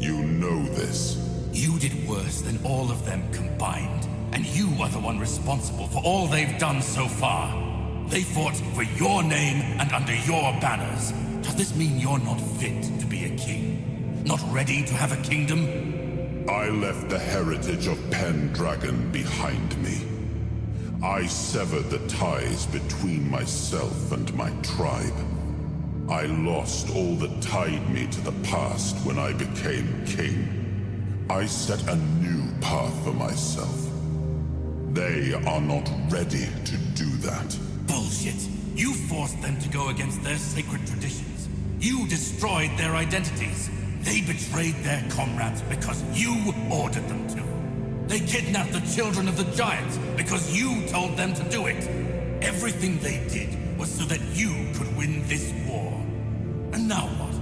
You know this. You did worse than all of them combined, and you are the one responsible for all they've done so far. They fought for your name and under your banners. Does this mean you're not fit to be a king? Not ready to have a kingdom? I left the heritage of Pendragon behind me. I severed the ties between myself and my tribe. I lost all that tied me to the past when I became king. I set a new path for myself. They are not ready to do that. Bullshit. You forced them to go against their sacred traditions. You destroyed their identities. They betrayed their comrades because you ordered them to. They kidnapped the children of the giants because you told them to do it. Everything they did was so that you could win this war. And now what?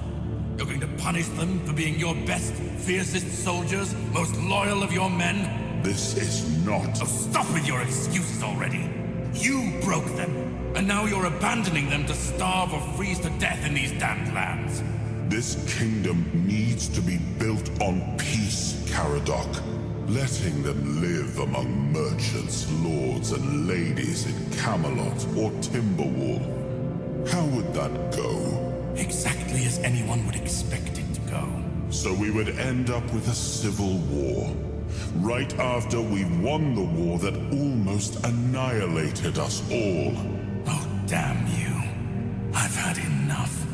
You're going to punish them for being your best, fiercest soldiers, most loyal of your men? This is not... So stop with your excuses already. You broke them, and now you're abandoning them to starve or freeze to death in these damned lands. This kingdom needs to be built on peace, Caradoc. Letting them live among merchants, lords, and ladies in Camelot or Timberwall. How would that go? Exactly as anyone would expect it to go. So we would end up with a civil war. Right after we won the war that almost annihilated us all. Oh, damn you. I've had enough.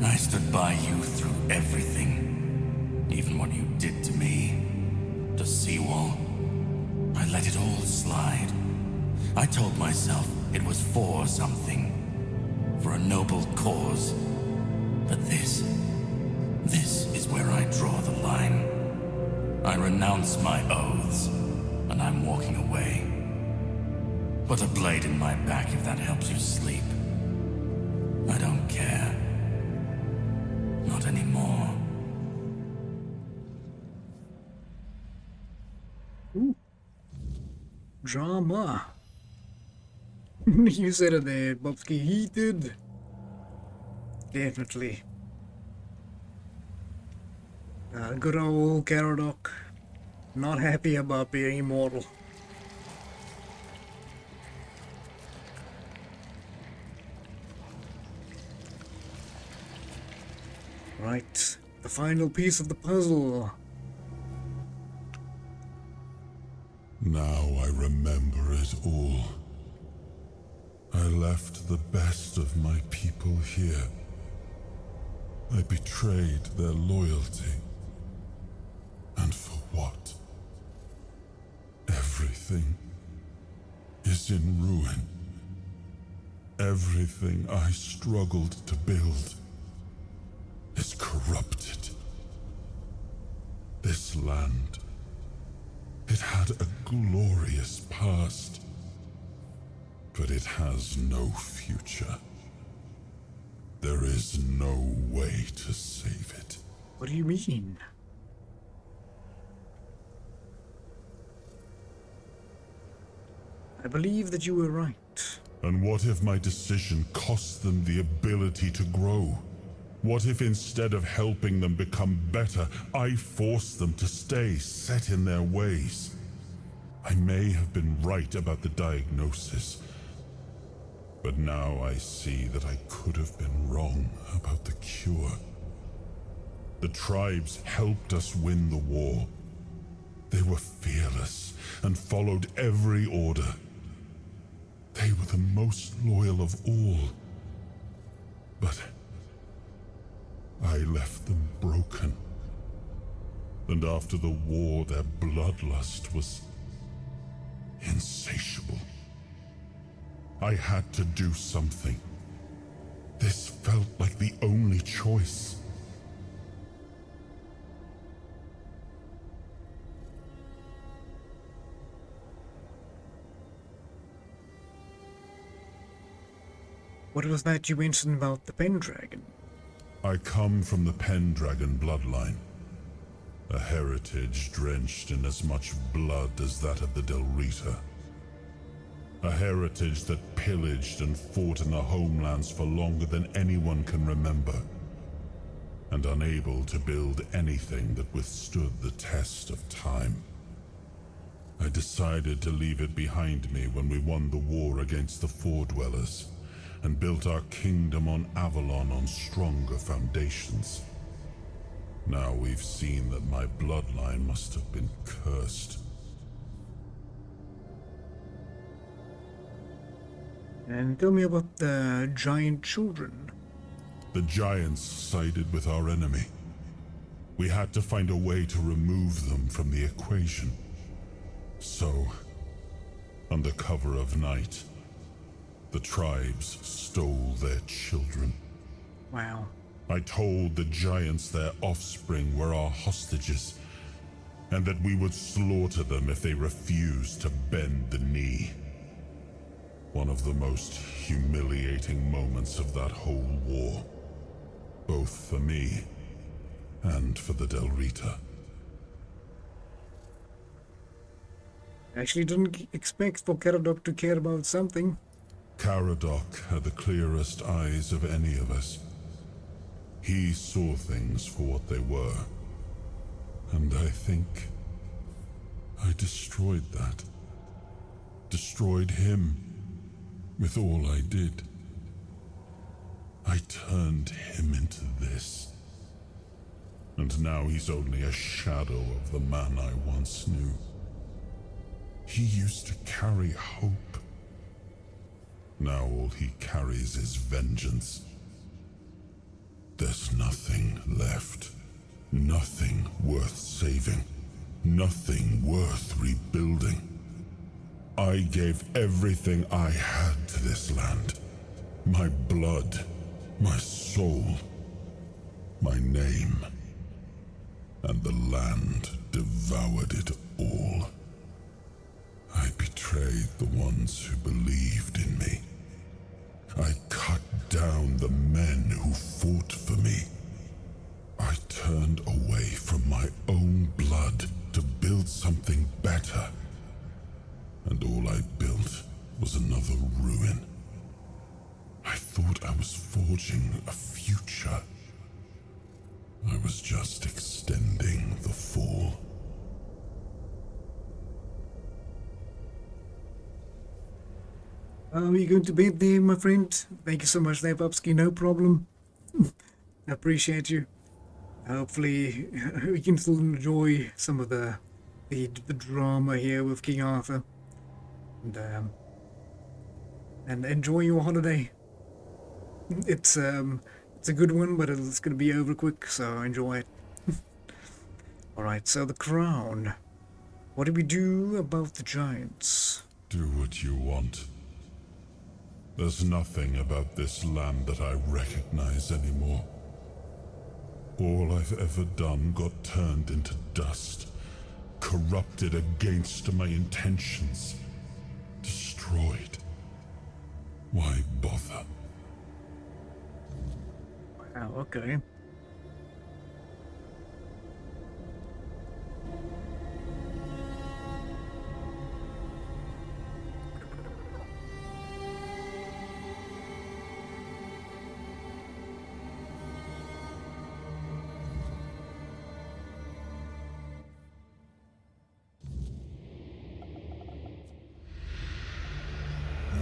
I stood by you through everything. Even what you did to me. To Seawall. I let it all slide. I told myself it was for something. For a noble cause. But this is where I draw the line. I renounce my oaths, and I'm walking away. Put a blade in my back if that helps you sleep. I don't care. Not anymore. Ooh. Drama. You said it there, Bobsky. Heated. Definitely. Good old Caradoc. Not happy about being immortal. Right. The final piece of the puzzle. Now I remember it all. I left the best of my people here. I betrayed their loyalty. And for what? Everything is in ruin. Everything I struggled to build is corrupted. This land, it had a glorious past, but it has no future. There is no way to save it. What do you mean? I believe that you were right. And what if my decision cost them the ability to grow? What if instead of helping them become better, I forced them to stay set in their ways? I may have been right about the diagnosis, but now I see that I could have been wrong about the cure. The tribes helped us win the war. They were fearless and followed every order. They were the most loyal of all. But I left them broken. And after the war, their bloodlust was insatiable. I had to do something. This felt like the only choice. What was that you mentioned about the Pendragon? I come from the Pendragon bloodline. A heritage drenched in as much blood as that of the Del Rita. A heritage that pillaged and fought in the homelands for longer than anyone can remember. And unable to build anything that withstood the test of time. I decided to leave it behind me when we won the war against the Four Dwellers, and built our kingdom on Avalon on stronger foundations. Now we've seen that my bloodline must have been cursed. And tell me about the giant children. The giants sided with our enemy. We had to find a way to remove them from the equation. So, under cover of night, the tribes stole their children. Wow. I told the giants their offspring were our hostages, and that we would slaughter them if they refused to bend the knee. One of the most humiliating moments of that whole war, both for me and for the Del Rita. I actually didn't expect for Caradoc to care about something. Caradoc had the clearest eyes of any of us. He saw things for what they were. And I think I destroyed that. Destroyed him with all I did. I turned him into this. And now he's only a shadow of the man I once knew. He used to carry hope. Now all he carries is vengeance. There's nothing left. Nothing worth saving. Nothing worth rebuilding. I gave everything I had to this land. My blood, my soul, my name. And the land devoured it all. I betrayed the ones who believed in me. I cut down the men who fought for me. I turned away from my own blood to build something better. And all I built was another ruin. I thought I was forging a future. I was just extending the fall. Are you going to bed there, my friend? Thank you so much there, Popsky. No problem. I appreciate you. Hopefully, we can still enjoy some of the drama here with King Arthur. And enjoy your holiday. It's a good one, but it's gonna be over quick, so enjoy it. Alright, so the crown. What do we do about the giants? Do what you want. There's nothing about this land that I recognize anymore. All I've ever done got turned into dust, corrupted against my intentions, destroyed. Why bother? Wow, okay.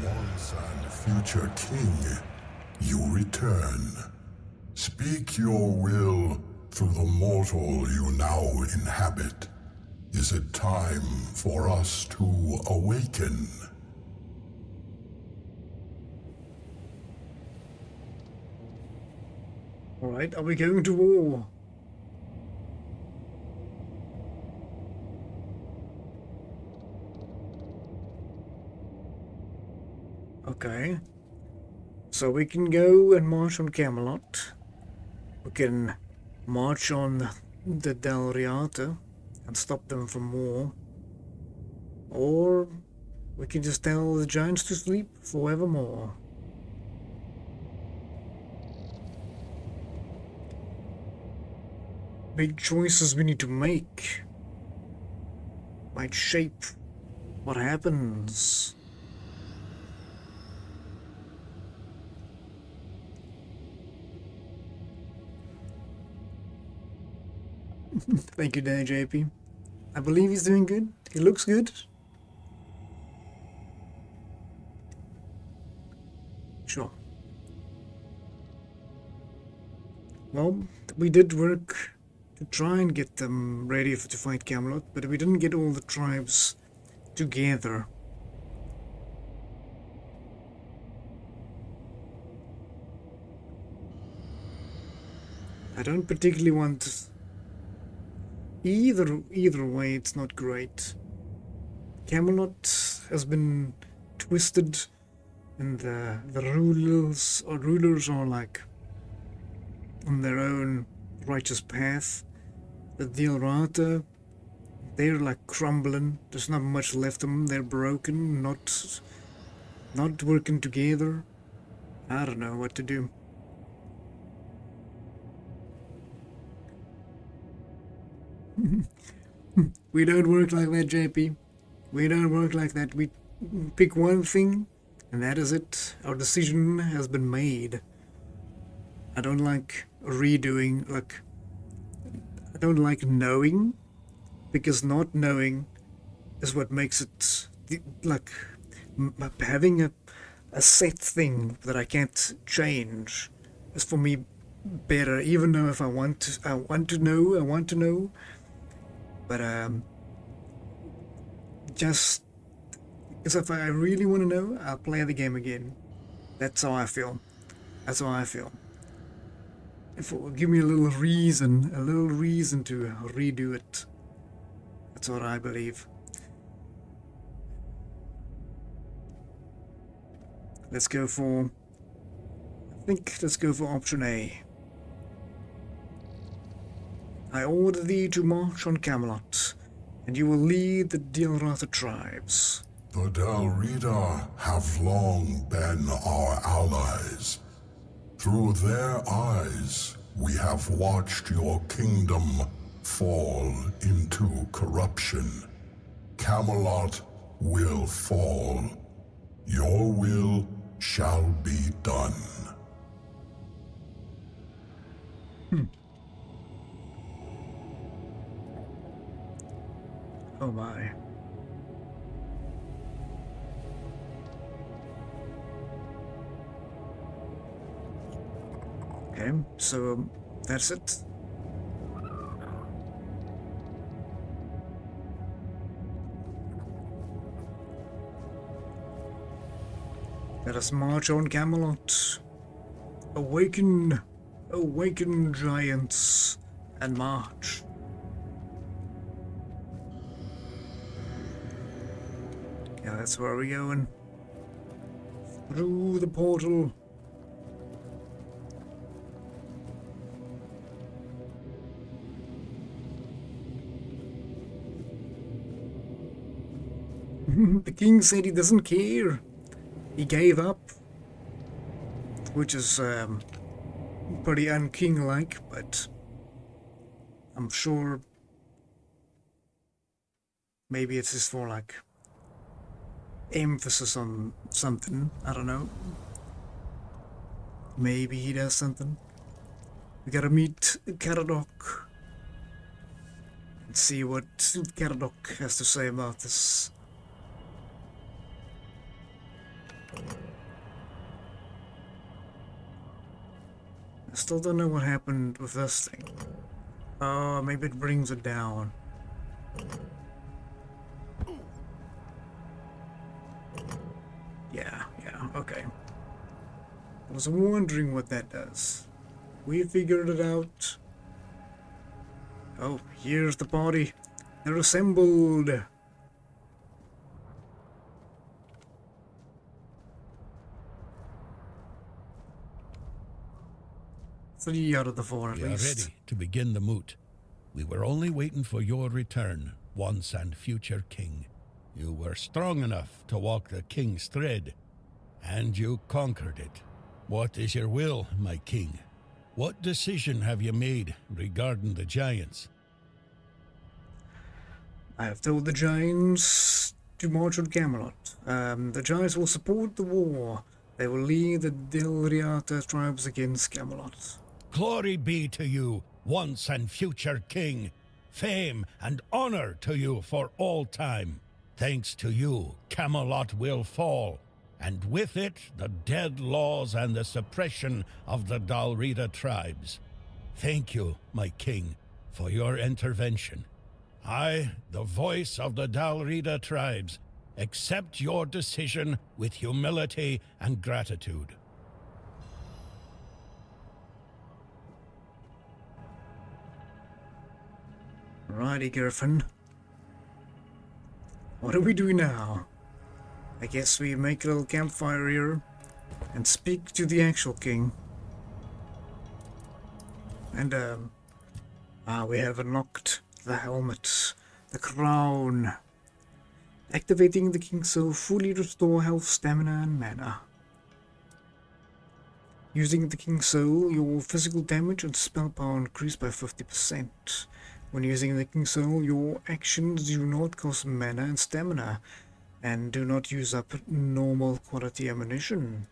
Once and future king, you return. Speak your will through the mortal you now inhabit. Is it time for us to awaken? Alright, are we going to war? Okay. So we can go and march on Camelot. We can march on the Del Rita and stop them from war. Or we can just tell the giants to sleep forevermore. Big choices we need to make might shape what happens. Thank you, Danny JP. I believe he's doing good. He looks good. Sure. Well, we did work to try and get them ready to fight Camelot, but we didn't get all the tribes together. I don't particularly want either way. It's not great. Camelot has been twisted, and the rulers are like on their own righteous path. The Dilrata, they're like crumbling. There's not much left of them. They're broken, not working together. I don't know what to do. We don't work like that, JP. We don't work like that. We pick one thing, and that is it. Our decision has been made. I don't like redoing, I don't like knowing, because not knowing is what makes it, having a set thing that I can't change is for me better, even though if I want to know, but just because if I really want to know, I'll play the game again. That's how I feel. If it will give me a little reason to redo it. That's what I believe. Let's go for option A. I order thee to march on Camelot, and you will lead the Dilratha tribes. The Delrita have long been our allies. Through their eyes, we have watched your kingdom fall into corruption. Camelot will fall. Your will shall be done. Oh my. Okay, so that's it. Let us march on Camelot. Awaken giants, and march. Yeah, that's where we're going. Through the portal. The king said he doesn't care. He gave up. Which is pretty unking-like, but I'm sure maybe it's just for like emphasis on something. I don't know. Maybe he does something. We gotta meet Caradoc and see what Caradoc has to say about this. I still don't know what happened with this thing. Oh, maybe it brings it down. Yeah, okay. I was wondering what that does. We figured it out. Oh, here's the party. They're assembled. 3 out of the 4 at We are least. ready to begin the Moot. We were only waiting for your return, once and future king. You were strong enough to walk the king's thread, and you conquered it. What is your will, my king? What decision have you made regarding the giants? I have told the giants to march on Camelot. The giants will support the war. They will lead the Dilriata tribes against Camelot. Glory be to you, once and future king. Fame and honor to you for all time. Thanks to you, Camelot will fall, and with it, the dead laws and the suppression of the Dalrita tribes. Thank you, my king, for your intervention. I, the voice of the Dalrida tribes, accept your decision with humility and gratitude. Righty, Griffin. What do we do now? I guess we make a little campfire here and speak to the actual king. And, we have unlocked the helmet, the crown. Activating the King's Soul fully restore health, stamina, and mana. Using the King's Soul, your physical damage and spell power increase by 50%. When using the King's Soul, your actions do not cost mana and stamina, and do not use up normal quality ammunition.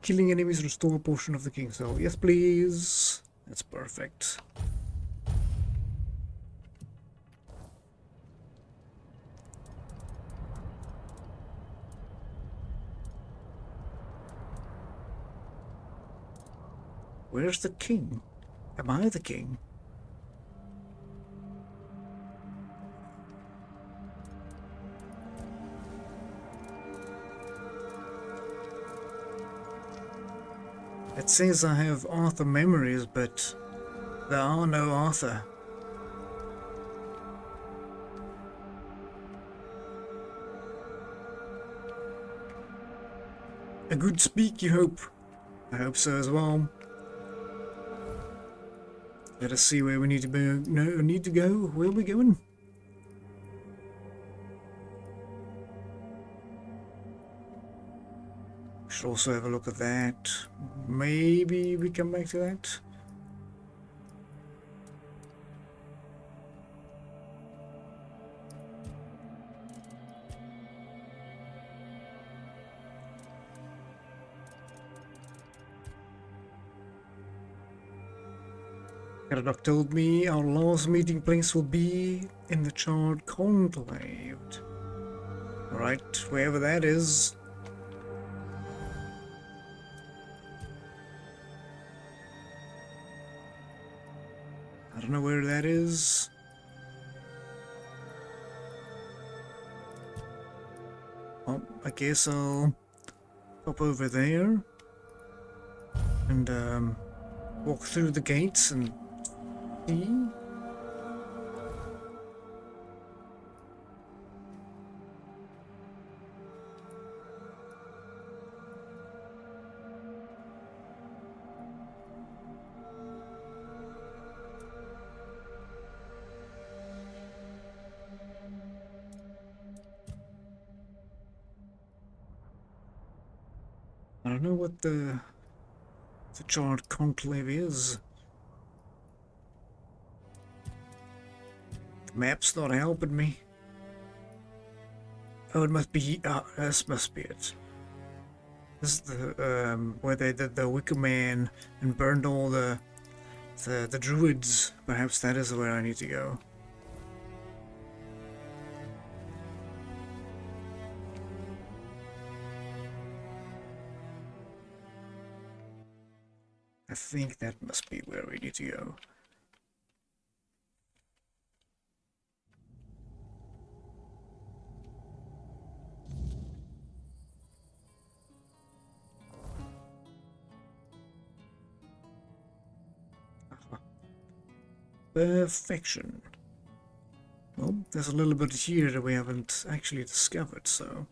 Killing enemies restore a portion of the King's Soul. Yes, please. That's perfect. Where's the king? Am I the king? It says I have Arthur memories, but there are no Arthur. A good speak, you hope? I hope so as well. Let us see where we need to go. No, need to go. Where are we going? Should also have a look at that. Maybe we come back to that. Caradoc told me our last meeting place will be in the Charred Conclave. Alright, wherever that is. I don't know where that is. Well, I guess I'll hop over there and walk through the gates and see. I don't know what the Charred Conclave is. The map's not helping me. Oh, it must be. This must be it. This is the where they did the Wicker Man and burned all the druids. Perhaps that is where I need to go. I think that must be where we need to go. Perfection. Well, there's a little bit here that we haven't actually discovered, so...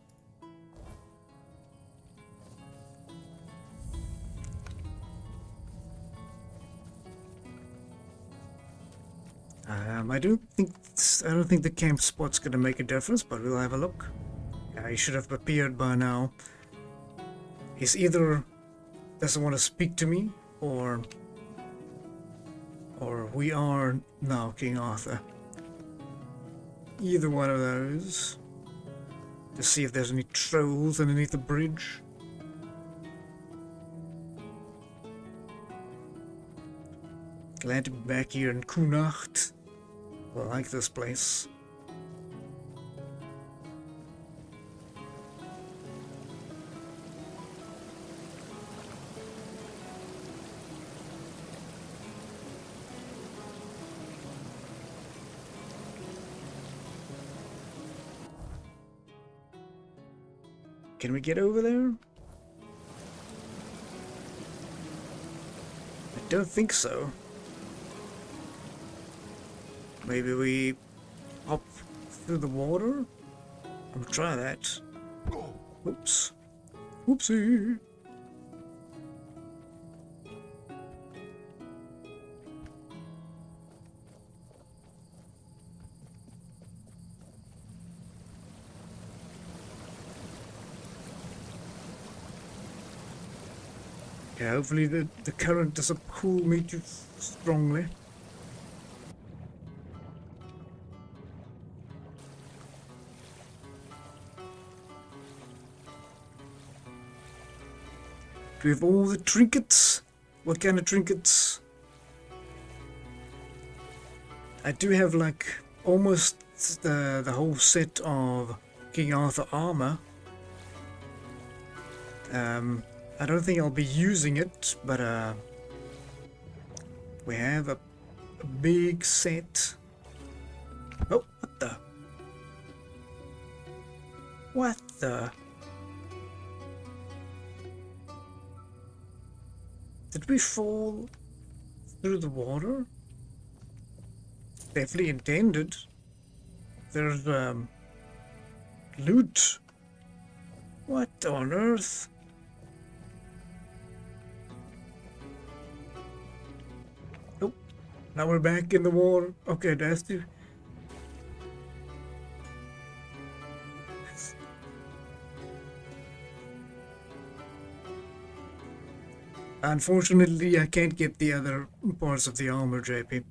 I don't think the camp spot's gonna make a difference, but we'll have a look. Yeah, he should have appeared by now. He's either doesn't want to speak to me, or we are now King Arthur. Either one of those. To see if there's any trolls underneath the bridge. Glad to be back here in Kunacht. I like this place. Can we get over there? I don't think so. Maybe we hop through the water? I'll try that. Oops. Whoopsie. Yeah, hopefully the current doesn't pull me too strongly. Do we have all the trinkets? What kind of trinkets? I do have like almost the whole set of King Arthur armor. I don't think I'll be using it, but we have a big set. Oh, what the? What the? Did we fall through the water? Definitely intended. There's loot. What on earth? Oh, now we're back in the water. Okay, that's the. Unfortunately, I can't get the other parts of the armor, JP.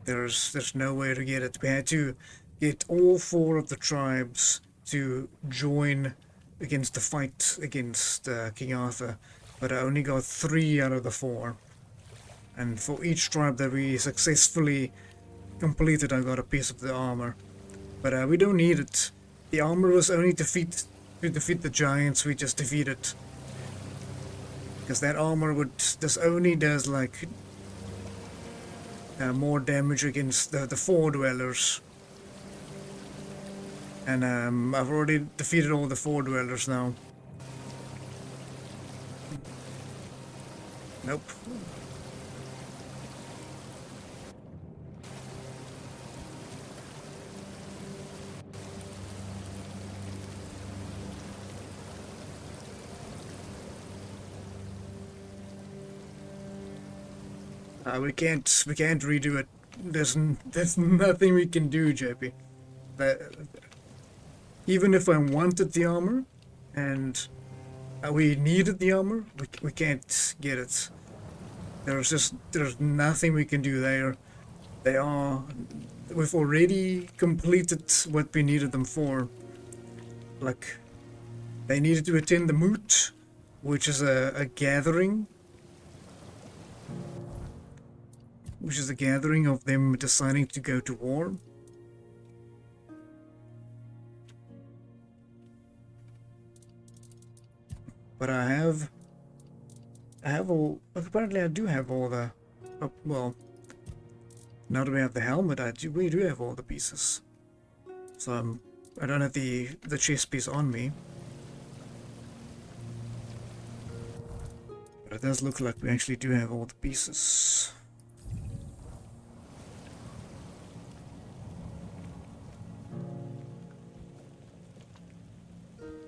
There's no way to get it. We had to get all 4 of the tribes to join against the fight against King Arthur, but I only got 3 out of the 4. And for each tribe that we successfully completed, I got a piece of the armor. But we don't need it. The armor was only to defeat the giants we just defeated. Because that armor only does like more damage against the 4 dwellers. And I've already defeated all the 4 dwellers now. Nope. We can't redo it. There's nothing we can do, JP. Even if I wanted the armor, and we needed the armor, we can't get it. There's nothing we can do there. We've already completed what we needed them for. Like, they needed to attend the Moot, which is a gathering. Which is a gathering of them deciding to go to war. But I have all, apparently I do have all the, well, now that we have the helmet, we do have all the pieces. So I don't have the chest piece on me. But it does look like we actually do have all the pieces.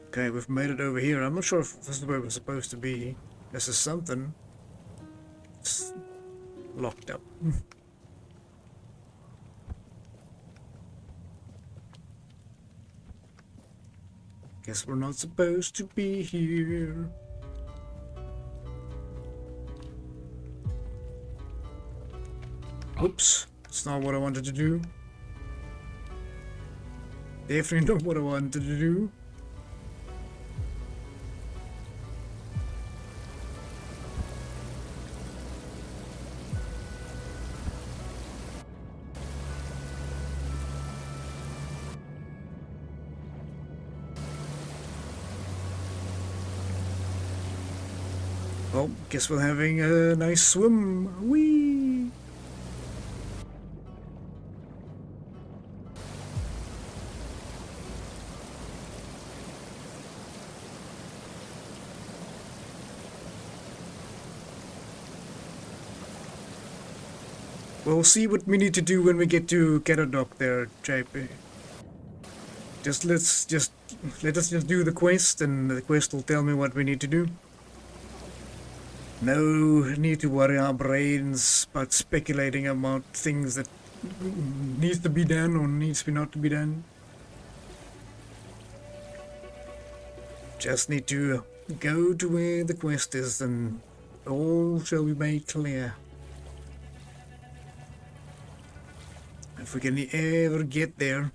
Okay, we've made it over here. I'm not sure if this is where we're supposed to be. This is something. It's locked up. Guess we're not supposed to be here. Oops, that's not what I wanted to do. Definitely not what I wanted to do. Well, guess we're having a nice swim. Whee! We'll see what we need to do when we get to Catadoc there, JP. Let us just do the quest, and the quest will tell me what we need to do. No need to worry our brains about speculating about things that needs to be done or needs to not to be done. Just need to go to where the quest is, and all shall be made clear. If we can ever get there.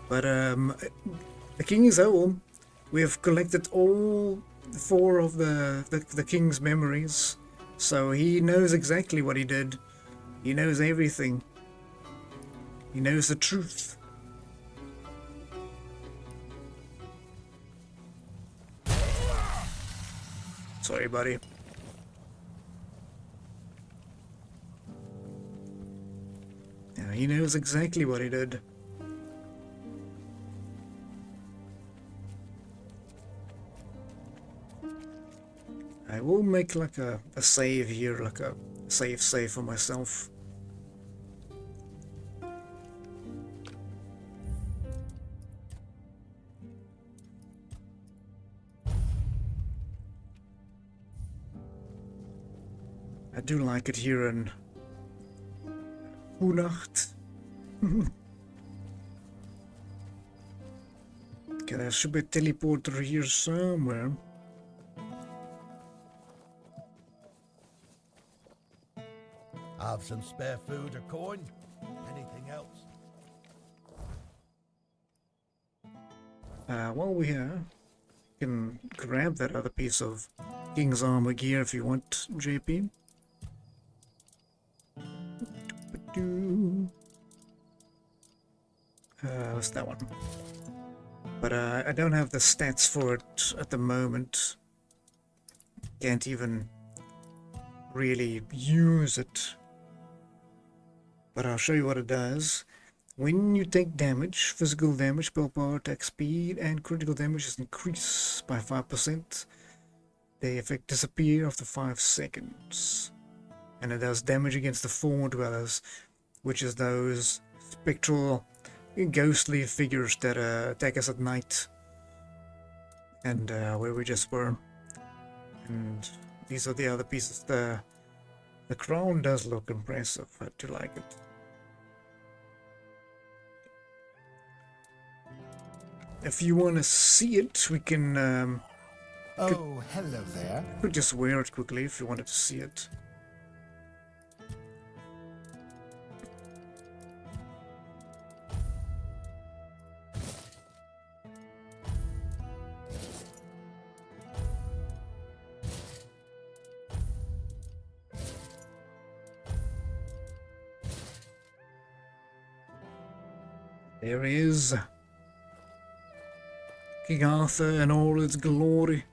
But the king is home. We have collected all 4 of the king's memories, so he knows exactly what he did. He knows everything. He knows the truth. Sorry, buddy. Yeah, he knows exactly what he did. I will make like a save here, like a save for myself. I do like it here in Unacht. Okay, there should be a teleporter here somewhere. Have some spare food or coin? Anything else? While we're here, you can grab that other piece of King's Armor gear if you want, JP. What's that one? But I don't have the stats for it at the moment. Can't even really use it. But I'll show you what it does. When you take damage, physical damage, spellpower, attack speed, and critical damage is increased by 5%. The effect disappears after 5 seconds. And it does damage against the Four Dwellers, which is those spectral, ghostly figures that attack us at night. And where we just were. And these are the other pieces. The crown does look impressive. I do like it. If you want to see it, we can. Hello there. Could just wear it quickly if you wanted to see it. There he is. King Arthur in all its glory.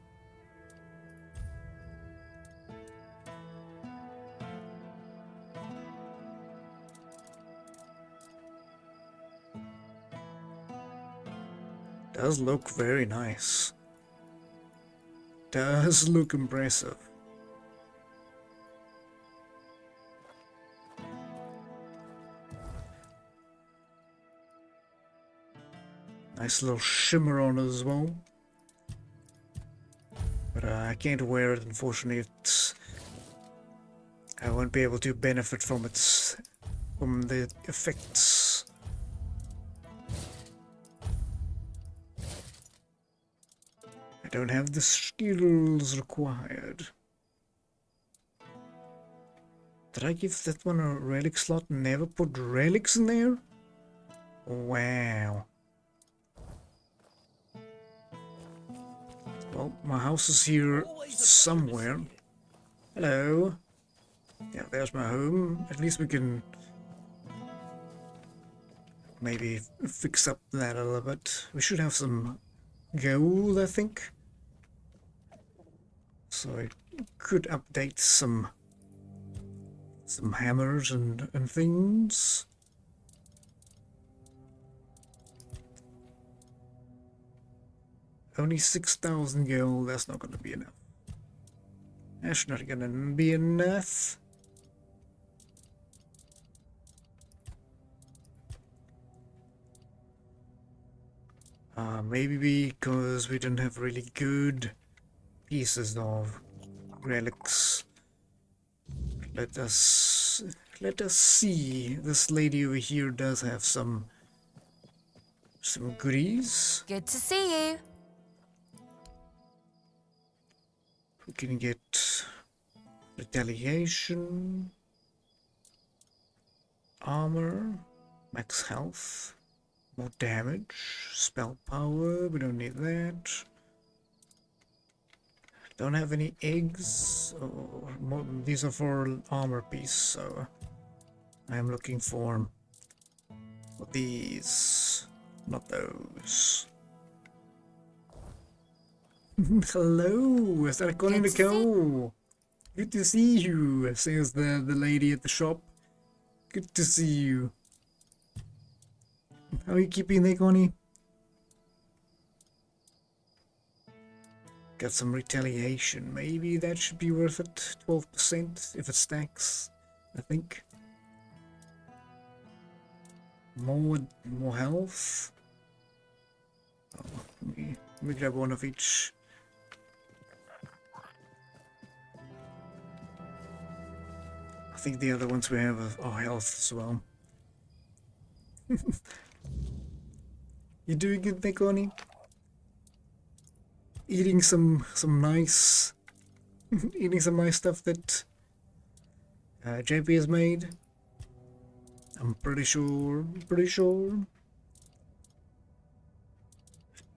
Does look very nice. Does look impressive. Nice little shimmer on it as well. But I can't wear it, unfortunately. I won't be able to benefit from the effects. I don't have the skills required. Did I give that one a relic slot and never put relics in there? Wow. Well, my house is here somewhere. Hello. Yeah, there's my home. At least we can maybe fix up that a little bit. We should have some gold, I think. So I could update some hammers and things. Only 6,000 gold, that's not going to be enough. That's not gonna be enough. Maybe because we don't have really good pieces of relics. Let us see. This lady over here does have some goodies. Good to see you. We can get retaliation, armor, max health, more damage, spell power. We don't need that. Don't have any eggs. Oh, these are for armor piece, so I am looking for these, not those. Hello, is that a Connie Nicole? Good to see you, says the lady at the shop. Good to see you. How are you keeping there, Connie? Got some retaliation. Maybe that should be worth it. 12% if it stacks, I think. More health. Oh, let me grab one of each. I think the other ones we have are health as well. You doing good there, Connie? Eating some nice eating some nice stuff that JP has made. I'm pretty sure.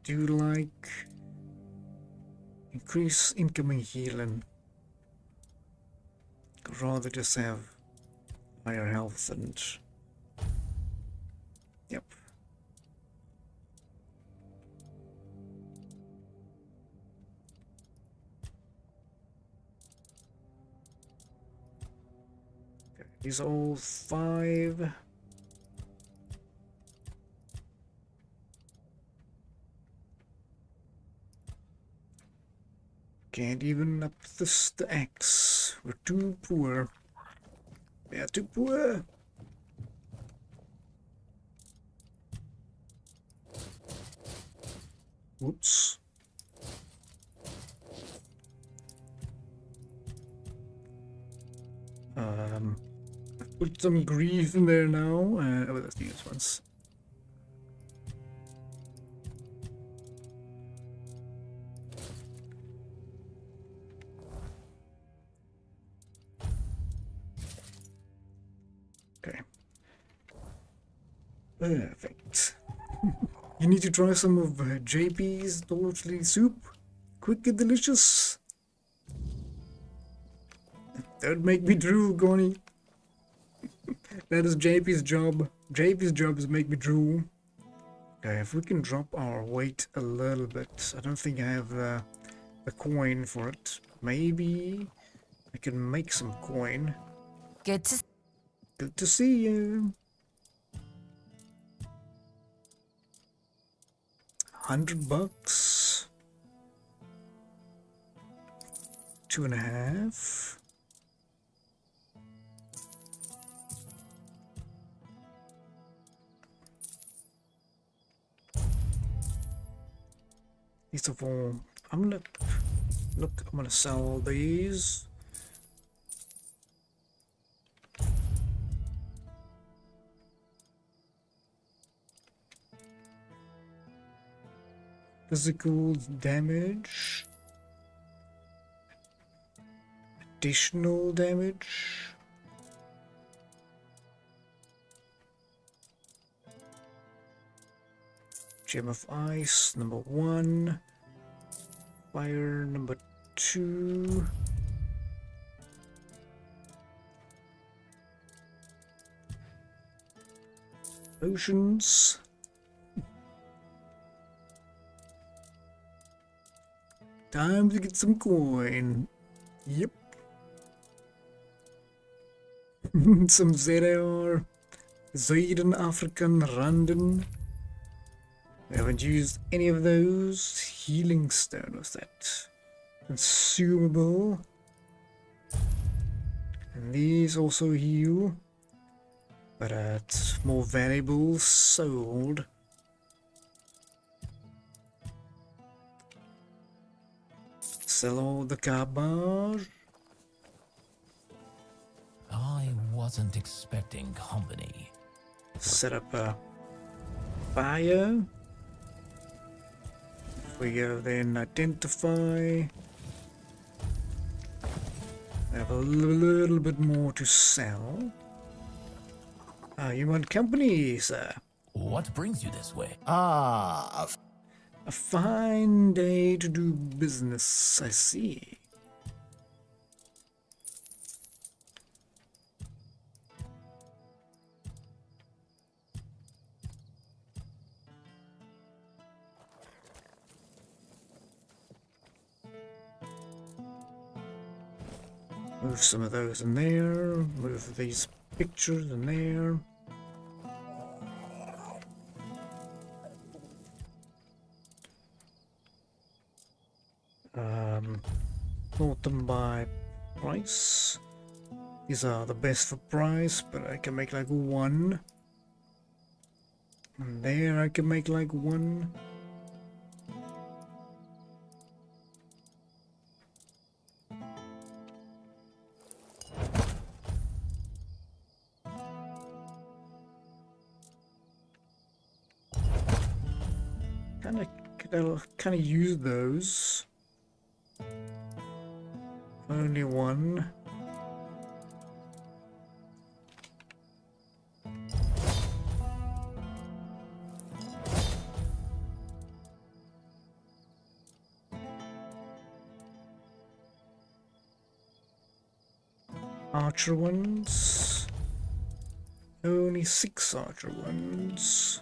Do like increase incoming healing. I'd rather just have higher health and yep. Okay, these are all 5. Can't even up the stacks. We're too poor. We are too poor. Whoops. Put some grief in there now. Oh, let's do this once. Okay. Perfect. You need to try some of JP's totally soup. Quick and delicious. Don't make me drool, Connie. That is JP's job. JP's job is make me drool. Okay, if we can drop our weight a little bit. I don't think I have the coin for it. Maybe I can make some coin. Good to see you. 100 bucks. 2.5. These are all. I'm gonna sell these. Physical damage. Additional damage. Gem of Ice, number 1. Fire, number 2. Potions. Time to get some coin. Yep. Some ZR. Zuiden African Randen. We haven't used any of those. Healing Stone, was that consumable? And these also heal, but it's more valuable sold. Sell all the garbage. I wasn't expecting company. Set up a fire. We go then identify. I have a little bit more to sell. You want company, sir? What brings you this way? A fine day to do business, I see. Move some of those in there, move these pictures in there. Sort them by price. These are the best for price, but I can make like one. And there I can make like one. Kind of use those. Only one. Archer ones. Only 6 archer ones.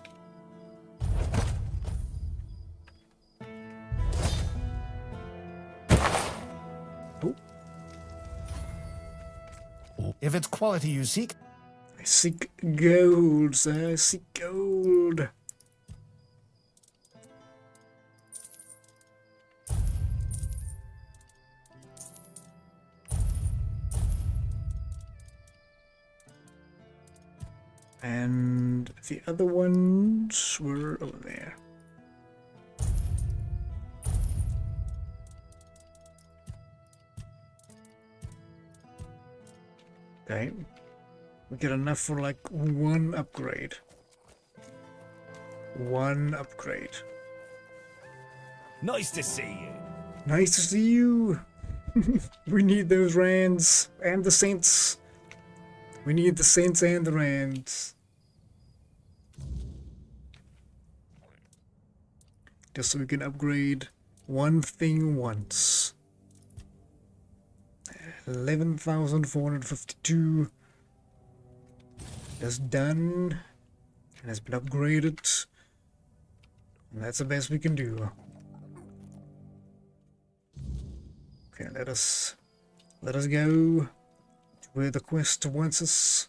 If it's quality you seek, I seek gold, sir. I seek gold. And the other ones were over there. Okay, we get enough for like one upgrade. One upgrade. nice to see you. Nice to see you. We need those rands and the cents. We need the cents and the rands. Just so we can upgrade one thing once. 11,452 is done and has been upgraded, and that's the best we can do. Okay, let us go to where the quest wants us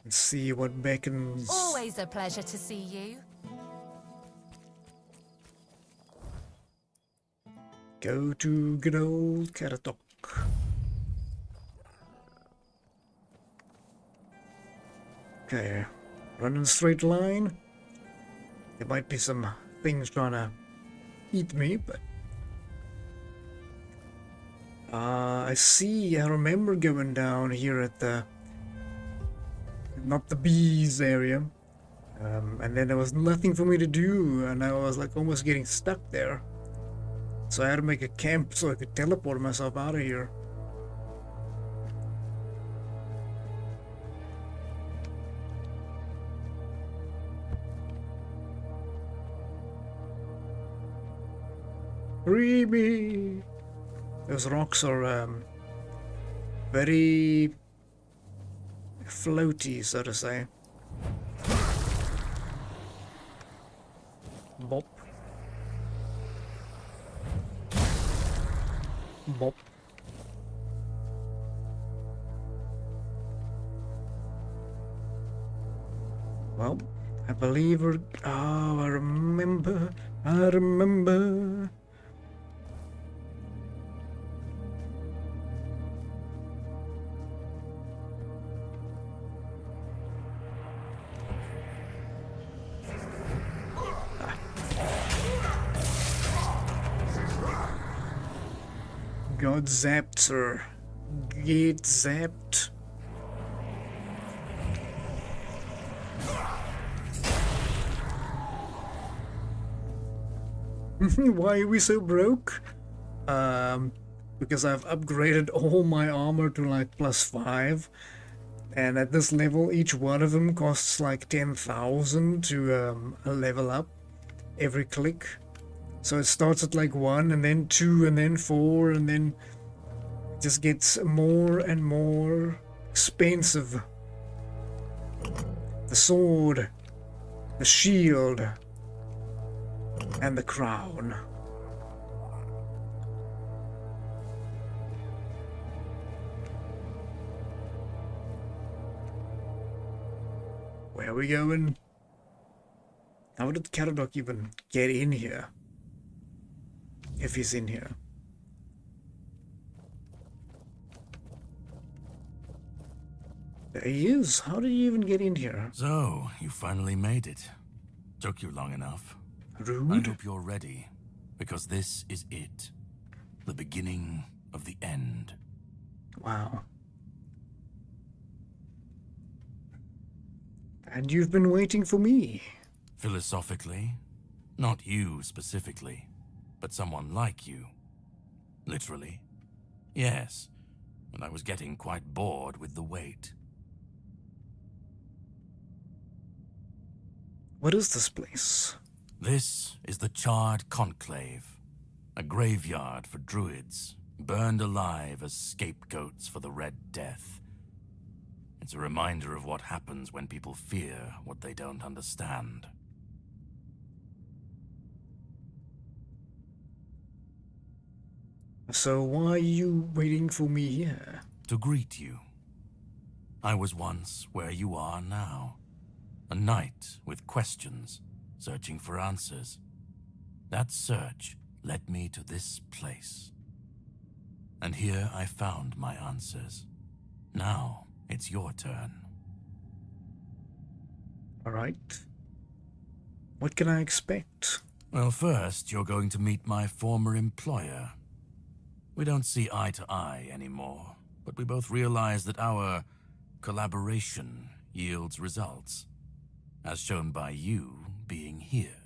and see what beckons. Always a pleasure to see you. Go to good old Karatok. Okay, running a straight line. There might be some things trying to eat me, but I remember going down here at the not the bees area, and then there was nothing for me to do, and I was like almost getting stuck there. So I had to make a camp so I could teleport myself out of here. Free me! Those rocks are very floaty, so to say. Bop. Bop. Well, I believe we're... Oh, I remember. Got zapped, sir. Get zapped. Why are we so broke? Because I've upgraded all my armor to like +5, and at this level each one of them costs like 10,000 to level up every click. So it starts at like 1 and then 2 and then 4 and then it just gets more and more expensive. The sword, the shield, and the crown. Where are we going? How did Caradoc even get in here? If he's in here. There he is. How did he even get in here? So, you finally made it. Took you long enough. Rude. I hope you're ready, because this is it. The beginning of the end. Wow. And you've been waiting for me. Philosophically, not you specifically, but someone like you. Literally. Yes, and I was getting quite bored with the wait. What is this place? This is the Charred Conclave, a graveyard for druids, burned alive as scapegoats for the Red Death. It's a reminder of what happens when people fear what they don't understand. So why are you waiting for me here? To greet you. I was once where you are now. A knight with questions, searching for answers. That search led me to this place. And here I found my answers. Now it's your turn. Alright. What can I expect? Well, first you're going to meet my former employer. We don't see eye to eye anymore, but we both realize that our collaboration yields results, as shown by you being here.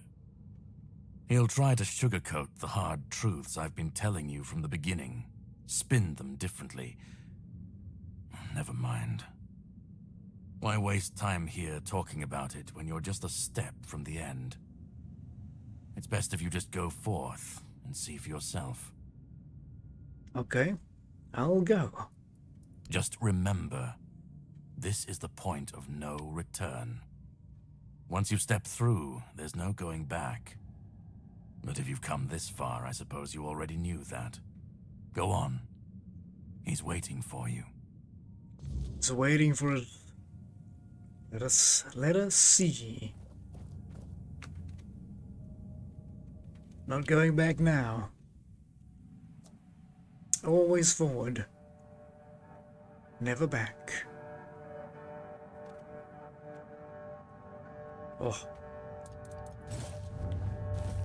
He'll try to sugarcoat the hard truths I've been telling you from the beginning, spin them differently. Never mind. Why waste time here talking about it when you're just a step from the end? It's best if you just go forth and see for yourself. Okay, I'll go. Just remember, this is the point of no return. Once you step through, there's no going back. But if you've come this far, I suppose you already knew that. Go on. He's waiting for you. It's waiting for it. Let us see. Not going back now. Always forward. Never back. Oh.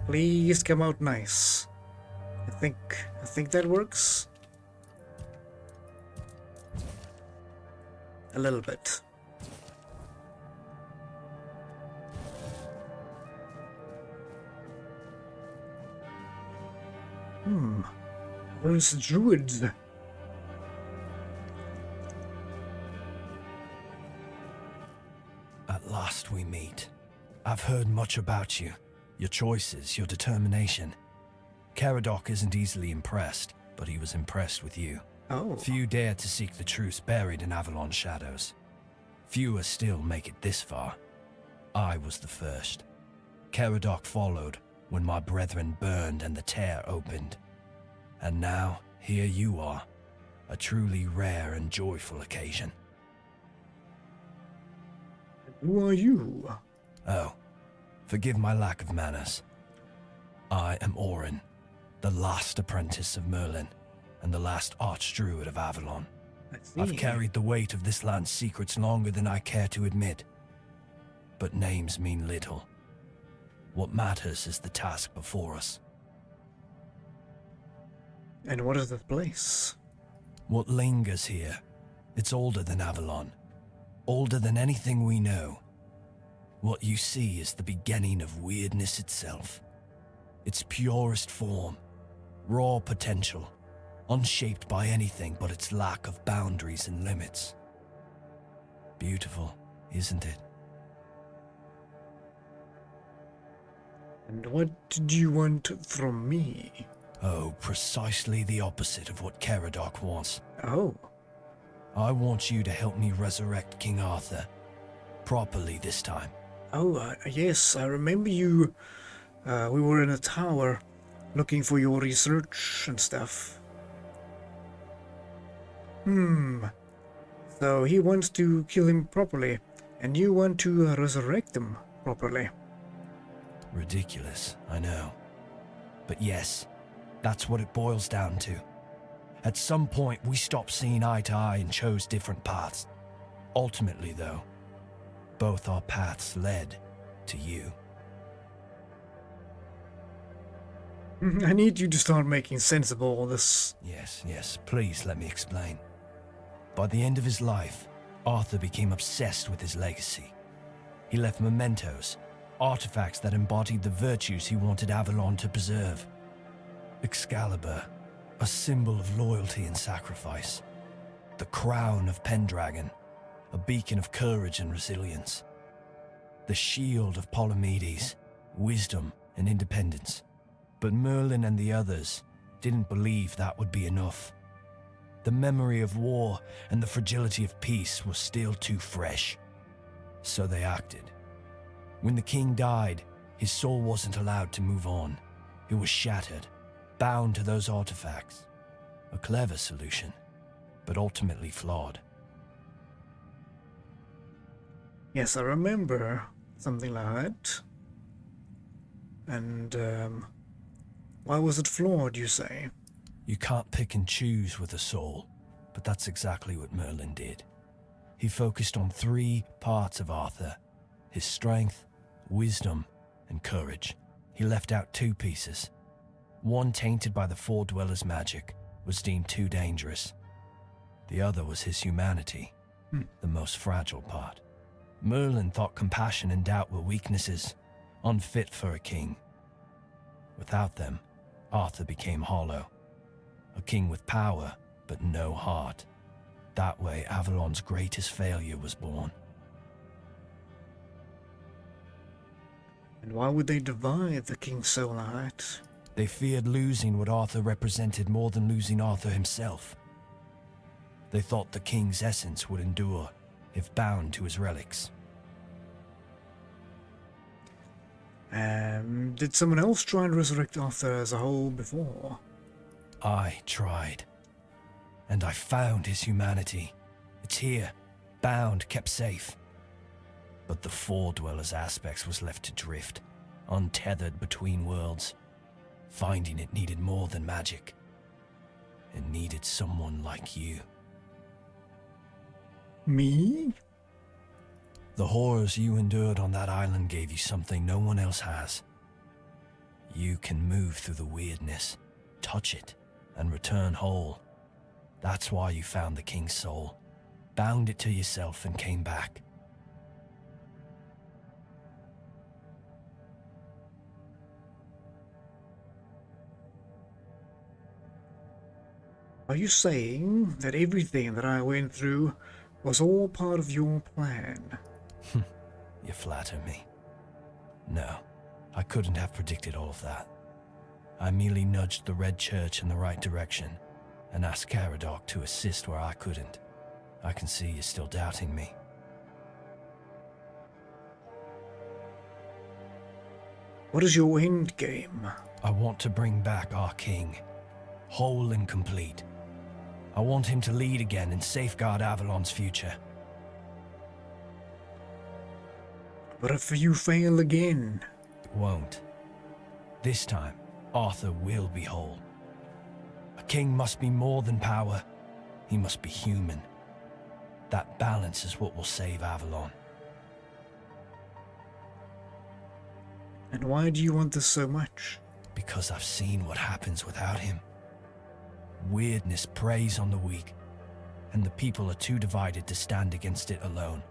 Please come out nice. I think that works. A little bit. Those druids. At last we meet. I've heard much about you. Your choices, your determination. Caradoc isn't easily impressed, but he was impressed with you. Oh. Few dare to seek the truth buried in Avalon's shadows. Fewer still make it this far. I was the first. Caradoc followed when my brethren burned and the tear opened. And now, here you are. A truly rare and joyful occasion. Who are you? Oh, forgive my lack of manners. I am Orin, the last apprentice of Merlin, and the last archdruid of Avalon. I've carried the weight of this land's secrets longer than I care to admit. But names mean little. What matters is the task before us. And what is this place? What lingers here? It's older than Avalon. Older than anything we know. What you see is the beginning of Wyrdness itself. Its purest form. Raw potential. Unshaped by anything but its lack of boundaries and limits. Beautiful, isn't it? And what did you want from me? Oh, precisely the opposite of what Caradoc wants. Oh. I want you to help me resurrect King Arthur. Properly this time. Oh, yes, I remember you. We were in a tower looking for your research and stuff. So he wants to kill him properly, and you want to resurrect him properly. Ridiculous, I know. But yes, that's what it boils down to. At some point, we stopped seeing eye to eye and chose different paths. Ultimately, though, both our paths led to you. I need you to start making sense of all this. Yes, please let me explain. By the end of his life, Arthur became obsessed with his legacy. He left mementos, artifacts that embodied the virtues he wanted Avalon to preserve. Excalibur, a symbol of loyalty and sacrifice. The crown of Pendragon, a beacon of courage and resilience. The shield of Palamedes, wisdom and independence. But Merlin and the others didn't believe that would be enough. The memory of war and the fragility of peace was still too fresh. So they acted. When the king died, his soul wasn't allowed to move on. It was shattered, bound to those artifacts. A clever solution, but ultimately flawed. Yes, I remember something like that. And, why was it flawed, you say? You can't pick and choose with a soul, but that's exactly what Merlin did. He focused on 3 parts of Arthur: his strength, wisdom, and courage. He left out 2 pieces. One, tainted by the Four Dwellers' magic, was deemed too dangerous. The other was his humanity, the most fragile part. Merlin thought compassion and doubt were weaknesses, unfit for a king. Without them, Arthur became hollow. A king with power, but no heart. That way, Avalon's greatest failure was born. And why would they divide the king's soul like that? They feared losing what Arthur represented more than losing Arthur himself. They thought the king's essence would endure if bound to his relics. Did someone else try and resurrect Arthur as a whole before? I tried. And I found his humanity. It's here, bound, kept safe. But the Four Dwellers' aspects was left to drift, untethered between worlds. Finding it needed more than magic. It needed someone like you. Me? The horrors you endured on that island gave you something no one else has. You can move through the Wyrdness, touch it, and return whole. That's why you found the king's soul, bound it to yourself, and came back. Are you saying that everything that I went through was all part of your plan? You flatter me. No, I couldn't have predicted all of that. I merely nudged the Red Church in the right direction and asked Caradoc to assist where I couldn't. I can see you're still doubting me. What is your end game? I want to bring back our king, whole and complete. I want him to lead again and safeguard Avalon's future. But if you fail again? It won't. This time, Arthur will be whole. A king must be more than power. He must be human. That balance is what will save Avalon. And why do you want this so much? Because I've seen what happens without him. Wyrdness preys on the weak, and the people are too divided to stand against it alone.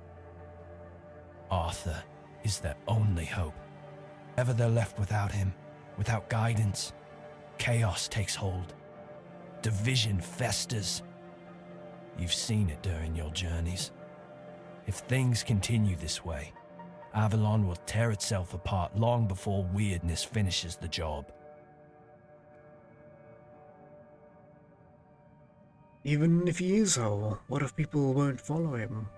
Arthur is their only hope. Ever they're left without him, without guidance, chaos takes hold. Division festers. You've seen it during your journeys. If things continue this way, Avalon will tear itself apart long before Wyrdness finishes the job. Even if he is whole, what if people won't follow him?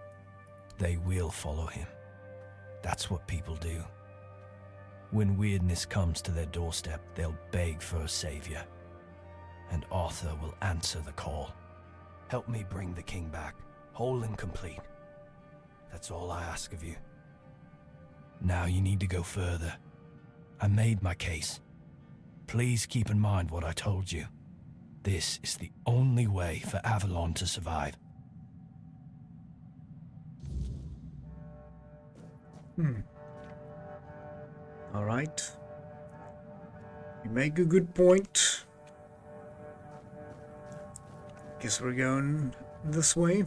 They will follow him. That's what people do. When Wyrdness comes to their doorstep, they'll beg for a savior. And Arthur will answer the call. Help me bring the king back, whole and complete. That's all I ask of you. Now you need to go further. I made my case. Please keep in mind what I told you. This is the only way for Avalon to survive. Alright. You make a good point. Guess we're going this way.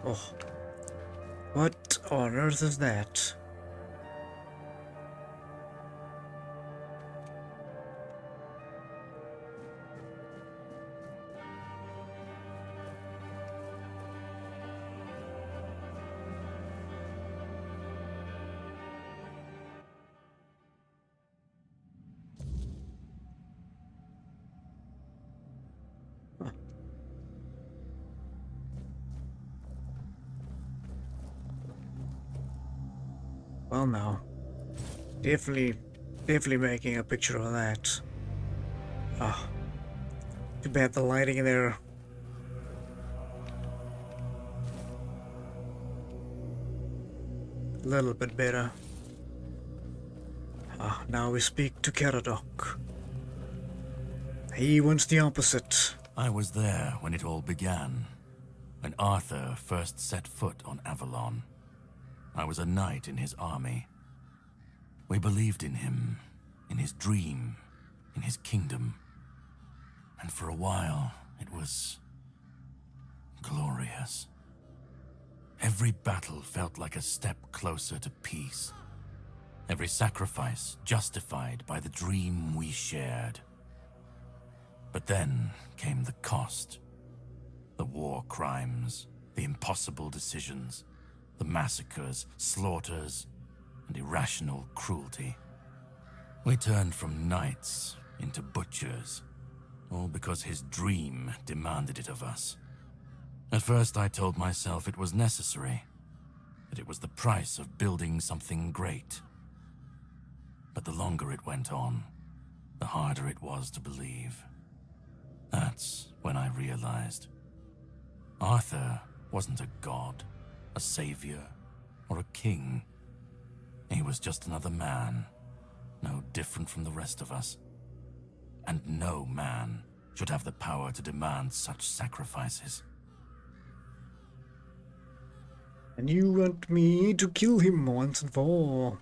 Oh. What on earth is that? Well, no. Definitely making a picture of that. Ah. Too bad the lighting in there. A little bit better. Ah, now we speak to Caradoc. He wants the opposite. I was there when it all began. When Arthur first set foot on Avalon. I was a knight in his army. We believed in him, in his dream, in his kingdom. And for a while, it was glorious. Every battle felt like a step closer to peace. Every sacrifice justified by the dream we shared. But then came the cost. The war crimes, the impossible decisions, the massacres, slaughters, and irrational cruelty. We turned from knights into butchers, all because his dream demanded it of us. At first I told myself it was necessary, that it was the price of building something great. But the longer it went on, the harder it was to believe. That's when I realized Arthur wasn't a god, a savior, or a king. He was just another man, no different from the rest of us. And no man should have the power to demand such sacrifices. And you want me to kill him once and for all.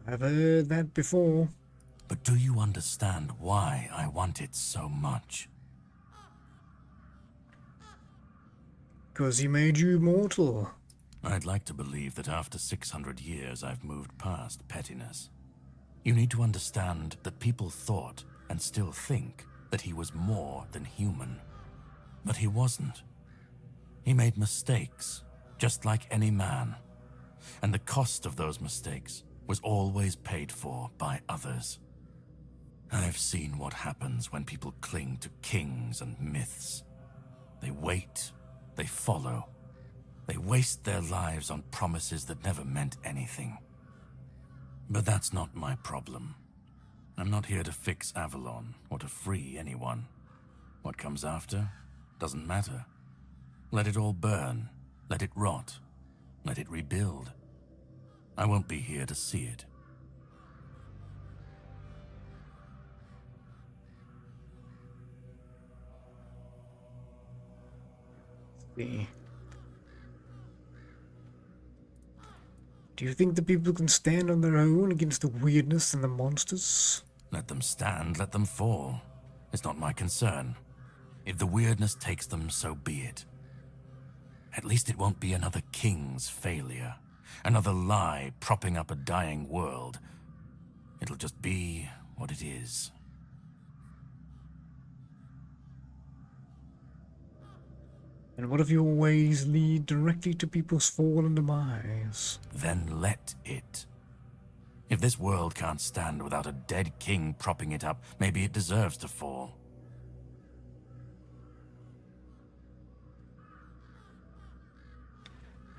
I've heard that before. But do you understand why I want it so much? 'Cause he made you mortal. I'd like to believe that after 600 years I've moved past pettiness. You need to understand that people thought, and still think, that he was more than human. But he wasn't. He made mistakes, just like any man. And the cost of those mistakes was always paid for by others. I've seen what happens when people cling to kings and myths. They wait, they follow. They waste their lives on promises that never meant anything. But that's not my problem. I'm not here to fix Avalon or to free anyone. What comes after doesn't matter. Let it all burn. Let it rot. Let it rebuild. I won't be here to see it. See. Do you think the people can stand on their own against the weirdness and the monsters? Let them stand, let them fall. It's not my concern. If the weirdness takes them, so be it. At least it won't be another king's failure. Another lie propping up a dying world. It'll just be what it is. And what if your ways lead directly to people's fall and demise? Then let it. If this world can't stand without a dead king propping it up, maybe it deserves to fall.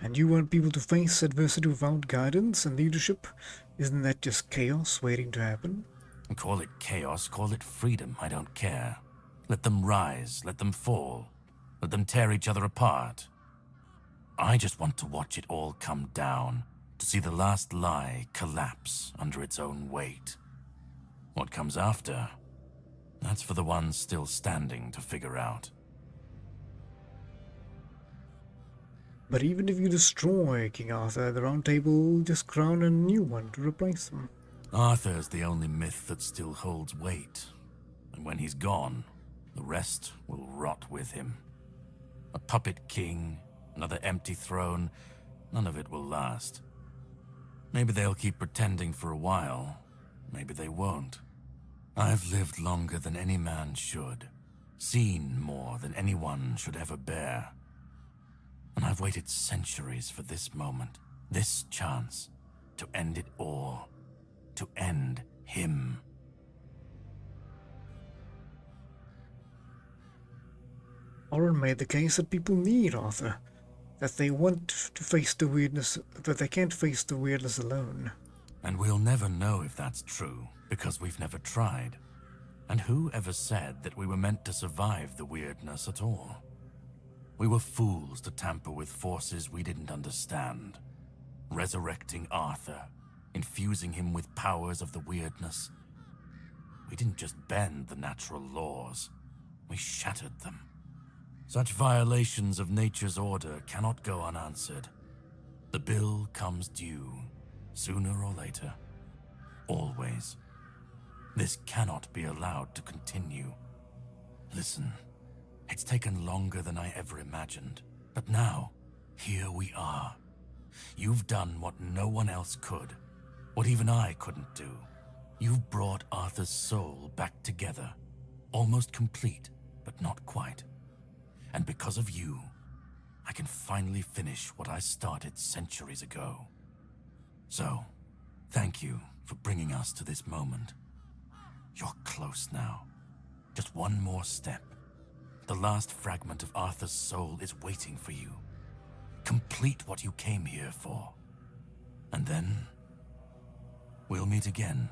And you want people to face adversity without guidance and leadership? Isn't that just chaos waiting to happen? Call it chaos, call it freedom, I don't care. Let them rise, let them fall. Let them tear each other apart. I just want to watch it all come down, to see the last lie collapse under its own weight. What comes after, that's for the ones still standing to figure out. But even if you destroy King Arthur, the Round Table will just crown a new one to replace him. Arthur's the only myth that still holds weight. And when he's gone, the rest will rot with him. A puppet king, another empty throne, none of it will last. Maybe they'll keep pretending for a while. Maybe they won't. I've lived longer than any man should. Seen more than anyone should ever bear. And I've waited centuries for this moment, this chance, to end it all. To end him. Oren made the case that people need Arthur, that they want to face the weirdness, that they can't face the weirdness alone. And we'll never know if that's true, because we've never tried. And who ever said that we were meant to survive the weirdness at all? We were fools to tamper with forces we didn't understand. Resurrecting Arthur, infusing him with powers of the weirdness. We didn't just bend the natural laws, we shattered them. Such violations of nature's order cannot go unanswered. The bill comes due, sooner or later. Always. This cannot be allowed to continue. Listen, it's taken longer than I ever imagined, but now, here we are. You've done what no one else could, what even I couldn't do. You've brought Arthur's soul back together, almost complete, but not quite. And because of you, I can finally finish what I started centuries ago. So, thank you for bringing us to this moment. You're close now. Just one more step. The last fragment of Arthur's soul is waiting for you. Complete what you came here for. And then, we'll meet again.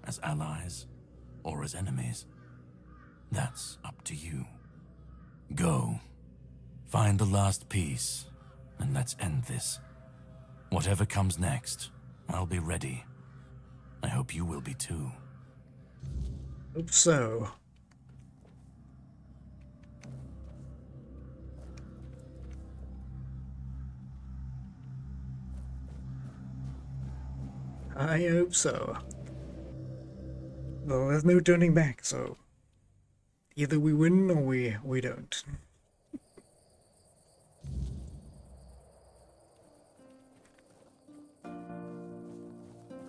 As allies, or as enemies. That's up to you. Go. Find the last piece, and let's end this. Whatever comes next, I'll be ready. I hope you will be too. Hope so. I hope so. Well, there's no turning back, so either we win or we don't.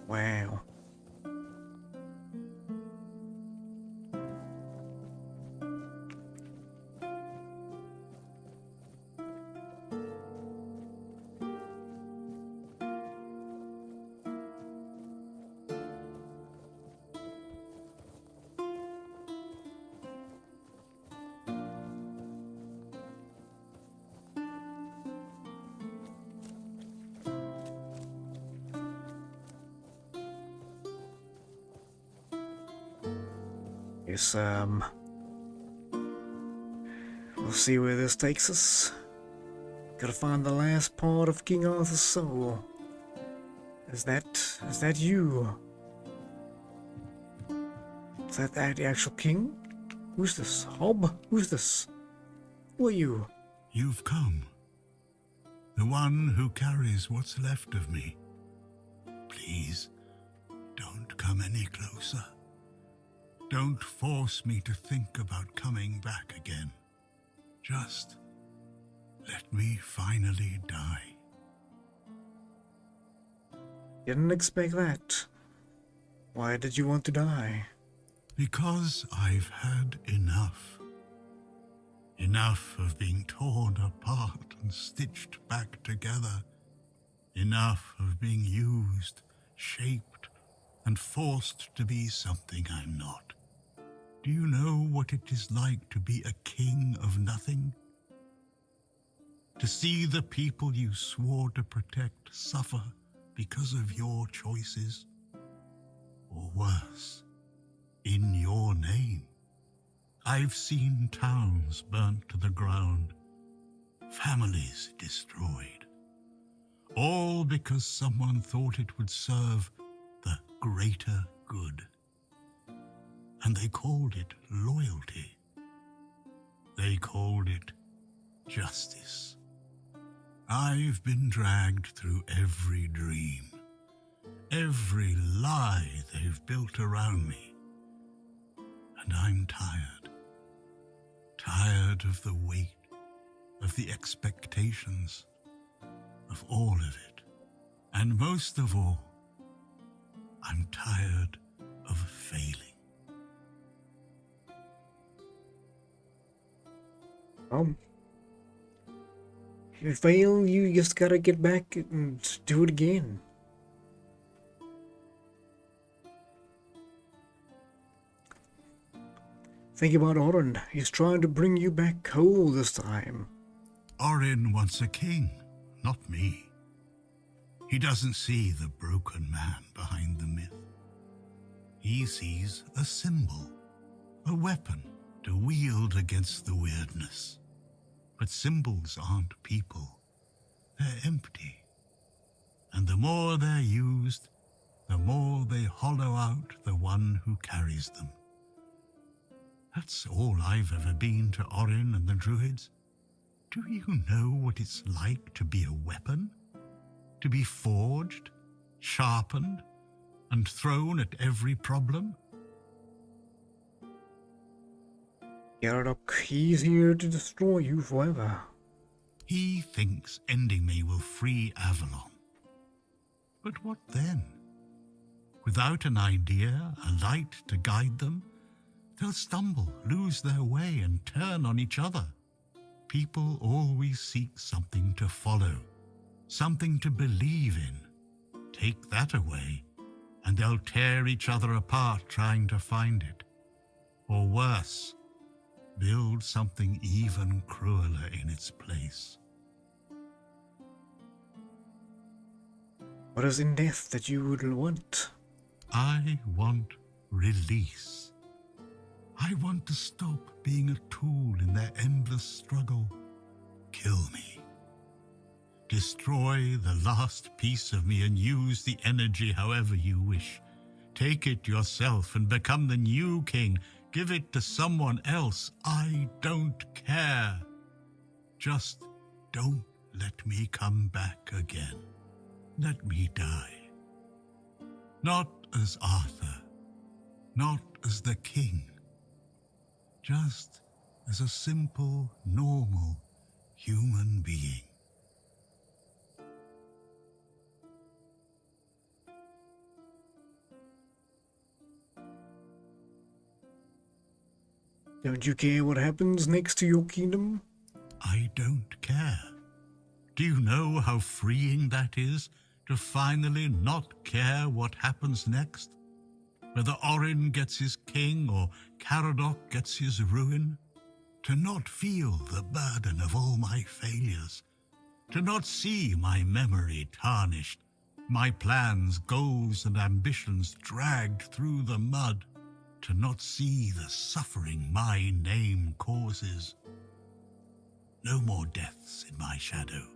Wow. Yes, we'll see where this takes us. Gotta find the last part of King Arthur's soul. Is that you? Is that the actual king? Who's this? Hob? Who's this? Who are you? You've come. the one who carries what's left of me. Please, don't come any closer. Don't force me to think about coming back again. Just let me finally die. Didn't expect that. Why did you want to die? Because I've had enough. Enough of being torn apart and stitched back together. Enough of being used, shaped, and forced to be something I'm not. Do you know what it is like to be a king of nothing? To see the people you swore to protect suffer because of your choices? Or worse, in your name. I've seen towns burnt to the ground, families destroyed, all because someone thought it would serve the greater good. And they called it loyalty. They called it justice. I've been dragged through every dream, every lie they've built around me. And I'm tired. Tired of the weight, of the expectations, of all of it. And most of all, I'm tired of failing. If you fail, you just gotta get back and do it again. Think about Orin. He's trying to bring you back whole this time. Orin wants a king, not me. He doesn't see the broken man behind the myth. He sees a symbol, a weapon to wield against the Wyrdness. But symbols aren't people. They're empty. And the more they're used, the more they hollow out the one who carries them. That's all I've ever been to Orin and the Druids. Do you know what it's like to be a weapon? To be forged, sharpened, and thrown at every problem? Garrock, he's here to destroy you forever. He thinks ending me will free Avalon. But what then? Without an idea, a light to guide them, they'll stumble, lose their way, and turn on each other. People always seek something to follow, something to believe in. Take that away, and they'll tear each other apart trying to find it. Or worse, build something even crueler in its place. What is in death that you would want? I want release. I want to stop being a tool in their endless struggle. Kill me. Destroy the last piece of me and use the energy however you wish. Take it yourself and become the new king. Give it to someone else. I don't care. Just don't let me come back again. Let me die. Not as Arthur. Not as the king. Just as a simple, normal human being. Don't you care what happens next to your kingdom? I don't care. Do you know how freeing that is, to finally not care what happens next? Whether Orin gets his king or Caradoc gets his ruin? To not feel the burden of all my failures? To not see my memory tarnished, my plans, goals, and ambitions dragged through the mud? To not see the suffering my name causes? No more deaths in my shadow.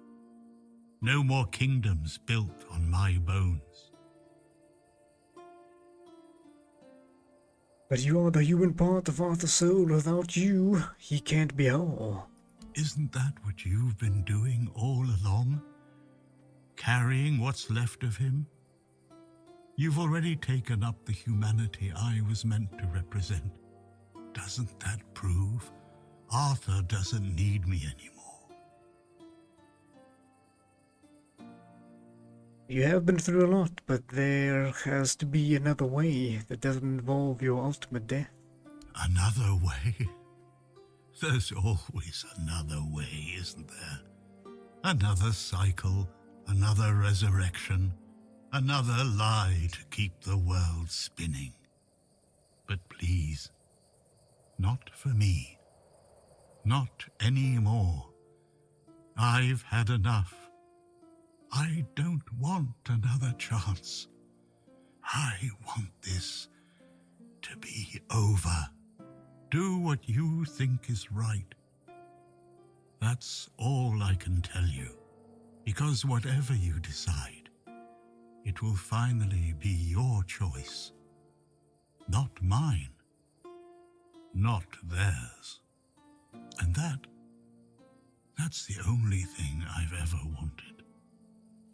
No more kingdoms built on my bones. But you are the human part of Arthur's soul. Without you, he can't be whole. Isn't that what you've been doing all along? carrying what's left of him? You've already taken up the humanity I was meant to represent. Doesn't that prove Arthur doesn't need me anymore? You have been through a lot, but there has to be another way that doesn't involve your ultimate death. Another way? There's always another way, isn't there? Another cycle, another resurrection, another lie to keep the world spinning. But please, not for me. Not anymore. I've had enough. I don't want another chance. I want this to be over. Do what you think is right. That's all I can tell you, because whatever you decide, it will finally be your choice. Not mine. Not theirs. And that's the only thing I've ever wanted.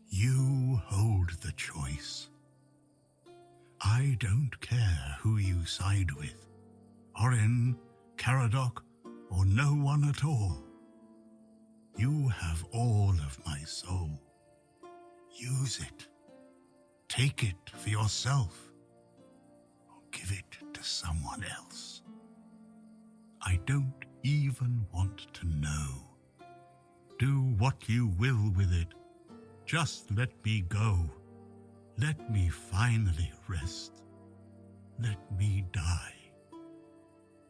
You hold the choice. I don't care who you side with. Orin, Caradoc, or no one at all. You have all of my soul. Use it. Take it for yourself. Or give it to someone else. I don't even want to know. Do what you will with it. Just let me go. Let me finally rest. Let me die.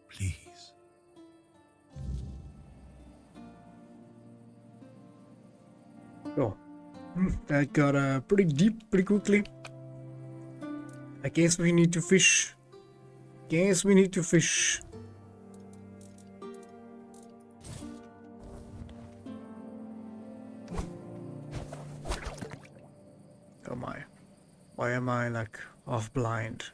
Please. Oh, that got pretty deep pretty quickly. I guess we need to fish. Oh my. Why am I like half blind?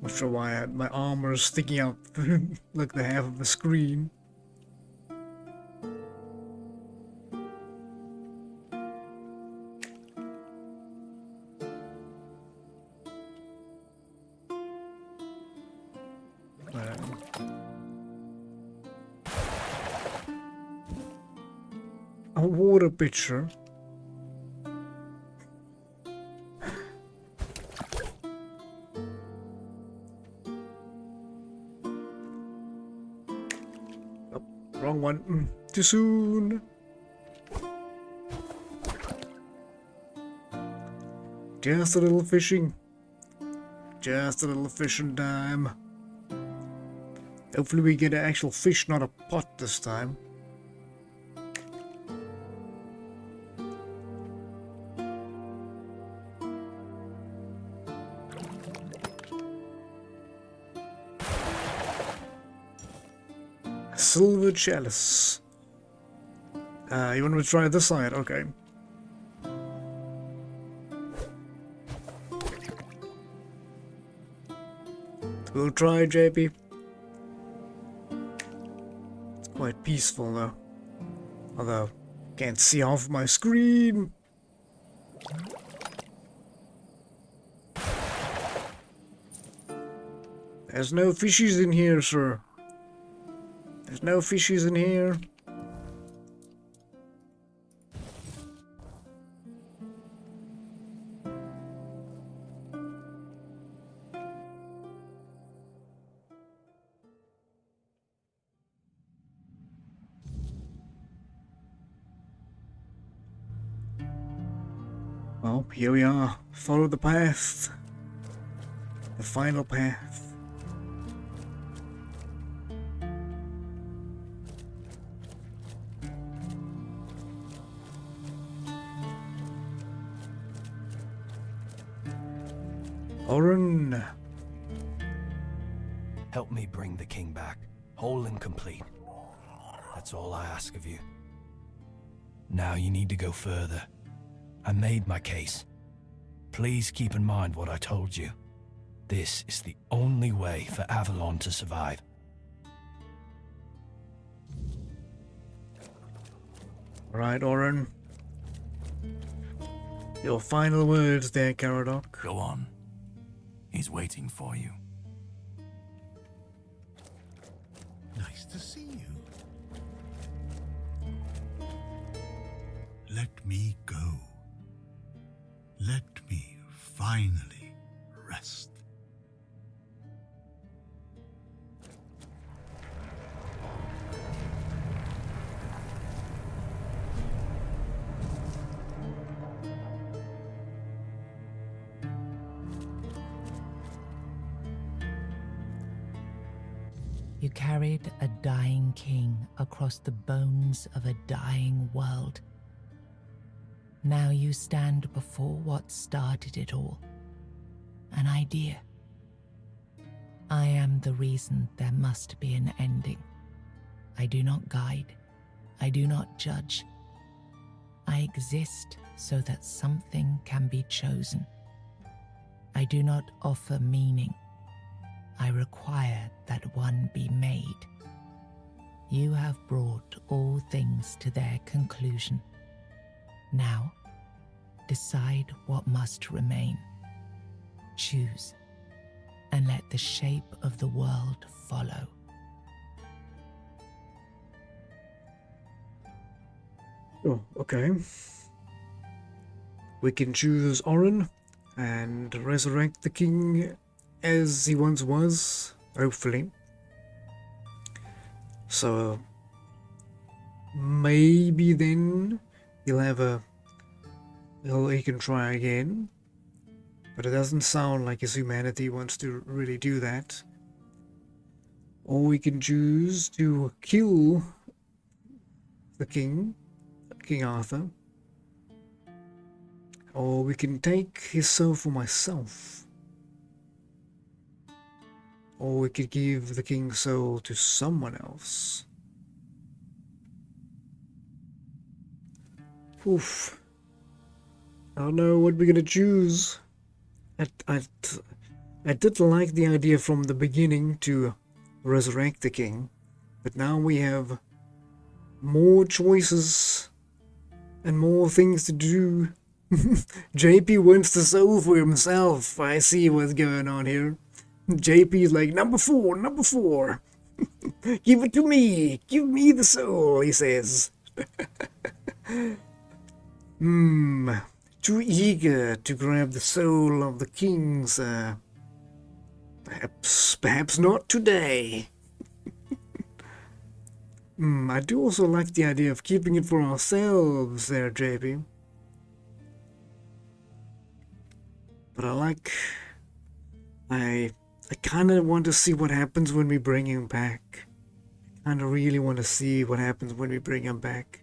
Not sure why my armor is sticking out like the half of the screen. A water pitcher. Oh, wrong one. Too soon. Just a little fishing. Just a little fishing time. Hopefully we get an actual fish, not a pot this time. Silver chalice. You want me to try this side? Okay. We'll try, JP. It's quite peaceful though. Although, can't see off my screen. There's no fishies in here, sir. There's no fishies in here. Well, here we are. Follow the path. The final path. Orin. Help me bring the king back, whole and complete. That's all I ask of you. Now you need to go further. I made my case. Please keep in mind what I told you. This is the only way for Avalon to survive. Right, Oren. Your final words there, Caradoc. Go on. He's waiting for you. Nice to see you. Let me go. Let me finally rest. You carried a dying king across the bones of a dying world. Now you stand before what started it all. An idea. I am the reason there must be an ending. I do not guide. I do not judge. I exist so that something can be chosen. I do not offer meaning. I require that one be made. You have brought all things to their conclusion. Now, decide what must remain. Choose, and let the shape of the world follow. Oh, okay. We can choose Oren and resurrect the king as he once was, hopefully. So maybe then he can try again, but it doesn't sound like his humanity wants to really do that. Or we can choose to kill the king, King Arthur, or we can take his soul for myself. Or we could give the king's soul to someone else. Oof. I don't know what we're gonna choose. I did like the idea from the beginning to resurrect the king, but now we have more choices and more things to do. JP wants the soul for himself. I see what's going on here. JP's like, number four. Give it to me. Give me the soul, he says. Too eager to grab the soul of the kings. Perhaps not today. I do also like the idea of keeping it for ourselves there, JP. But I kind of want to see what happens when we bring him back. I kind of really want to see what happens when we bring him back.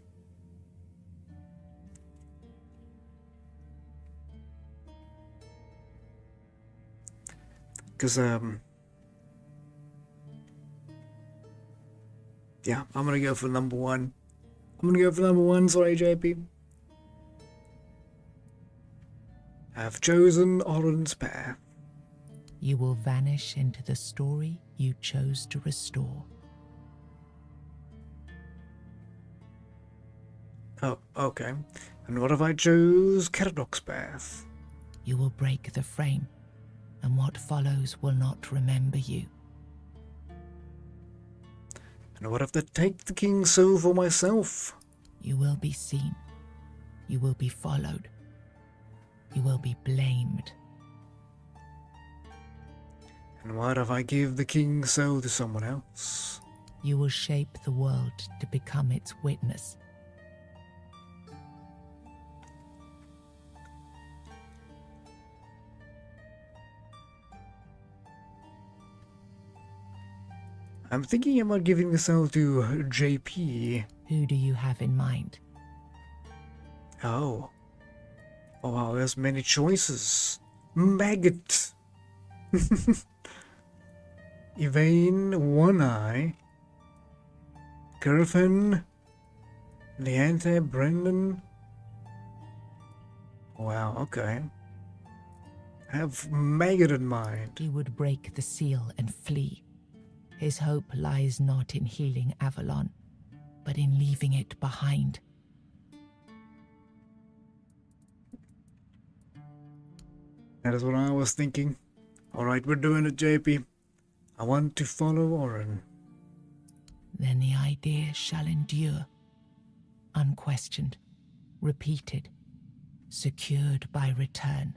Because, yeah, I'm gonna go for number one. Sorry, JP. I've chosen Oren's path. You will vanish into the story you chose to restore. Oh, okay. And what if I chose Caradoc's path? You will break the frame, and what follows will not remember you. And what if I take the king's soul for myself? You will be seen. You will be followed. You will be blamed. And what if I give the king's soul to someone else? You will shape the world to become its witness. I'm thinking about giving the soul to JP. Who do you have in mind? Oh. Oh wow, there's many choices. Maggot. Yvain, One Eye, Girfin, Leante, Brendan. Wow, okay. have Megan in mind. He would break the seal and flee. His hope lies not in healing Avalon, but in leaving it behind. That is what I was thinking. Alright, we're doing it, JP. I want to follow Oren. Then the idea shall endure, unquestioned, repeated, secured by return.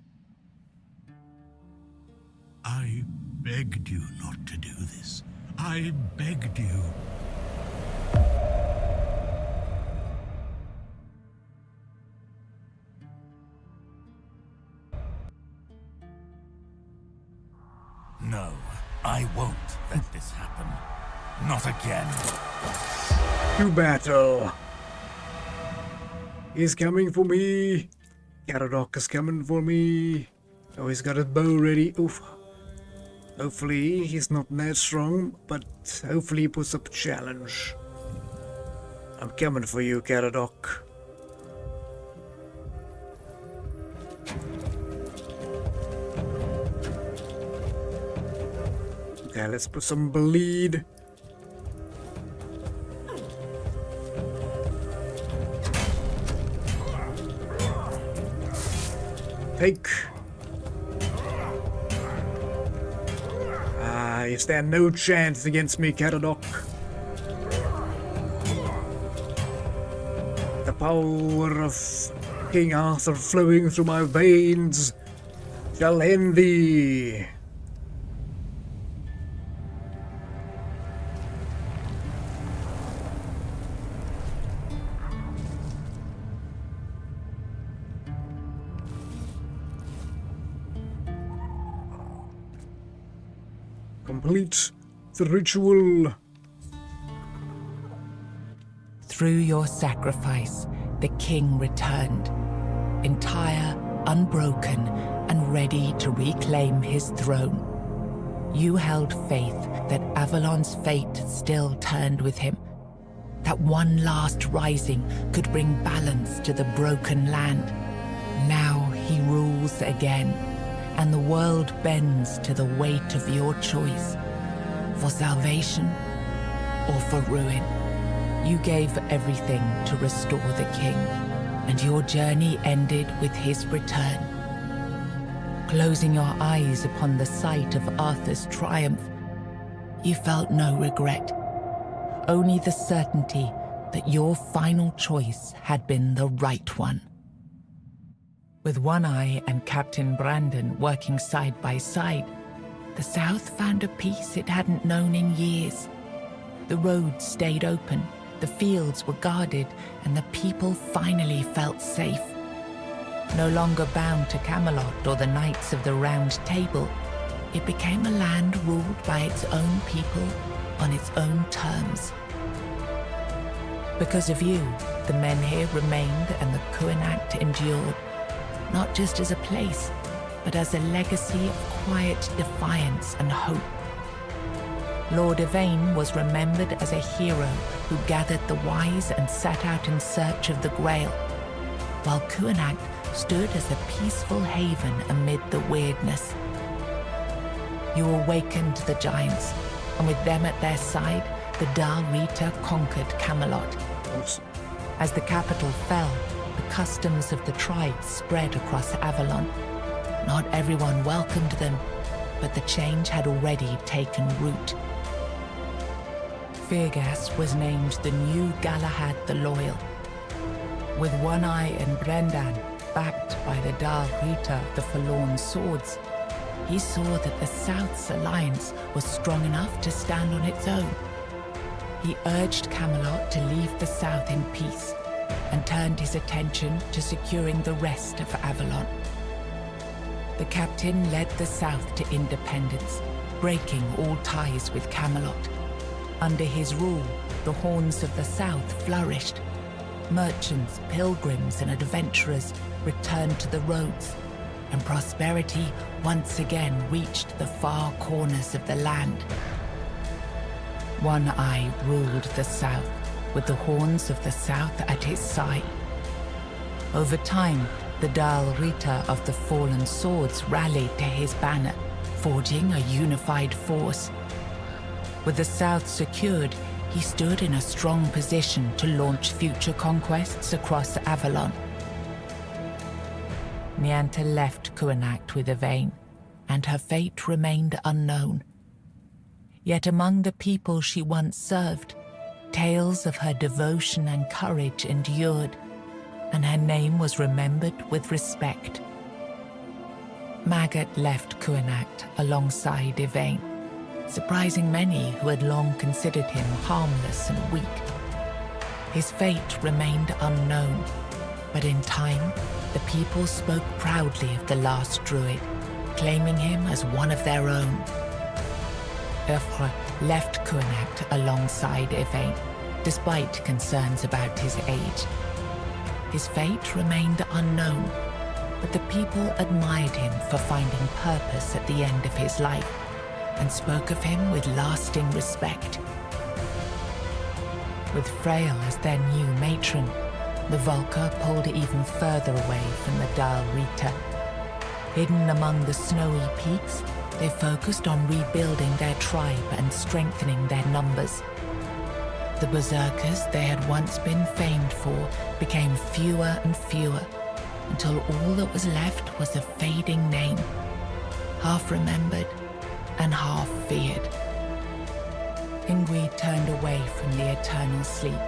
I begged you not to do this. I begged you. No, I won't let this happen. Not again. To battle. He's coming for me. Caradoc is coming for me. Oh, he's got his bow ready. Oof. Hopefully he's not that strong, but hopefully he puts up a challenge. I'm coming for you, Caradoc. Okay, let's put some bleed. Take. You stand no chance against me, Caradoc. The power of King Arthur flowing through my veins shall end thee. Complete the ritual. Through your sacrifice, the king returned, entire, unbroken, and ready to reclaim his throne. You held faith that Avalon's fate still turned with him, that one last rising could bring balance to the broken land. Now he rules again, and the world bends to the weight of your choice, for salvation or for ruin. You gave everything to restore the king, and your journey ended with his return. Closing your eyes upon the sight of Arthur's triumph, you felt no regret, only the certainty that your final choice had been the right one. With One Eye and Captain Brandon working side by side, the South found a peace it hadn't known in years. The roads stayed open, the fields were guarded, and the people finally felt safe. No longer bound to Camelot or the Knights of the Round Table, it became a land ruled by its own people on its own terms. Because of you, the men here remained and the Kuanact endured, not just as a place, but as a legacy of quiet defiance and hope. Lord Yvain was remembered as a hero who gathered the wise and set out in search of the Grail, while Kuanact stood as a peaceful haven amid the Wyrdness. You awakened the giants, and with them at their side, the Dal Rita conquered Camelot. As the capital fell, the customs of the tribes spread across Avalon. Not everyone welcomed them, but the change had already taken root. Firgas was named the new Galahad the Loyal. With One Eye and Brendan backed by the Dal Rita, the Forlorn Swords, he saw that the South's alliance was strong enough to stand on its own. He urged Camelot to leave the South in peace, and turned his attention to securing the rest of Avalon. The captain led the South to independence, breaking all ties with Camelot. Under his rule, the Horns of the South flourished. Merchants, pilgrims, and adventurers returned to the roads, and prosperity once again reached the far corners of the land. One Eye ruled the South, with the Horns of the South at his side. Over time, The Dal Rita of the Fallen Swords rallied to his banner, forging a unified force. With the south secured, he stood in a strong position to launch future conquests across Avalon. Nianta left Kuanacht with Yvain, and her fate remained unknown. Yet among the people she once served, tales of her devotion and courage endured, and her name was remembered with respect. Maggot left Kuanacht alongside Yvain, surprising many who had long considered him harmless and weak. His fate remained unknown, but in time, the people spoke proudly of the last druid, claiming him as one of their own. Urfre left Kuanacht alongside Yvain, despite concerns about his age. His fate remained unknown, but the people admired him for finding purpose at the end of his life, and spoke of him with lasting respect. With Frail as their new matron, the Volca pulled even further away from the Dal Rita. Hidden among the snowy peaks, they focused on rebuilding their tribe and strengthening their numbers. The berserkers they had once been famed for became fewer and fewer, until all that was left was a fading name, half remembered and half feared. Ingrid turned away from the eternal sleep,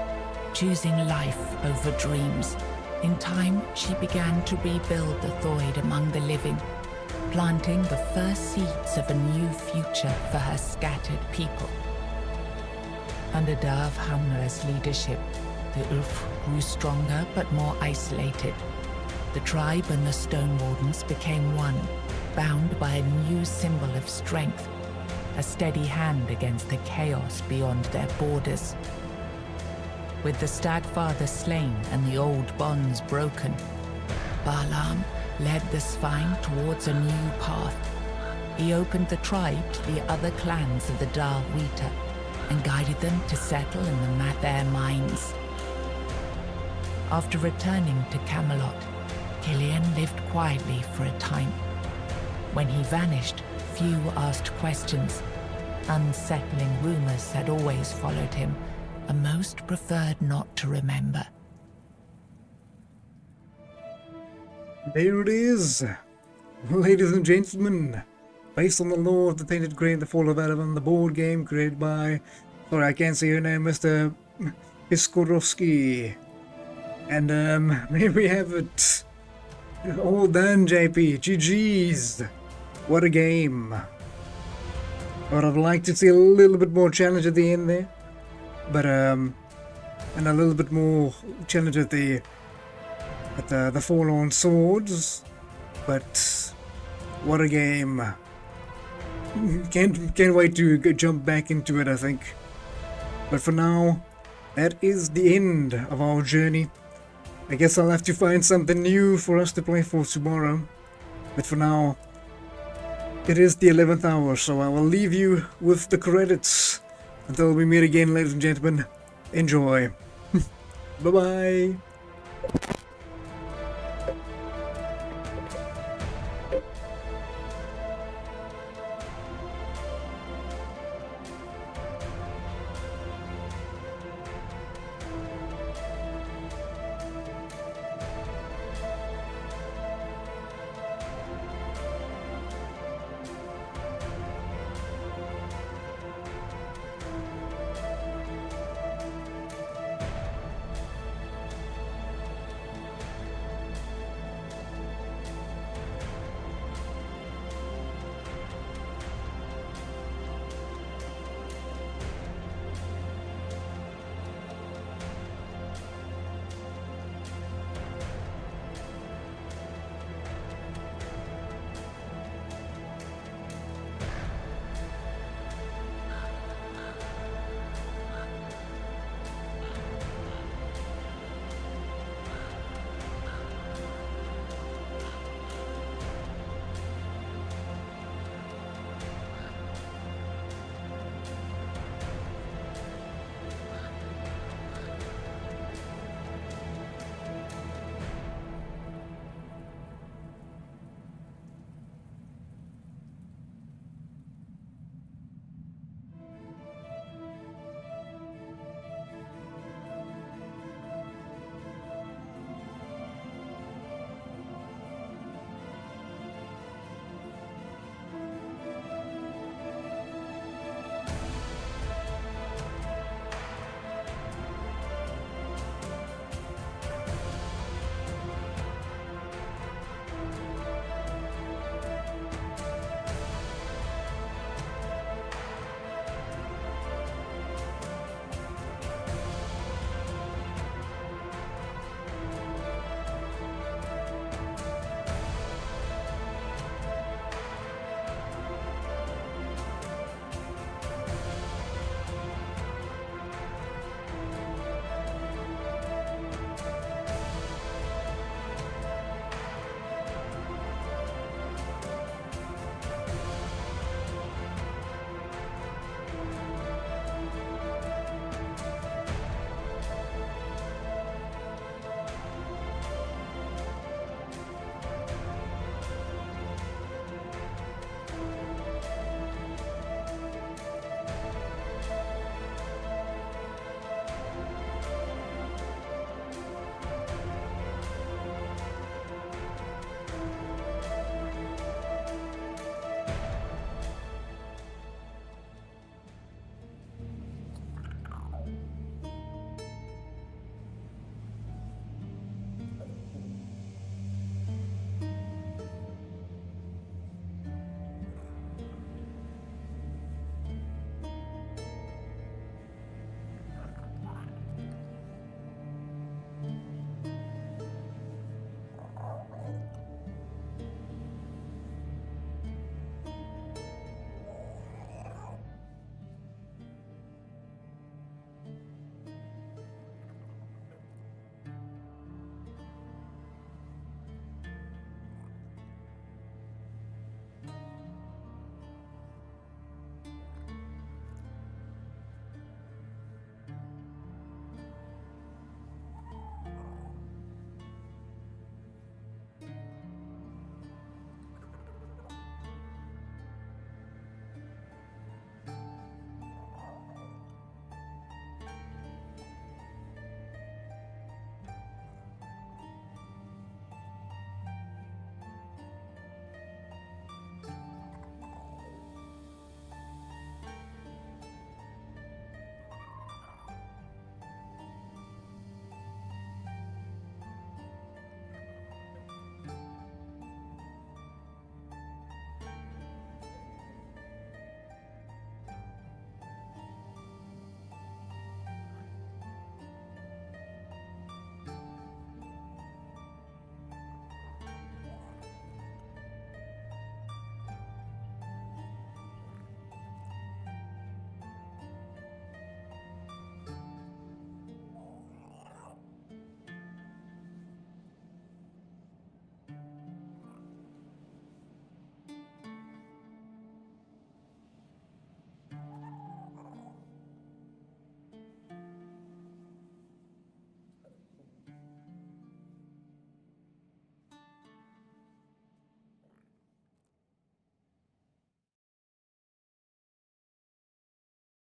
choosing life over dreams. In time, she began to rebuild the Thoid among the living, planting the first seeds of a new future for her scattered people. Under Dav Hamra's leadership, the Ulf grew stronger but more isolated. The tribe and the Stone Wardens became one, bound by a new symbol of strength, a steady hand against the chaos beyond their borders. With the Stagfather slain and the old bonds broken, Balaam led the Svine towards a new path. He opened the tribe to the other clans of the Dal Rita and guided them to settle in the Mather mines. After returning to Camelot, Killian lived quietly for a time. When he vanished, few asked questions. Unsettling rumors had always followed him, and most preferred not to remember. There it is, ladies and gentlemen. Based on the lore of the Tainted Grail, the Fall of Avalon, the board game created by, sorry, I can't say your name, Mr. Piskorovsky. And here we have it. All done, JP. GG's. What a game. But I'd like to see a little bit more challenge at the end there. But and a little bit more challenge at the Forlorn Swords. But what a game. Can't wait to jump back into it, I think. But for now, that is the end of our journey. I guess I'll have to find something new for us to play for tomorrow. But for now, it is the 11th hour, so I will leave you with the credits. Until we meet again, ladies and gentlemen, enjoy. Bye-bye.